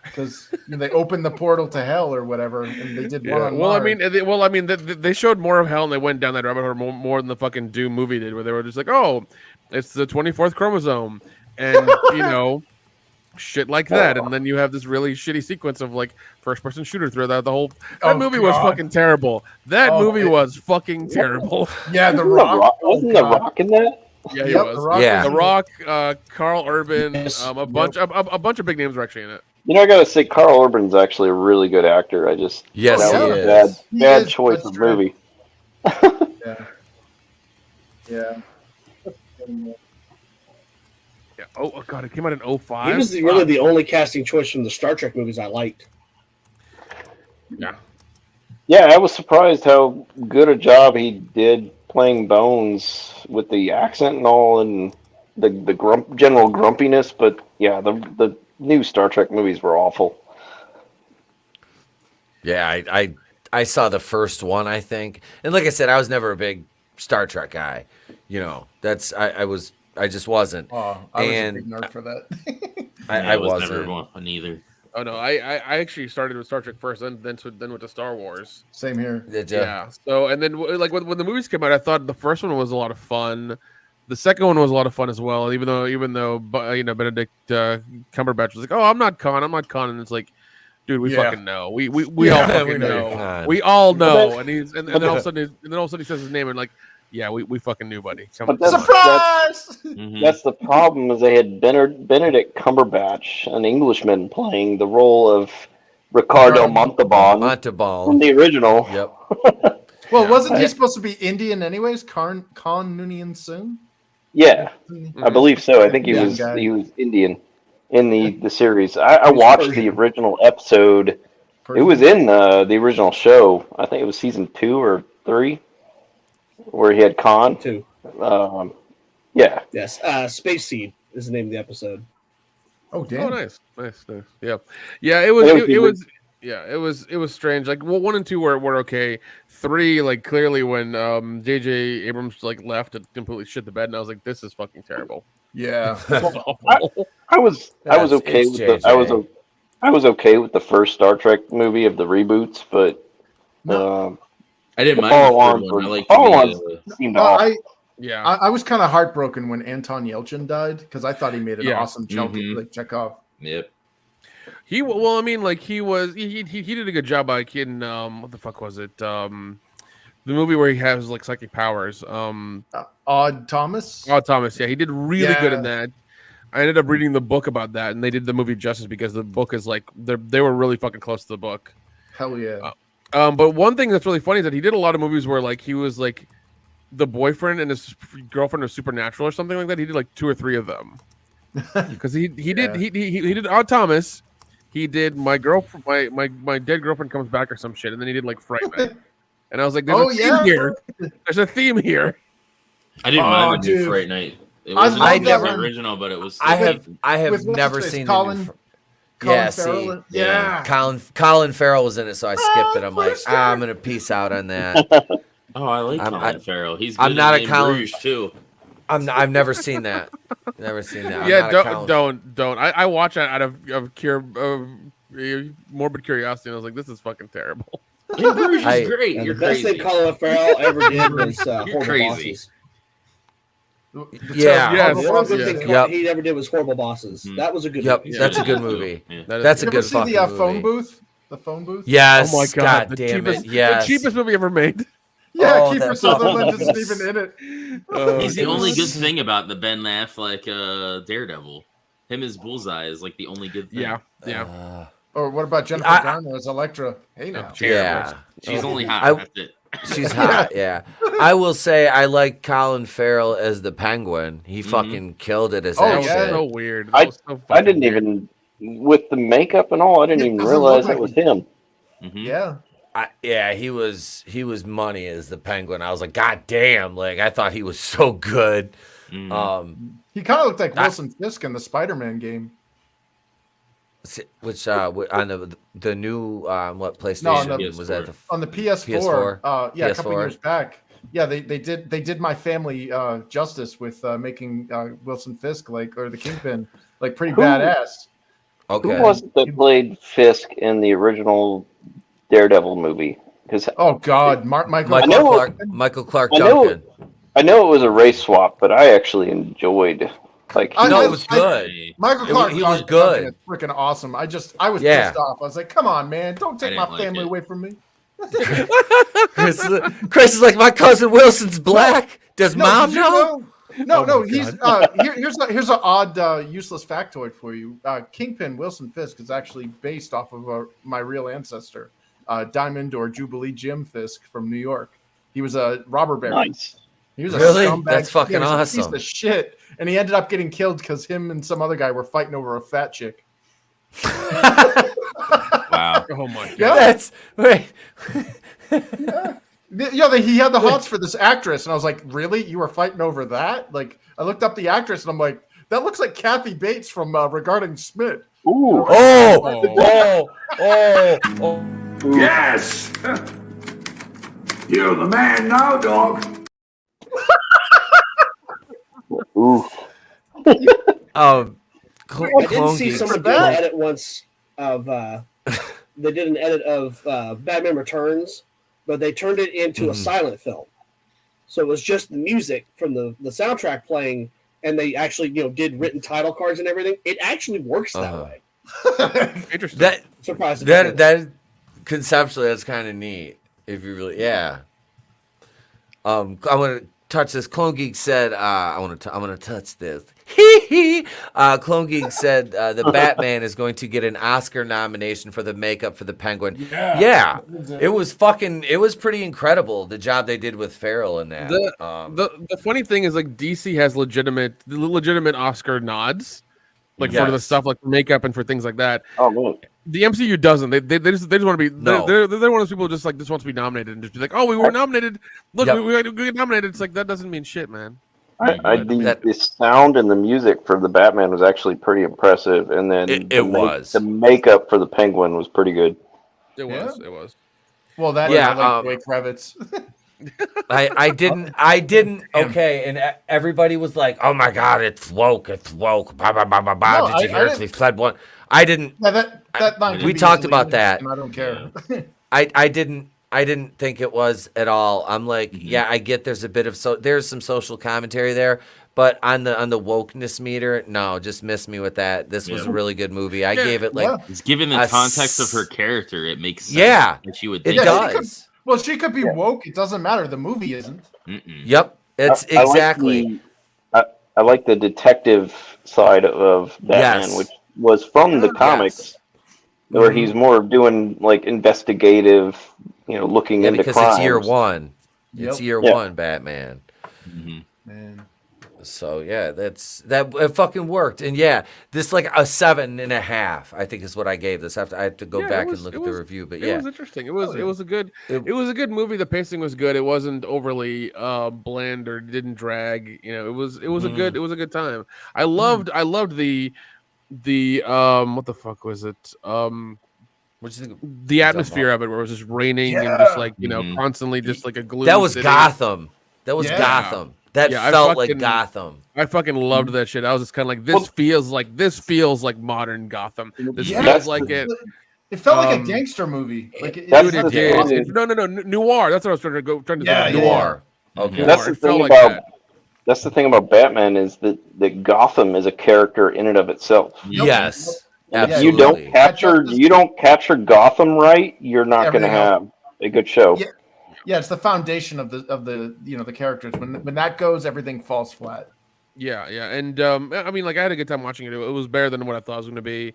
Because they opened the portal to hell or whatever, and they did one on Mars. They showed more of hell, and they went down that rabbit hole more than the fucking Doom movie did, where they were just like, "Oh, it's the 24th chromosome," and shit like that, and then you have this really shitty sequence of first-person shooter throughout the whole. That movie was fucking terrible. That movie was fucking terrible. Yeah, The Rock. Wasn't The Rock in that? Yeah, he was. The Rock, Carl Urban, a bunch of big names were actually in it. I gotta say, Carl Urban's actually a really good actor. That was a bad choice of movie. Yeah. Yeah. Oh God, it came out in 2005. He was really the only casting choice from the Star Trek movies I liked. Yeah. Yeah, I was surprised how good a job he did playing Bones with the accent and all, and the general grumpiness. But yeah, the new Star Trek movies were awful. Yeah, I saw the first one, I think, and like I said, I was never a big Star Trek guy. You know, I just wasn't. Oh, I was a big nerd for that. I wasn't. Never one either. Oh no, I actually started with Star Trek first, then went to Star Wars. Same here. Yeah. So and then like when the movies came out, I thought the first one was a lot of fun. The second one was a lot of fun as well. Even though Benedict Cumberbatch was like, "Oh, I'm not Khan," and it's like, dude, we fucking know. We all fucking know. We all know. And then all of a sudden he says his name and like, yeah, we fucking knew, buddy. Surprise! That's the problem. Is they had Benedict Cumberbatch, an Englishman, playing the role of Ricardo Montalban from the original. Yep. Well, wasn't he supposed to be Indian anyways? Khan Noonien Singh? Yeah, I believe so. I think he was Indian in the series. I watched the original episode. It was in the original show. I think it was season 2 or 3, where he had Khan. 2. Yeah. Yes. Space Seed is the name of the episode. Oh, damn. Oh, nice. Yeah. Yeah, it was strange. Like, well, 1 and 2 were okay. 3, like, clearly when J.J. Abrams like left, it completely shit the bed, and I was like, this is fucking terrible. Yeah. I was okay with I was okay with the first Star Trek movie of the reboots, but I didn't mind the follow-ons seemed off. I was kind of heartbroken when Anton Yelchin died because I thought he made an awesome Chekhov. Yep. He did a good job by in what the fuck was it? The movie where he has like psychic powers. Odd Thomas. Odd Thomas, yeah, he did really good in that. I ended up reading the book about that, and they did the movie justice because the book is like they were really fucking close to the book. Hell yeah. But one thing that's really funny is that he did a lot of movies where like he was like the boyfriend and his girlfriend are supernatural or something like that. He did like 2 or 3 of them because he did Odd Thomas. He did my girlfriend, my dead girlfriend comes back or some shit, and then he did like Frightmare. And I was like, "There's a theme here. There's a theme here." I didn't mind the new Fright Night. It wasn't the original, but it was. I have never seen Colin. Colin Farrell. Colin Farrell was in it, so I skipped it. I'm like, I'm gonna peace out on that. Oh, I like Colin Farrell. He's good. I'm not a Colin Rouge too. I've never seen that. Never seen that. Yeah, don't. I watch it out of morbid curiosity, and I was like, this is fucking terrible. Rouge is great. You're the crazy. best thing Colin Farrell ever did was You're crazy. Bosses. Yeah. The one good thing he ever did was Horrible Bosses. That was a good movie. That's a good movie. That's a good fucking movie. Phone booth? The phone booth? Yes. Oh my God. The cheapest movie ever made. Yeah, Kiefer Sutherland isn't even in it. He's the only good thing about the Ben Affleck Daredevil. Him as Bullseye is like the only good thing. Yeah. Or what about Jennifer Garner as Elektra? Hey now. Yeah. She's only hot. That's it. She's hot, yeah. I will say I like Colin Farrell as the Penguin. He fucking killed it as that shit. So weird. I didn't even, with the makeup and all, I didn't even realize it was him. Yeah. He was money as the Penguin. I was like, God damn! Like I thought he was so good. He kind of looked like Wilson Fisk in the Spider-Man game. Which on the new what PlayStation was that? On the PS4. A couple years back. Yeah, they did my family justice with making Wilson Fisk or the Kingpin pretty badass. Okay. Who was it that played Fisk in the original Daredevil movie? Oh God, Michael Clark Duncan. I know it was a race swap, but I actually enjoyed. It was good. Michael Clark, he was good. Freaking awesome. I was pissed off. I was like, "Come on, man! Don't take my family away from me." Chris is like, my cousin Wilson's black. Does mom know? No. He's here's an odd, useless factoid for you. Kingpin Wilson Fisk is actually based off of my real ancestor, Diamond or Jubilee Jim Fisk from New York. He was a robber baron. Nice. He was a really? scumbag. That's fucking awesome. A piece of shit, and he ended up getting killed because him and some other guy were fighting over a fat chick. Wow. Oh my god. Yeah. That's wait. Yeah, he had the hots for this actress, and I was like, "Really? You were fighting over that?" Like, I looked up the actress, and I'm like, "That looks like Kathy Bates from Regarding Schmidt." Ooh. Oh. Yes! You're the man now, dog. Ooh. I did see someone do an edit once of they did an edit of Batman Returns, but they turned it into a silent film. So it was just the music from the soundtrack playing, and they actually did written title cards and everything. It actually works that way. Interesting. That surprised that conceptually that's kind of neat. If you really, I want to touch this. Clone Geek said, I want to touch this. Clone Geek said the Batman is going to get an Oscar nomination for the makeup for the Penguin. Yeah. It was pretty incredible the job they did with Farrell in that. The funny thing is, like, DC has legitimate Oscar nods, like for the stuff like makeup and for things like that. Oh man. The MCU doesn't. They just want to be. They're one of those people just wants to be nominated and just be like, oh, we were nominated. Look, we get nominated. It's like that doesn't mean shit, man. The sound and the music for the Batman was actually pretty impressive, and then the makeup for the Penguin was pretty good. It was. Well, that like Blake Kravitz. I didn't. Okay, and everybody was like, "Oh my god, it's woke." Blah blah blah blah blah. Did you hear he fled one? I didn't. That we talked about that. I don't care. I didn't think it was at all. I'm like, I get there's a bit of there's some social commentary there, but on the wokeness meter, no, just miss me with that. This was a really good movie. I gave it like it's given the context of her character, it makes sense. Yeah, that she would think it does. She could be woke. It doesn't matter. The movie isn't. Yep, it's exactly. I like the detective side of Batman, which was from the comics, where he's more doing like investigative, looking into because crimes. It's year one. It's year one, Batman. Man. So it fucking worked, and this like a 7.5. I think is what I gave this. I have to go back and look at the review, but it was interesting. It was a good movie. The pacing was good. It wasn't overly bland or didn't drag. It was a good time. I loved the what the fuck was it? The atmosphere of it, where it was just raining and just like constantly just like a gloomy. That was city. Gotham. That was Gotham. That felt like Gotham. I fucking loved that shit. I was just kind of like, this feels like modern Gotham. This feels like it. It felt like a gangster movie. Like it did. No, noir. That's what I was trying to say. Noir. Okay. That's the thing about Batman is that Gotham is a character in and of itself. Yes. And if you don't capture Gotham right, you're not going to have a good show. Yeah, it's the foundation of the characters. When that goes, everything falls flat. Yeah, and I mean, like, I had a good time watching it. It was better than what I thought it was going to be.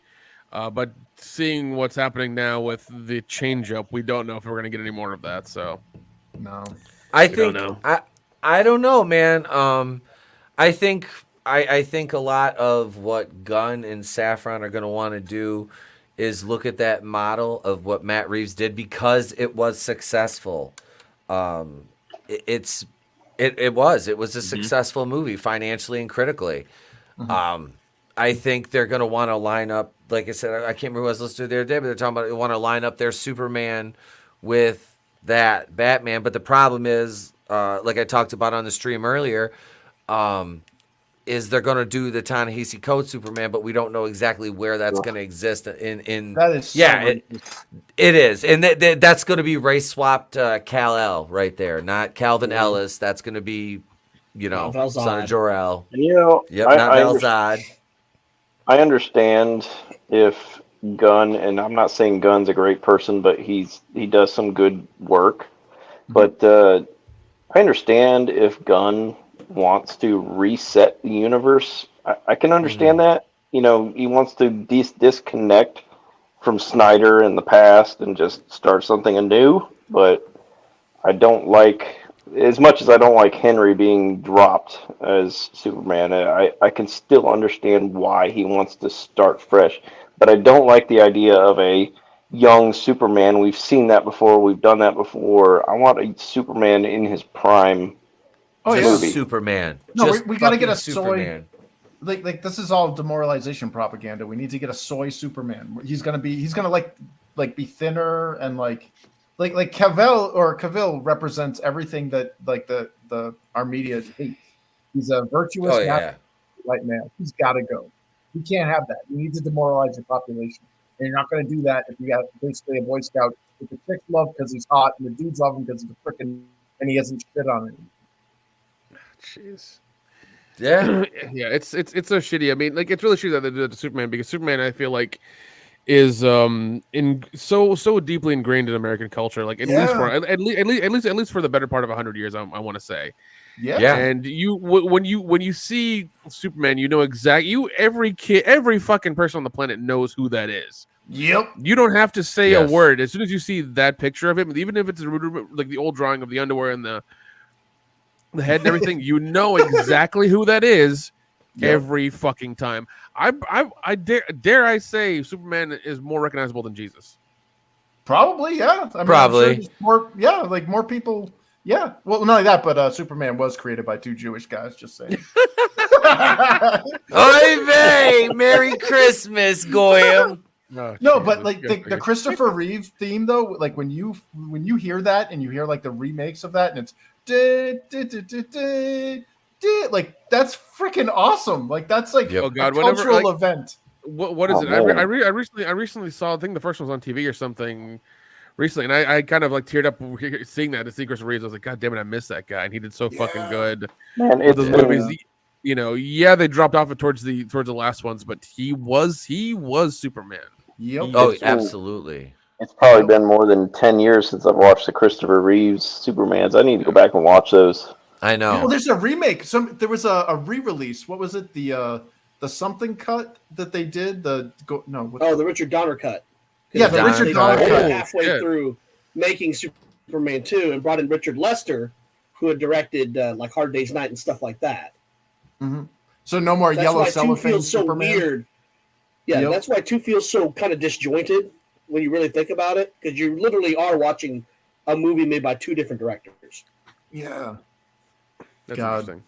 But seeing what's happening now with the change-up, we don't know if we're going to get any more of that. So, no, I don't know, man. I think a lot of what Gunn and Safran are going to want to do is look at that model of what Matt Reeves did because it was successful. It was a successful movie financially and critically. I think they're going to want to line up, like I said, I can't remember what I was listening to the other day, but they're talking about they want to line up their Superman with that Batman. But the problem is, like I talked about on the stream earlier, is they're going to do the Ta-Nehisi Coates Superman, but we don't know exactly where that's going to exist in that is it is, and that's going to be race swapped Kal-El right there, not Calvin Ellis. That's going to be son of Jor-El. Not Val-Zod. I understand if Gunn, and I'm not saying Gunn's a great person, but he does some good work. But I understand if Gunn wants to reset the universe. I can understand that. He wants to disconnect from Snyder in the past and just start something anew. But I don't like as much as I don't like Henry being dropped as Superman, I can still understand why he wants to start fresh. But I don't like the idea of a young Superman. We've seen that before. We've done that before. I want a Superman in his prime. Oh, yeah. Superman. No, we got to get a Superman. Soy. Like this is all demoralization propaganda. We need to get a soy Superman. He's gonna be thinner and like Cavill represents everything that like the our media hates. He's a virtuous white man. He's got to go. You can't have that. You need to demoralize your population, and you're not going to do that if you got basically a Boy Scout that the chicks love because he's hot and the dudes love him because he's a freaking and he hasn't shit on it. Jeez. Yeah, yeah, it's so shitty. I mean, like it's really shitty that they did it to Superman because Superman, I feel like, is in so deeply ingrained in American culture. Like at least for the better part of 100 years, I want to say. Yeah. And when you see Superman, you know exactly every fucking person on the planet knows who that is. Yep. You don't have to say a word. As soon as you see that picture of him, even if it's like the old drawing of the underwear and the head and everything, you know exactly who that is every fucking time. I dare I say Superman is more recognizable than Jesus. Probably, yeah. I mean, probably more people. Yeah. Well, not only that, but Superman was created by two Jewish guys. Just saying. Oy vey! Merry Christmas, Goyim. No, but like the Christopher Reeve theme though, like when you hear that and you hear like the remakes of that and it's like that's freaking awesome. Like that's like a cultural event. What is it? I recently saw. I think the first one was on TV or something recently, and I kind of like teared up seeing that at Secrets Reeves. I was like, God damn it, I missed that guy, and he did so fucking good. Man, those movies, you know, they dropped off towards the last ones, but he was Superman. Yep. Oh, absolutely. It's probably been more than 10 years since I've watched the Christopher Reeves Supermans. I need to go back and watch those. I know. Well, there's a remake. There was a re-release. What was it? The something cut that they did. The Richard Donner cut. Yeah, the Richard Donner cut. Halfway through making Superman 2 and brought in Richard Lester, who had directed like Hard Day's Night and stuff like that. Mm-hmm. So no more that's yellow why cellophane feels so Superman. Weird. Yeah, that's why 2 feels so kind of disjointed when you really think about it, because you literally are watching a movie made by 2 different directors. Yeah. That's interesting.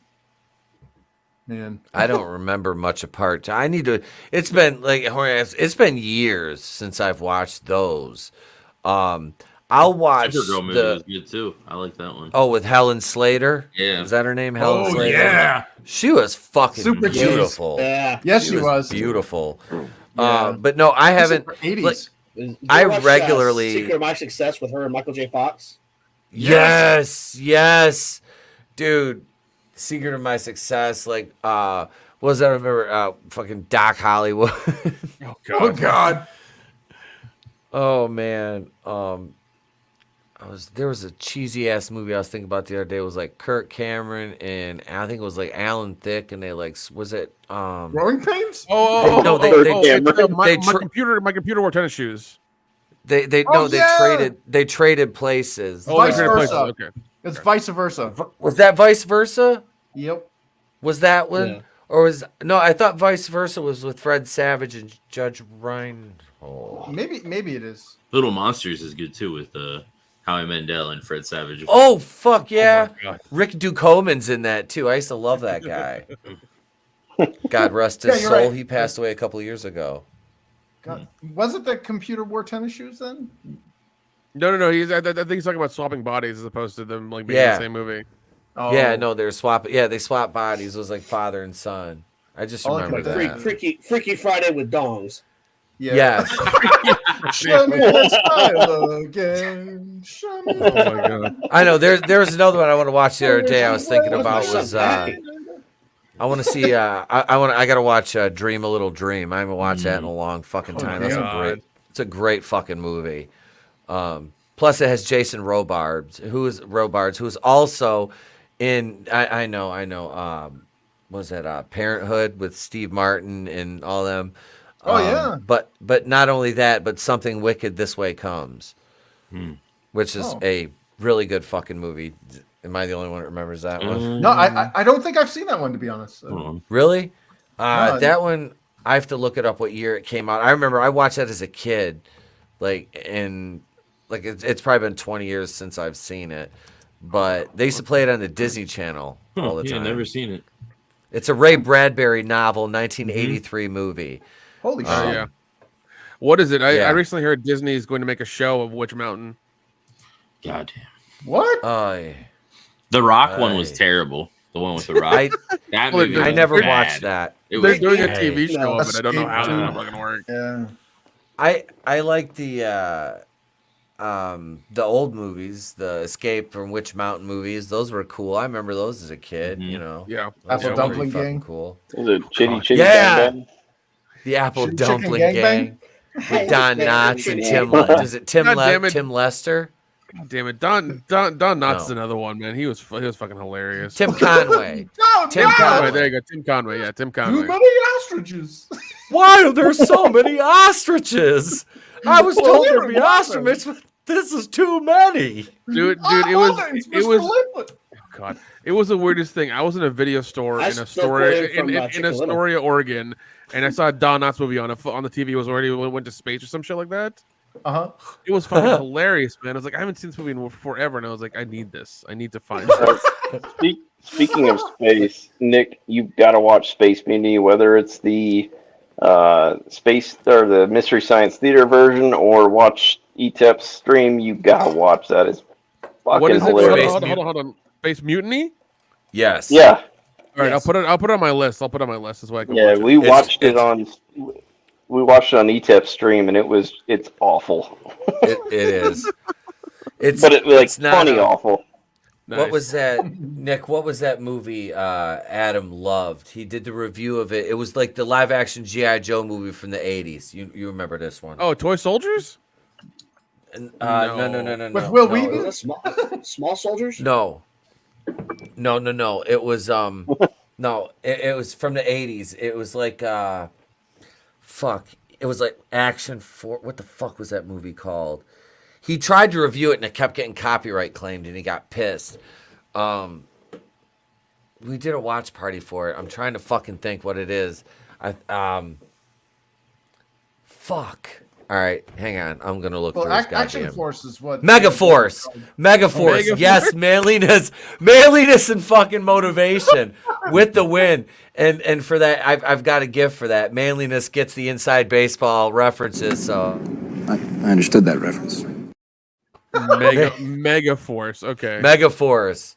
Man, I don't remember much apart. I need to. It's been years since I've watched those. I'll watch Supergirl movie was good too. I like that one. Oh, with Helen Slater. Yeah, is that her name? Helen Slater. Yeah, she was fucking super beautiful. Yeah, yes, she was beautiful. But no, I haven't. 80s. I regularly Secret of My Success with her and Michael J. Fox. Yes, dude. Secret of My Success, like what was that? I remember fucking Doc Hollywood. Oh God. Oh man. There was a cheesy ass movie I was thinking about the other day. It was like Kirk Cameron and I think it was like Alan Thicke, and they like was it Growing Pains? My computer wore tennis shoes. They traded places. Vice versa. Okay. It's vice versa. Was that vice versa? Yep. Was that one? Yeah. Or I thought vice versa was with Fred Savage and Judge Reinhold. Maybe it is. Little Monsters is good too with Howie Mandel and Fred Savage. Oh fuck yeah! Oh Rick Ducommun's in that too. I used to love that guy. God rest his soul. Right. He passed away a couple of years ago. God. Was it the computer wore tennis shoes then? No. I think he's talking about swapping bodies as opposed to them like being in the same movie. Oh. Yeah, no, they're swapping. Yeah, they swapped bodies. It was like father and son. I just remember that. Freaky Friday with dongs. Yeah. Yes. Show me the style again. Show me. Oh my God. I know. There was another one I want to watch the other day. I was thinking about was I want to see. I got to watch Dream a Little Dream. I haven't watched that in a long fucking time. It's a great fucking movie. Plus, it has Jason Robards, who is also in. I know. What was that Parenthood with Steve Martin and all them? Oh yeah. But not only that, but Something Wicked This Way Comes, which is a really good fucking movie. Am I the only one that remembers that one? No, I don't think I've seen that one, to be honest. Really? That one, I have to look it up what year it came out. I remember I watched that as a kid, it's probably been 20 years since I've seen it, but they used to play it on the Disney Channel all the time. Yeah, never seen it. It's a Ray Bradbury novel, 1983 movie. Holy shit! Yeah. What is it? I recently heard Disney is going to make a show of Witch Mountain. Goddamn. What? The Rock one was terrible. The one with the Rock. That movie I never watched that. They're doing a TV show of it. I don't know how that's fucking work. Yeah. I like the old movies, the Escape from Witch Mountain movies. Those were cool. I remember those as a kid. You know. Yeah. Apple Dumpling Gang. Cool. Was it Chitty Chitty Yeah. Bang Bang? The Apple Chicken Dumpling Gang Gang. With Don Knotts and Tim Lester? God damn it, Don Knotts is another one, man. He was fucking hilarious. Tim Conway. Tim Conway. There you go, Tim Conway. Yeah, Tim Conway. Too many ostriches. Why are there so many ostriches? I was told there'd be ostriches, but this is too many. Dude, it was. Oh God, it was the weirdest thing. I was in a video store in Astoria, Oregon, and I saw a Don Knotts movie on the TV. It was already went to space or some shit like that. It was fucking hilarious, man. I was like, I haven't seen this movie in forever, and I was like, I need this. I need to find it. Speaking of space, Nick, you've got to watch Space Mutiny, whether it's the space or the Mystery Science Theater version, or watch ETEP's stream. You gotta watch that. It's fucking what is it? hilarious. Hold on. Space Mutiny? Yes. Yeah. All right, yes. I'll put it on my list. I'll put it on my list as well. We watched it on ETEP's stream, and it's awful. It is. It's funny awful. Nice. What was that, Nick? What was that movie Adam loved? He did the review of it. It was like the live action G.I. Joe movie from the 80s. You remember this one? Oh, Toy Soldiers? No. With Will Wheaton? Small Soldiers? No. It was it was from the 80s. It was like It was like Action for what the fuck was that movie called? He tried to review it and it kept getting copyright claimed and he got pissed. We did a watch party for it. I'm trying to fucking think what it is. Fuck. All right, hang on. I'm gonna look for this goddamn. Action Force is what. Megaforce. Yes, manliness, and fucking motivation with the win. And for that, I've got a gift for that. Manliness gets the inside baseball references. So I understood that reference. Megaforce. Okay. Megaforce.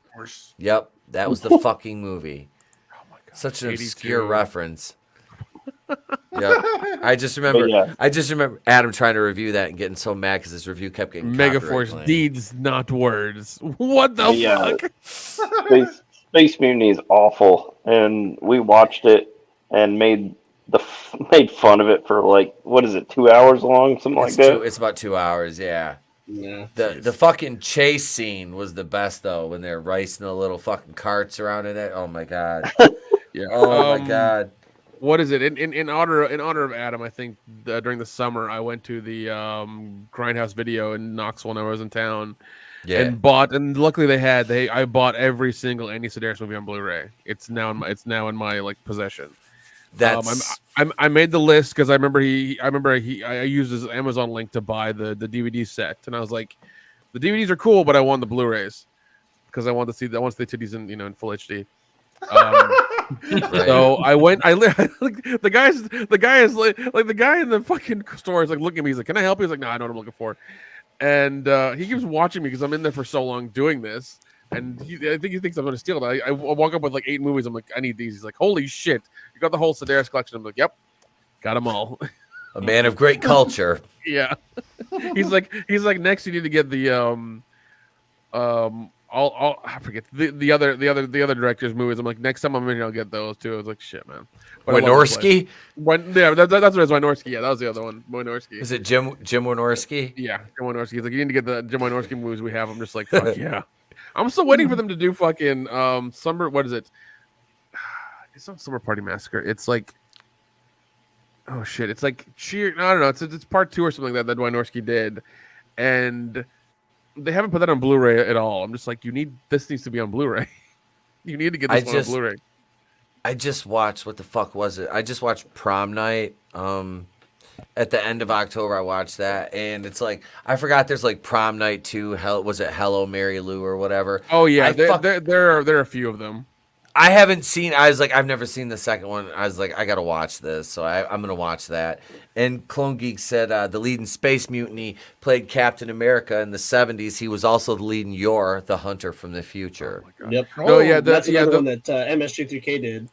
Yep, that was the fucking movie. Oh my God. Such an obscure reference. Yeah, I just remember Adam trying to review that and getting so mad because his review kept getting Megaforce deeds, not words. What the fuck? Space Mutiny is awful, and we watched it and made fun of it for like, what is it, 2 hours long, something like that. It's about 2 hours, yeah. Yeah. The fucking chase scene was the best though when they're racing the little fucking carts around in it. Oh my god. Yeah. Oh my god. What is it? In honor of Adam, I think during the summer I went to the Grindhouse Video in Knoxville when I was in town, and luckily I bought every single Andy Sedaris movie on Blu-ray. It's now in my like possession. I made the list because I remember I used his Amazon link to buy the DVD set, and I was like, the DVDs are cool, but I want the Blu-rays because I want to see the titties in full HD. Right. So I went. The guy in the fucking store is like looking at me. He's like, "Can I help you?" He's like, "No, I know what I'm looking for." And he keeps watching me because I'm in there for so long doing this. And I think he thinks I'm going to steal it. I walk up with like 8 movies. I'm like, "I need these." He's like, "Holy shit! You got the whole Sedaris collection?" I'm like, "Yep, got them all." A man of great culture. Yeah. He's like, next you need to get the I forget the other director's movies. I'm like, next time I'm in here, I'll get those too. I was like, shit, man. Wynorski? That's what it is. Wynorski. Yeah, that was the other one. Wynorski. Is it Jim Wynorski? Yeah, Jim Wynorski. He's like, you need to get the Jim Wynorski movies we have. I'm just like, fuck yeah. I'm still waiting for them to do fucking summer. What is it? It's not Summer Party Massacre. It's like, oh shit. It's like Cheer. I don't know. It's part 2 or something like that Wynorski did, and They haven't put that on Blu-ray at all. I'm just like, this needs to be on Blu-ray. You need to get this one on Blu-ray. I just watched, what the fuck was it? I just watched Prom Night. At the end of October, I watched that, and it's like, I forgot there's like Prom Night 2. Was it Hello Mary Lou or whatever? Oh yeah, there are a few of them. I haven't seen. I was like, I've never seen the second one. I was like, I gotta watch this, so I'm gonna watch that. And Clone Geek said the lead in Space Mutiny played Captain America in the '70s. He was also the lead in Yor, the Hunter from the Future. Oh yep. Oh yeah, that's another one that MSG3K did.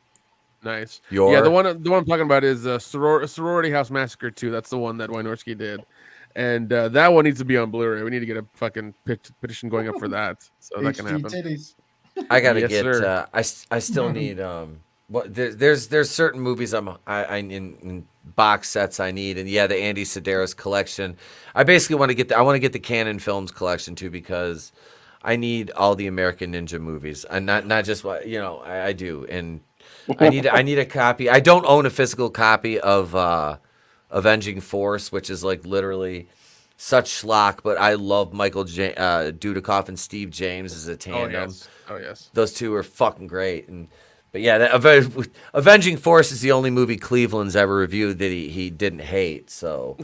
Nice. Yor. Yeah, the one I'm talking about is Sorority House Massacre 2. That's the one that Wynorski did, and that one needs to be on Blu-ray. We need to get a fucking petition going up for that, so that can happen. Titties. I gotta get. I still need. There's certain movies I in box sets I need, and yeah, the Andy Sedaris collection. I basically want to get the Canon Films collection too, because I need all the American Ninja movies, and not just what I do, and I need a copy. I don't own a physical copy of Avenging Force, which is like literally such schlock, but I love Michael Dudikoff and Steve James as a tandem. Oh yes. Those two are fucking great. But yeah, Avenging Force is the only movie Cleveland's ever reviewed that he didn't hate. So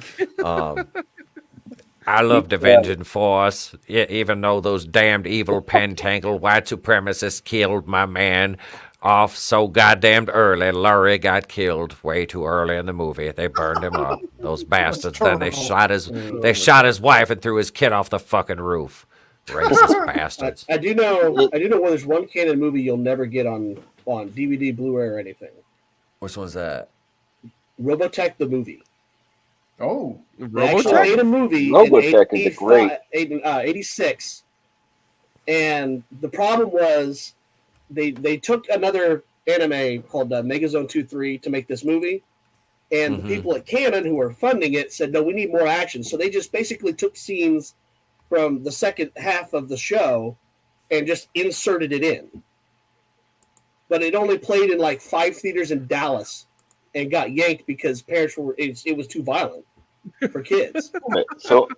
I loved Avenging Force, even though those damned evil pentangle white supremacists killed my man off so goddamn early. Laurie got killed way too early in the movie. They burned him up. Those bastards. Then they shot his wife and threw his kid off the fucking roof. Racist bastards. I do know there's one canon movie you'll never get on DVD, Blu-ray, or anything. Which one's that? Robotech the movie. Oh, They actually made a movie Robotech is great. 86, and the problem was they took another anime called Megazone 2-3 to make this movie, and the people at Canon who were funding it said, no, we need more action. So they just basically took scenes from the second half of the show and just inserted it in. But it only played in like 5 theaters in Dallas and got yanked because parents it was too violent for kids. So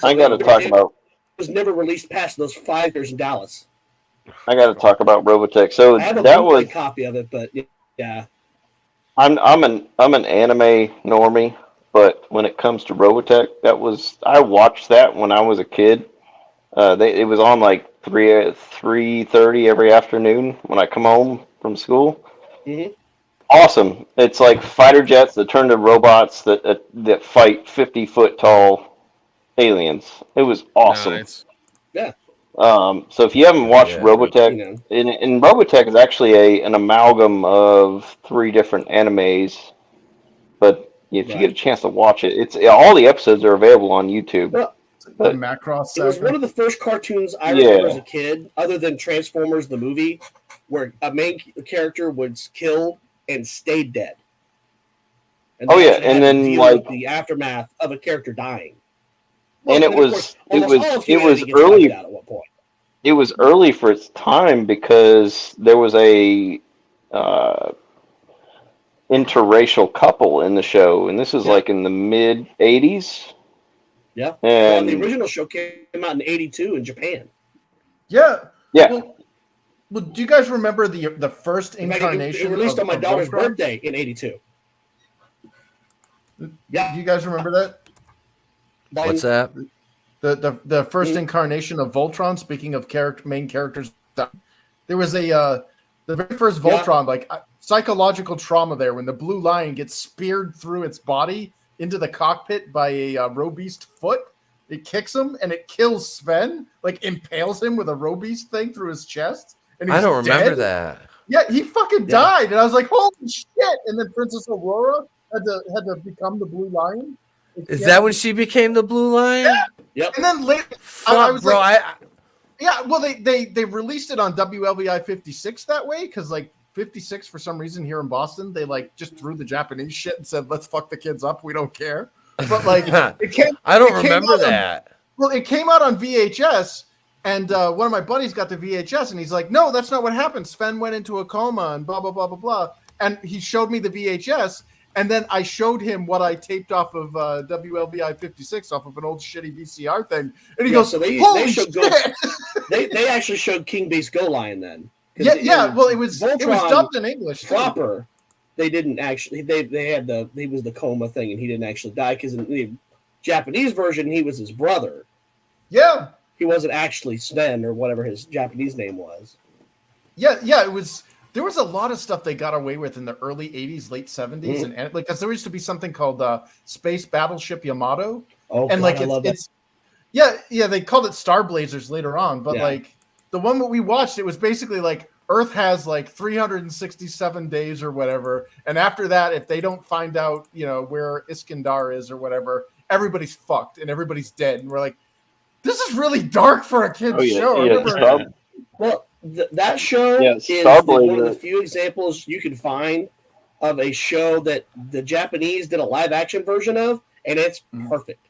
I got to talk about. It was never released past those 5 years in Dallas. I got to talk about Robotech. So I have a copy of it, but yeah. I'm an anime normie, but when it comes to Robotech, I watched that when I was a kid. It was on like 3:30 every afternoon when I come home from school. Mm-hmm. Awesome! It's like fighter jets that turn to robots that fight 50-foot tall aliens. It was awesome. Nice. Yeah. So if you haven't watched Robotech, and Robotech is actually an amalgam of 3 different animes, but if you get a chance to watch it, all the episodes are available on YouTube. Well, the Macross. It was one of the first cartoons I remember as a kid, other than Transformers the movie, where a main character was killed and stayed dead. And and then like the aftermath of a character dying. And it was early at one point. It was early for its time because there was a interracial couple in the show, and this is like in the mid 80s. Yeah. And the original show came out in 82 in Japan. Yeah. Yeah. Well, do you guys remember the first incarnation? It released on my daughter's birthday in 82. Yeah. Do you guys remember that? What's that? The first incarnation of Voltron. Speaking of main characters, there was the very first Voltron, psychological trauma there when the Blue Lion gets speared through its body into the cockpit by a Robeast foot. It kicks him and it kills Sven, impales him with a Robeast thing through his chest. And I don't remember that. Yeah, he fucking died, and I was like, "Holy shit!" And then Princess Aurora had to become the Blue Lion. Is that when she became the Blue Lion? Yeah. Yep. And then later, I was they released it on WLVI 56 that way because 56 for some reason here in Boston they just threw the Japanese shit and said let's fuck the kids up, we don't care. But it came. I don't remember that. It came out on VHS, and one of my buddies got the VHS, and he's like, "No, that's not what happened. Sven went into a coma and blah blah blah blah blah." And he showed me the VHS. And then I showed him what I taped off of WLBI 56 off of an old shitty VCR thing, and he goes, So they shit! they actually showed King Base Go Lion then. Well, it was dubbed in English proper. They didn't actually. They had he was the coma thing, and he didn't actually die because in the Japanese version he was his brother. Yeah, he wasn't actually Sven or whatever his Japanese name was. Yeah, it was. There was a lot of stuff they got away with in the early 80s, late 70s, and like because there used to be something called Space Battleship Yamato. Oh, and God, like I love it's they called it Star Blazers later on, but like the one that we watched, it was basically like Earth has like 367 days or whatever, and after that, if they don't find out, where Iskandar is or whatever, everybody's fucked and everybody's dead, and we're like, this is really dark for a kid's show. That show is one of the few examples you can find of a show that the Japanese did a live action version of, and it's perfect.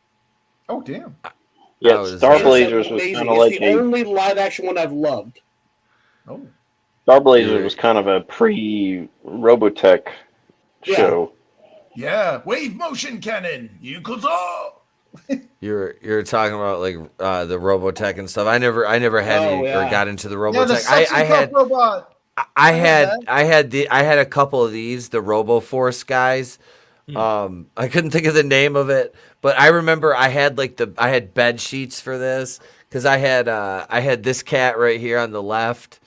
Oh, damn. Yeah, Star Blazers was kind of like the only live action one I've loved. Oh. Star Blazers was kind of a pre-Robotech show. Yeah, wave motion cannon. Yukuzo. You're talking about like the Robotech and stuff. I never had any, or got into the Robotech. I had a couple of these, the RoboForce guys. I couldn't think of the name of it, but I remember I had bed sheets for this because I had this cat right here on the left,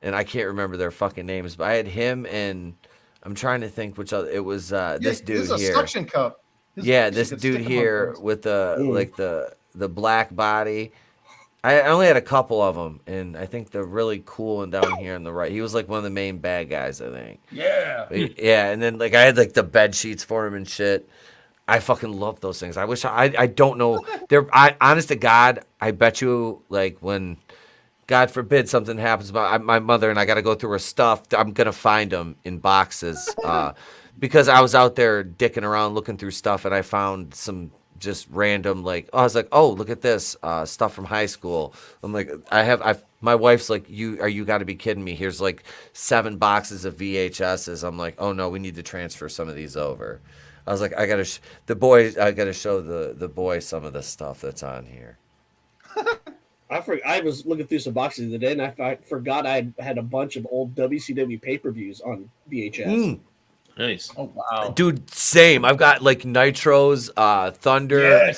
and I can't remember their fucking names, but I had him, and I'm trying to think which other. It was this dude here. A suction cup. This dude here with the black body. I only had a couple of them, and I think the really cool one down here on the right. He was like one of the main bad guys, I think. Yeah. And then like I had like the bed sheets for him and shit. I fucking love those things. I wish I don't know. Honest to God, I bet you like when, God forbid, something happens about my mother and I got to go through her stuff, I'm gonna find them in boxes. Because I was out there dicking around looking through stuff and I found some just random I was like, oh, look at this stuff from high school. I'm like, my wife's like, you got to be kidding me. Here's like 7 boxes of VHSs. I'm like, oh no, we need to transfer some of these over. I was like, I gotta show the boy some of the stuff that's on here. I was looking through some boxes the other day and I forgot I had a bunch of old WCW pay-per-views on VHS. Nice. Oh wow, dude, same. I've got like Nitros, Thunder,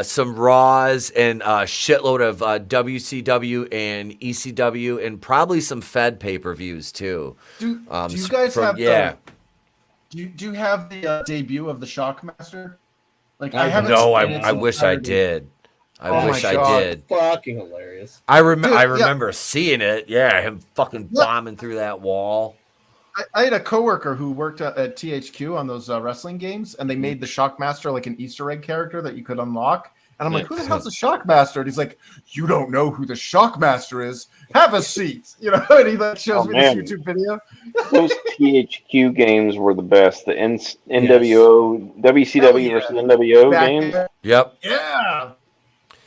some Raws, and a shitload of WCW and ECW, and probably some Fed pay-per-views too. Do you guys have? Do you have the debut of the Shockmaster? Like I haven't. No, I wish I did. I wish I did. Fucking hilarious. I remember seeing it. Yeah, him fucking bombing through that wall. I had a coworker who worked at THQ on those wrestling games, and they made the Shockmaster like an Easter egg character that you could unlock. And I'm like, who the hell's the Shockmaster? And he's like, you don't know who the Shockmaster is? Have a seat. And he shows me this YouTube video. Those THQ games were the best. The NWO, WCW versus NWO games. Yep. Yeah.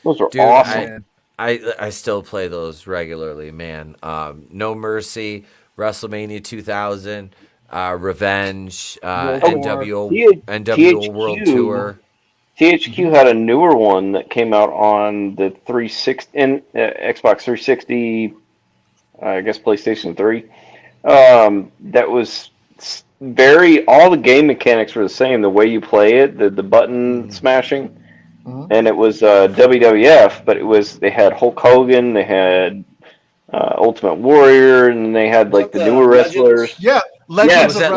Those are awesome. I still play those regularly, man. No Mercy, WrestleMania 2000, Revenge, NWO World Tour. THQ had a newer one that came out on the 360 and Xbox 360, I guess PlayStation 3. That was all the game mechanics were the same. The way you play it, the button smashing, and it was WWF, but they had Hulk Hogan, they had Ultimate Warrior, and they had like the newer wrestlers. Yeah, Legends of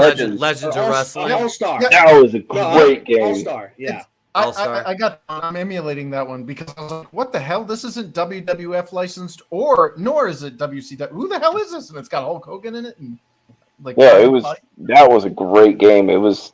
Wrestling. All-Star. That was a great game. All-Star, yeah. I'm emulating that one because I was like, what the hell? This isn't WWF licensed, nor is it WCW. Who the hell is this? And it's got Hulk Hogan in it. And that was a great game. It was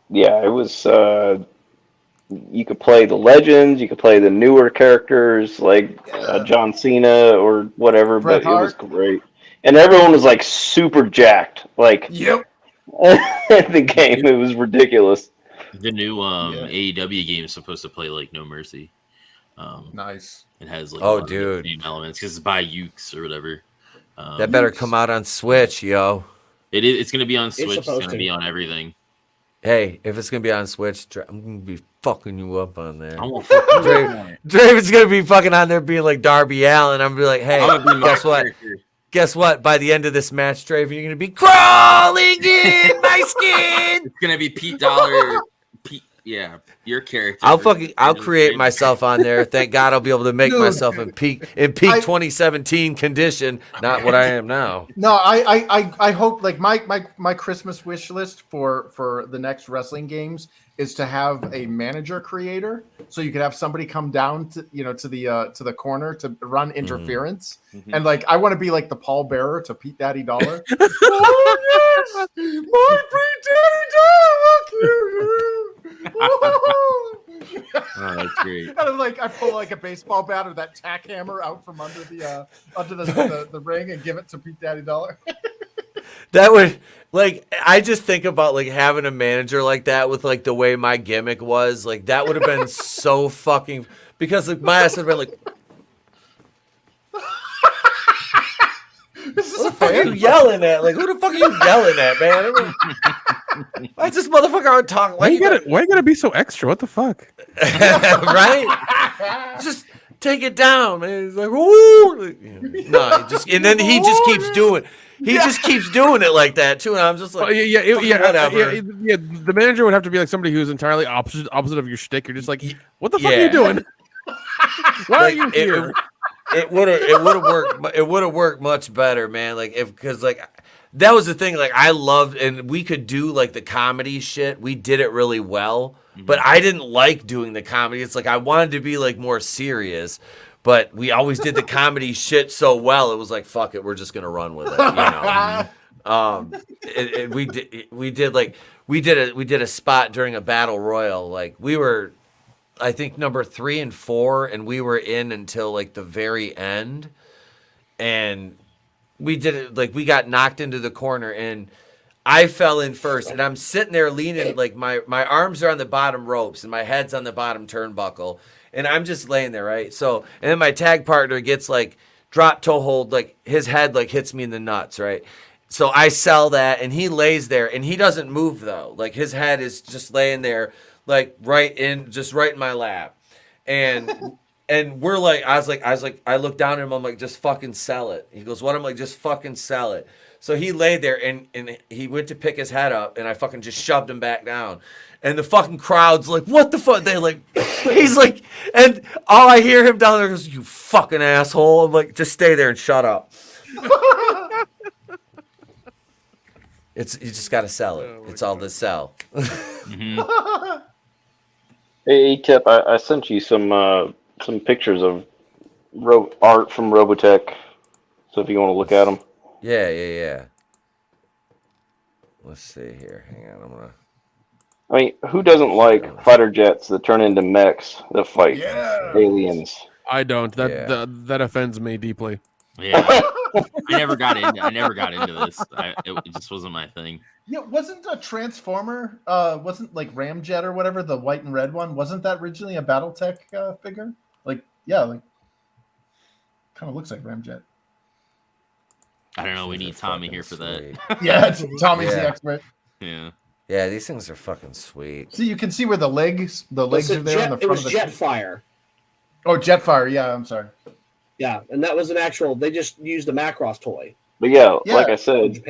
you could play the legends, you could play the newer characters like John Cena or whatever, Bret but it was great. And everyone was like super jacked. Like, yep. The game, it was ridiculous. The new AEW game is supposed to play like No Mercy. Nice. It has like game elements because it's by Ukes or whatever. That better come out on Switch, yo. It's going to be on Switch. It's going to be on everything. Hey, if it's gonna be on Switch, I'm gonna be fucking you up on there. Draven's gonna be fucking on there being like Darby Allin. I'm gonna be like, hey, guess what? Guess what? By the end of this match, Draven, you're gonna be crawling in my skin. It's gonna be Pete Dollar. Yeah, your character. I'll create myself on there. Thank God I'll be able to make myself in peak 2017 condition, not what I am now. No, I hope like my Christmas wish list for the next wrestling games is to have a manager creator, so you could have somebody come down to the corner to run interference, and like I want to be like the pallbearer to Pete Daddy Dollar. Oh yes, my Pete Daddy Dollar, Oh, that's great. And I'm like, I pull like a baseball bat or that tack hammer out from under the ring and give it to Pete Daddy Dollar. That would I just think about like having a manager like that with like the way my gimmick was. Like that would have been so fucking because like my ass would have been like, This is what the fuck are you yelling at? Like, who the fuck are you yelling at, man? Why is this motherfucker talking? Why you gotta be so extra? What the fuck? Right? Just take it down, man. He's like, woo. No, and then he just keeps doing. He just keeps doing it like that too, and I'm just like, whatever. Yeah. The manager would have to be like somebody who's entirely opposite of your shtick. You're just like, what the fuck are you doing? Why are you here? It would have worked. It would have worked much better, man. Like because that was the thing. Like I loved, and we could do like the comedy shit. We did it really well, but I didn't like doing the comedy. It's like I wanted to be like more serious, but we always did the comedy shit so well. It was like fuck it, we're just gonna run with it. We did a spot during a battle royal. Like we were. I think number 3 and 4, and we were in until like the very end, and we did it like we got knocked into the corner, and I fell in first, and I'm sitting there leaning like my arms are on the bottom ropes and my head's on the bottom turnbuckle, and I'm just laying there, right? So, and then my tag partner gets like drop toe hold, like his head like hits me in the nuts, right? So I sell that, and he lays there, and he doesn't move though, like his head is just laying there. Like right in my lap, and we're like, I was like, I looked down at him. I'm like, just fucking sell it. He goes, what? I'm like, just fucking sell it. So he laid there and he went to pick his head up, and I fucking just shoved him back down. And the fucking crowd's like, what the fuck? They like, he's like, and all I hear him down there goes, you fucking asshole. I'm like, just stay there and shut up. You just gotta sell it. It's all to sell. Hey, Tip, I sent you some pictures of art from Robotech, so if you want to look at them. Yeah. Let's see here. Hang on, I mean, who doesn't like fighter jets that turn into mechs that fight aliens? I don't. That offends me deeply. Yeah, I never got into this. It just wasn't my thing. Yeah, wasn't a Transformer? Wasn't like Ramjet or whatever, the white and red one? Wasn't that originally a BattleTech figure? Like kind of looks like Ramjet. I don't know. We need Tommy here for that. Yeah, Tommy's the expert. Yeah. Yeah, these things are fucking sweet. See, you can see where the legs are there on the front it was of the Jetfire. Oh, Jetfire. Yeah, I'm sorry. Yeah, and that was an actual. They just used a Macross toy. But like I said,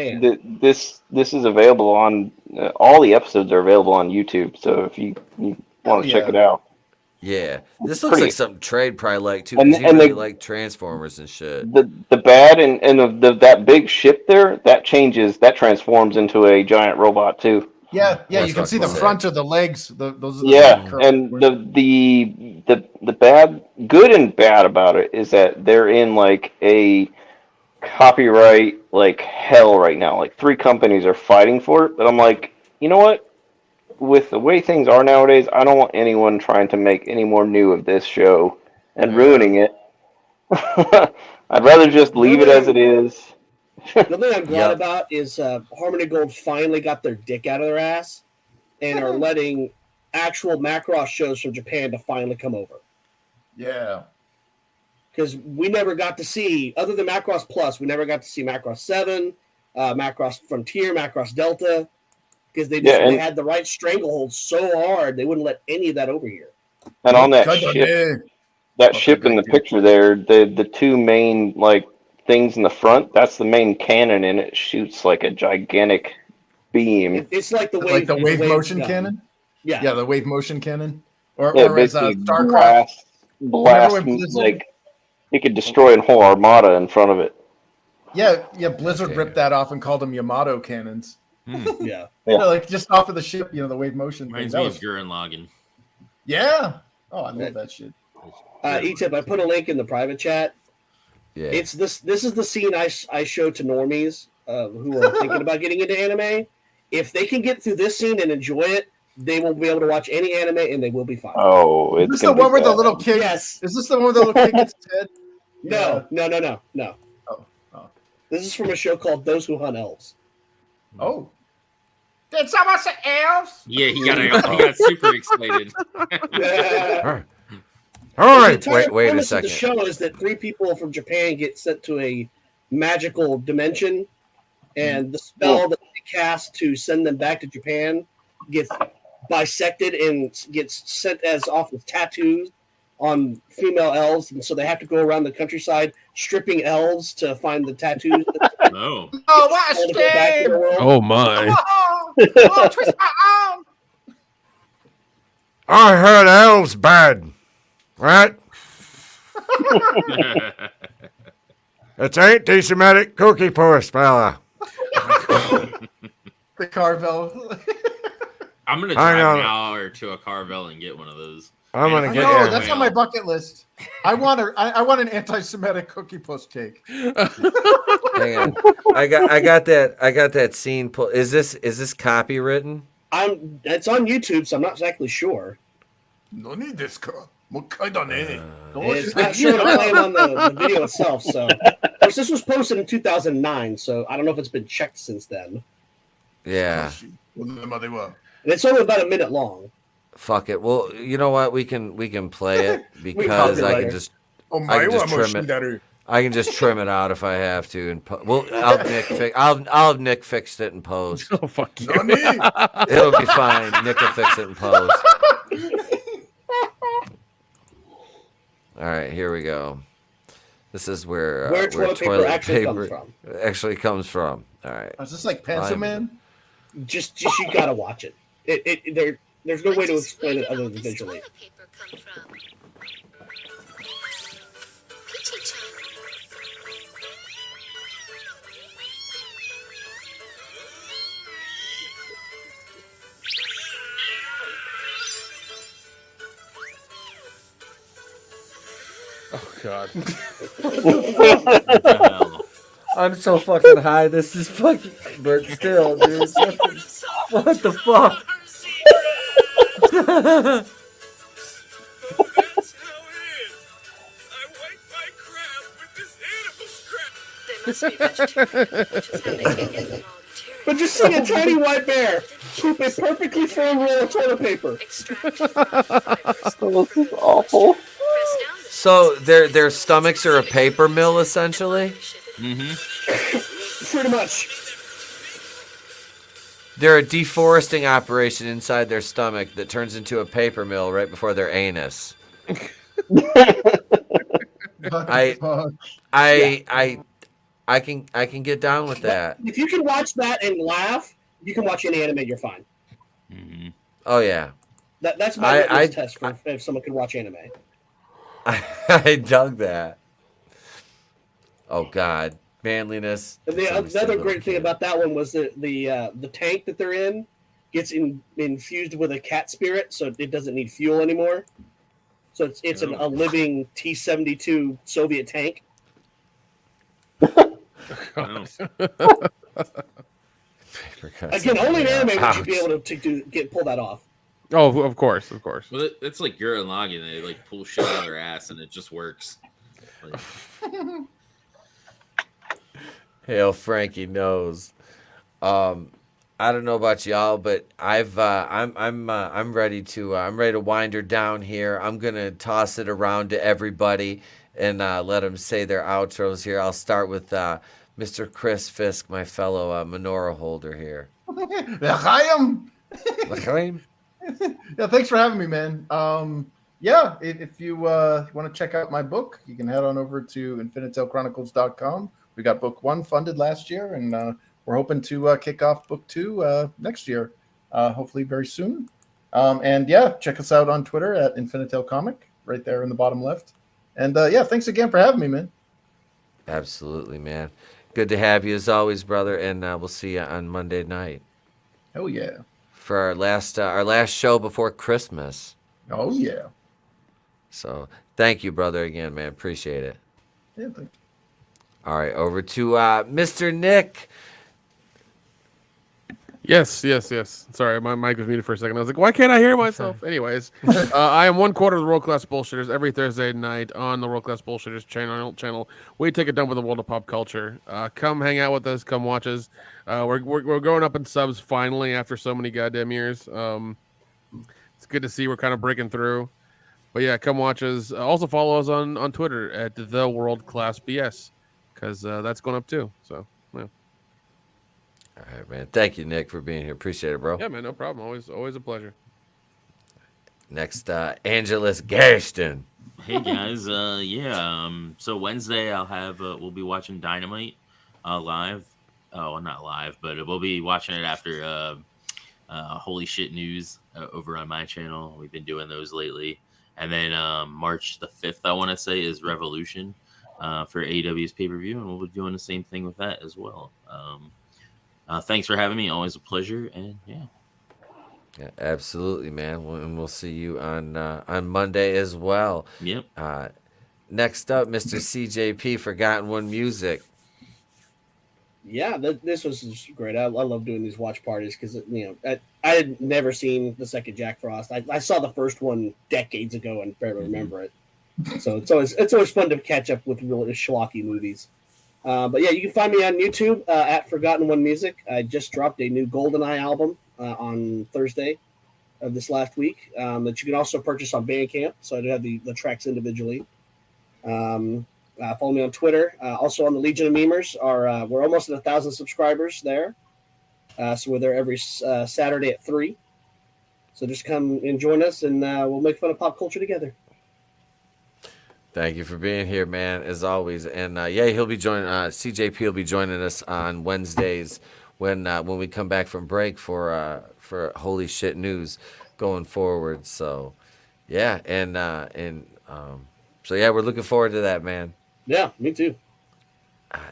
this is available on all the episodes are available on YouTube. So if you want to check it out, this looks like something Trade probably like too. Because you really like Transformers and shit. The bad and that big ship there that transforms into a giant robot too. Yeah, you can see the front of the legs. Those are and the bad, good and bad about it is that they're in like a copyright like hell right now. Like 3 companies are fighting for it, but I'm like, you know what? With the way things are nowadays, I don't want anyone trying to make any more new of this show and ruining it. I'd rather just leave it as it is. The thing I'm glad about is Harmony Gold finally got their dick out of their ass and are letting actual Macross shows from Japan to finally come over. Yeah. Because we never got to see, other than Macross Plus, we never got to see Macross 7, Macross Frontier, Macross Delta. because they had the right stranglehold so hard they wouldn't let any of that over here. And on that ship in the picture there, the two main like things in the front, that's the main cannon, and it shoots like a gigantic beam. It's like the wave motion gun. cannon. Yeah, the wave motion cannon, or as StarCraft blast like it could destroy a whole armada in front of it. Yeah. Blizzard ripped that off and called them Yamato cannons. Yeah. Like just off of the ship, the wave motion. Reminds me of Gurren Lagann. Yeah. Oh, I love that shit. E-Tip, I put a link in the private chat. Yeah. It's this. This is the scene I show to normies who are thinking about getting into anime. If they can get through this scene and enjoy it, they will be able to watch any anime and they will be fine. Oh, is this the one where the little kid? Yes. Is this the one where the little kid gets his head? No. Oh. This is from a show called Those Who Hunt Elves. Oh. Did someone say elves? Yeah, he got super excited. All right, wait a second. The show is that 3 people from Japan get sent to a magical dimension, and the spell that they cast to send them back to Japan gets bisected and gets sent as off with tattoos on female elves, and so they have to go around the countryside stripping elves to find the tattoos. Oh, what a shame! Oh my! Twist my arm! I heard elves bad, right? It's anti-Semitic cookie puss, fella. The Carvel. I'm gonna drive now or to a Carvel and get one of those. I'm gonna get. No, that's on my bucket list. I want an anti-Semitic cookie puss cake. Hang on, I got that scene. Is this copywritten? It's on YouTube, so I'm not exactly sure. No need this car. It's not sure to play on the video itself. So, of course, this was posted in 2009, so I don't know if it's been checked since then. Yeah. And it's only about a minute long. Fuck it. Well, you know what? We can play it because I can just trim it. I can just trim it out if I have to, I'll have Nick fix it in post. Oh fuck you! It'll be fine. Nick will fix it in post. All right, here we go. This is where toilet paper actually comes from. All right. Is this like Pencil Man? Just you gotta watch it. There's no way to explain it other than visually. Oh God. I'm so fucking high. This is fucking. But still, dude. What the fuck? But just see a tiny white bear poop a perfectly formed roll of toilet paper. This is awful. So their stomachs are a paper mill, essentially. Pretty much. They're a deforesting operation inside their stomach that turns into a paper mill right before their anus. I can get down with that. If you can watch that and laugh, you can watch any anime. You're fine. Oh yeah. That's my test for if someone can watch anime. I dug that. Oh God, manliness. And the other great thing about that one was the tank that they're in gets infused with a cat spirit, so it doesn't need fuel anymore. So it's a living T-72 Soviet tank. Again, only in anime would you be able to pull that off. Oh, of course. Well, it's like Gurren Lagann. They like pull shit out of their ass and it just works. Like... Hail Frankie knows. I don't know about y'all, but I'm ready to wind her down here. I'm gonna toss it around to everybody and let them say their outros here. I'll start with Mr. Chris Fisk, my fellow menorah holder here. L'chaim. L'chaim. Yeah, thanks for having me, man. Yeah, if you want to check out my book, you can head on over to InfinitaleChronicles.com. We got book 1 funded last year, and we're hoping to kick off book 2 next year, hopefully very soon. And yeah, check us out on Twitter at Infinitale Comic, right there in the bottom left. And yeah, thanks again for having me, man. Absolutely, man. Good to have you as always, brother. And we'll see you on Monday night. Oh yeah. For our last show before Christmas. Oh yeah. So thank you, brother, again, man. Appreciate it. Yeah, thank you. All right, over to Mr. Nick. Yes. Sorry, my mic was muted for a second. I was like, why can't I hear myself? Anyways, I am one quarter of the World Class Bullshitters every Thursday night on the World Class Bullshitters channel. We take a dump in the world of pop culture. Come hang out with us. Come watch us. We're going up in subs finally after so many goddamn years. It's good to see we're kind of breaking through. But yeah, come watch us. Also follow us on Twitter at the World Class BS, because that's going up too. So yeah. All right, man. Thank you, Nick, for being here. Appreciate it, bro. Yeah, man. No problem. Always a pleasure. Next, AngelousDraven. Hey guys, so Wednesday we'll be watching Dynamite live. Oh, not live, but we'll be watching it after Holy Shit News over on my channel. We've been doing those lately. And then March the 5th, I want to say, is Revolution for AEW's pay-per-view, and we'll be doing the same thing with that as well. Thanks for having me. Always a pleasure, and yeah. Yeah, absolutely, man. And we'll see you on Monday as well. Yep. Next up, Mr. CJP, Forgotten One Music. Yeah, this was just great. I love doing these watch parties because I had never seen the second Jack Frost. I saw the first one decades ago and barely remember it. So it's always fun to catch up with really schlocky movies. But yeah, you can find me on YouTube at Forgotten One Music. I just dropped a new GoldenEye album on Thursday of this last week that you can also purchase on Bandcamp. So I do have the tracks individually. Follow me on Twitter. Also on the Legion of Memers. We're almost at 1,000 subscribers there. So we're there every Saturday at 3. So just come and join us, and we'll make fun of pop culture together. Thank you for being here, man, as always. And he'll be joining. CJP will be joining us on Wednesdays when we come back from break for Holy Shit News going forward. So yeah, so yeah, we're looking forward to that, man. Yeah, me too.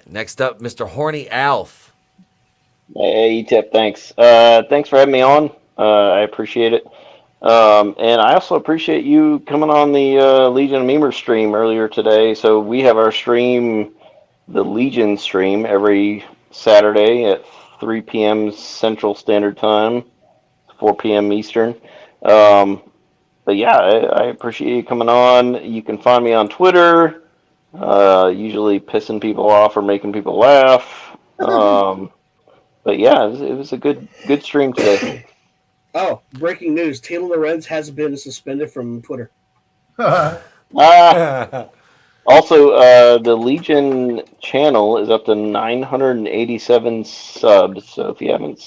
Next up, Mr. Horny Alf. Hey, Tip, thanks. Thanks for having me on. I appreciate it. And I also appreciate you coming on the Legion of Memers stream earlier today. So we have our stream, the Legion stream, every Saturday at 3 p.m. Central Standard Time, 4 p.m. Eastern. But yeah, I appreciate you coming on. You can find me on Twitter, usually pissing people off or making people laugh. But yeah, it was a good stream today. Oh, breaking news. Taylor Lorenz has been suspended from Twitter. Also, the Legion channel is up to 987 subs. So if you haven't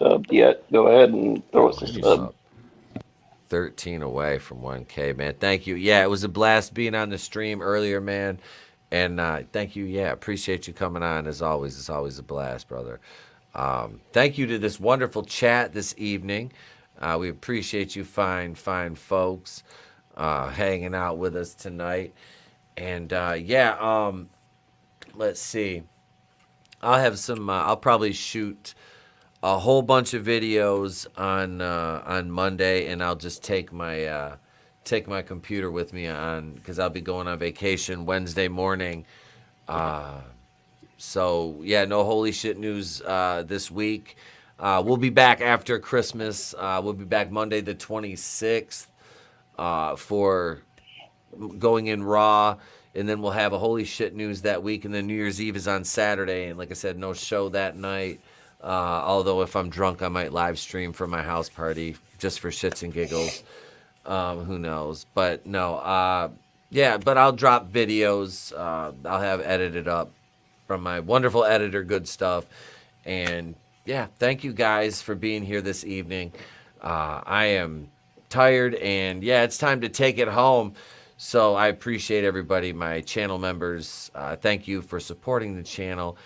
subbed yet, go ahead and throw us a sub. 13 away from 1K, man. Thank you. Yeah, it was a blast being on the stream earlier, man. And thank you. Yeah, appreciate you coming on as always. It's always a blast, brother. Thank you to this wonderful chat this evening. We appreciate you fine folks hanging out with us tonight. And let's see. I'll have some. I'll probably shoot a whole bunch of videos on Monday, and I'll just take my computer with me because I'll be going on vacation Wednesday morning. So yeah, no Holy Shit News this week. We'll be back after Christmas. We'll be back Monday the 26th for going in Raw, and then we'll have a Holy Shit News that week, and then New Year's Eve is on Saturday, and like I said, no show that night. Although if I'm drunk, I might live stream from my house party just for shits and giggles. Who knows? But no, but I'll drop videos. I'll have edited up from my wonderful editor, Goodstuff, and thank you guys for being here this evening. I am tired, and it's time to take it home. So I appreciate everybody, my channel members. Thank you for supporting the channel.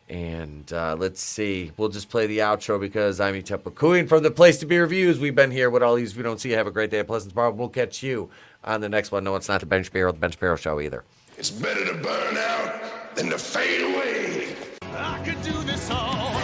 And let's see. We'll just play the outro because I'm Itepakuin from the Place to Be Reviews. We've been here with all these. We don't see you. Have a great day at Pleasant Bar. We'll catch you on the next one. No, it's not the Bench Barrel, the Bench Barrel Show either. It's better to burn out than to fade away. I could do this all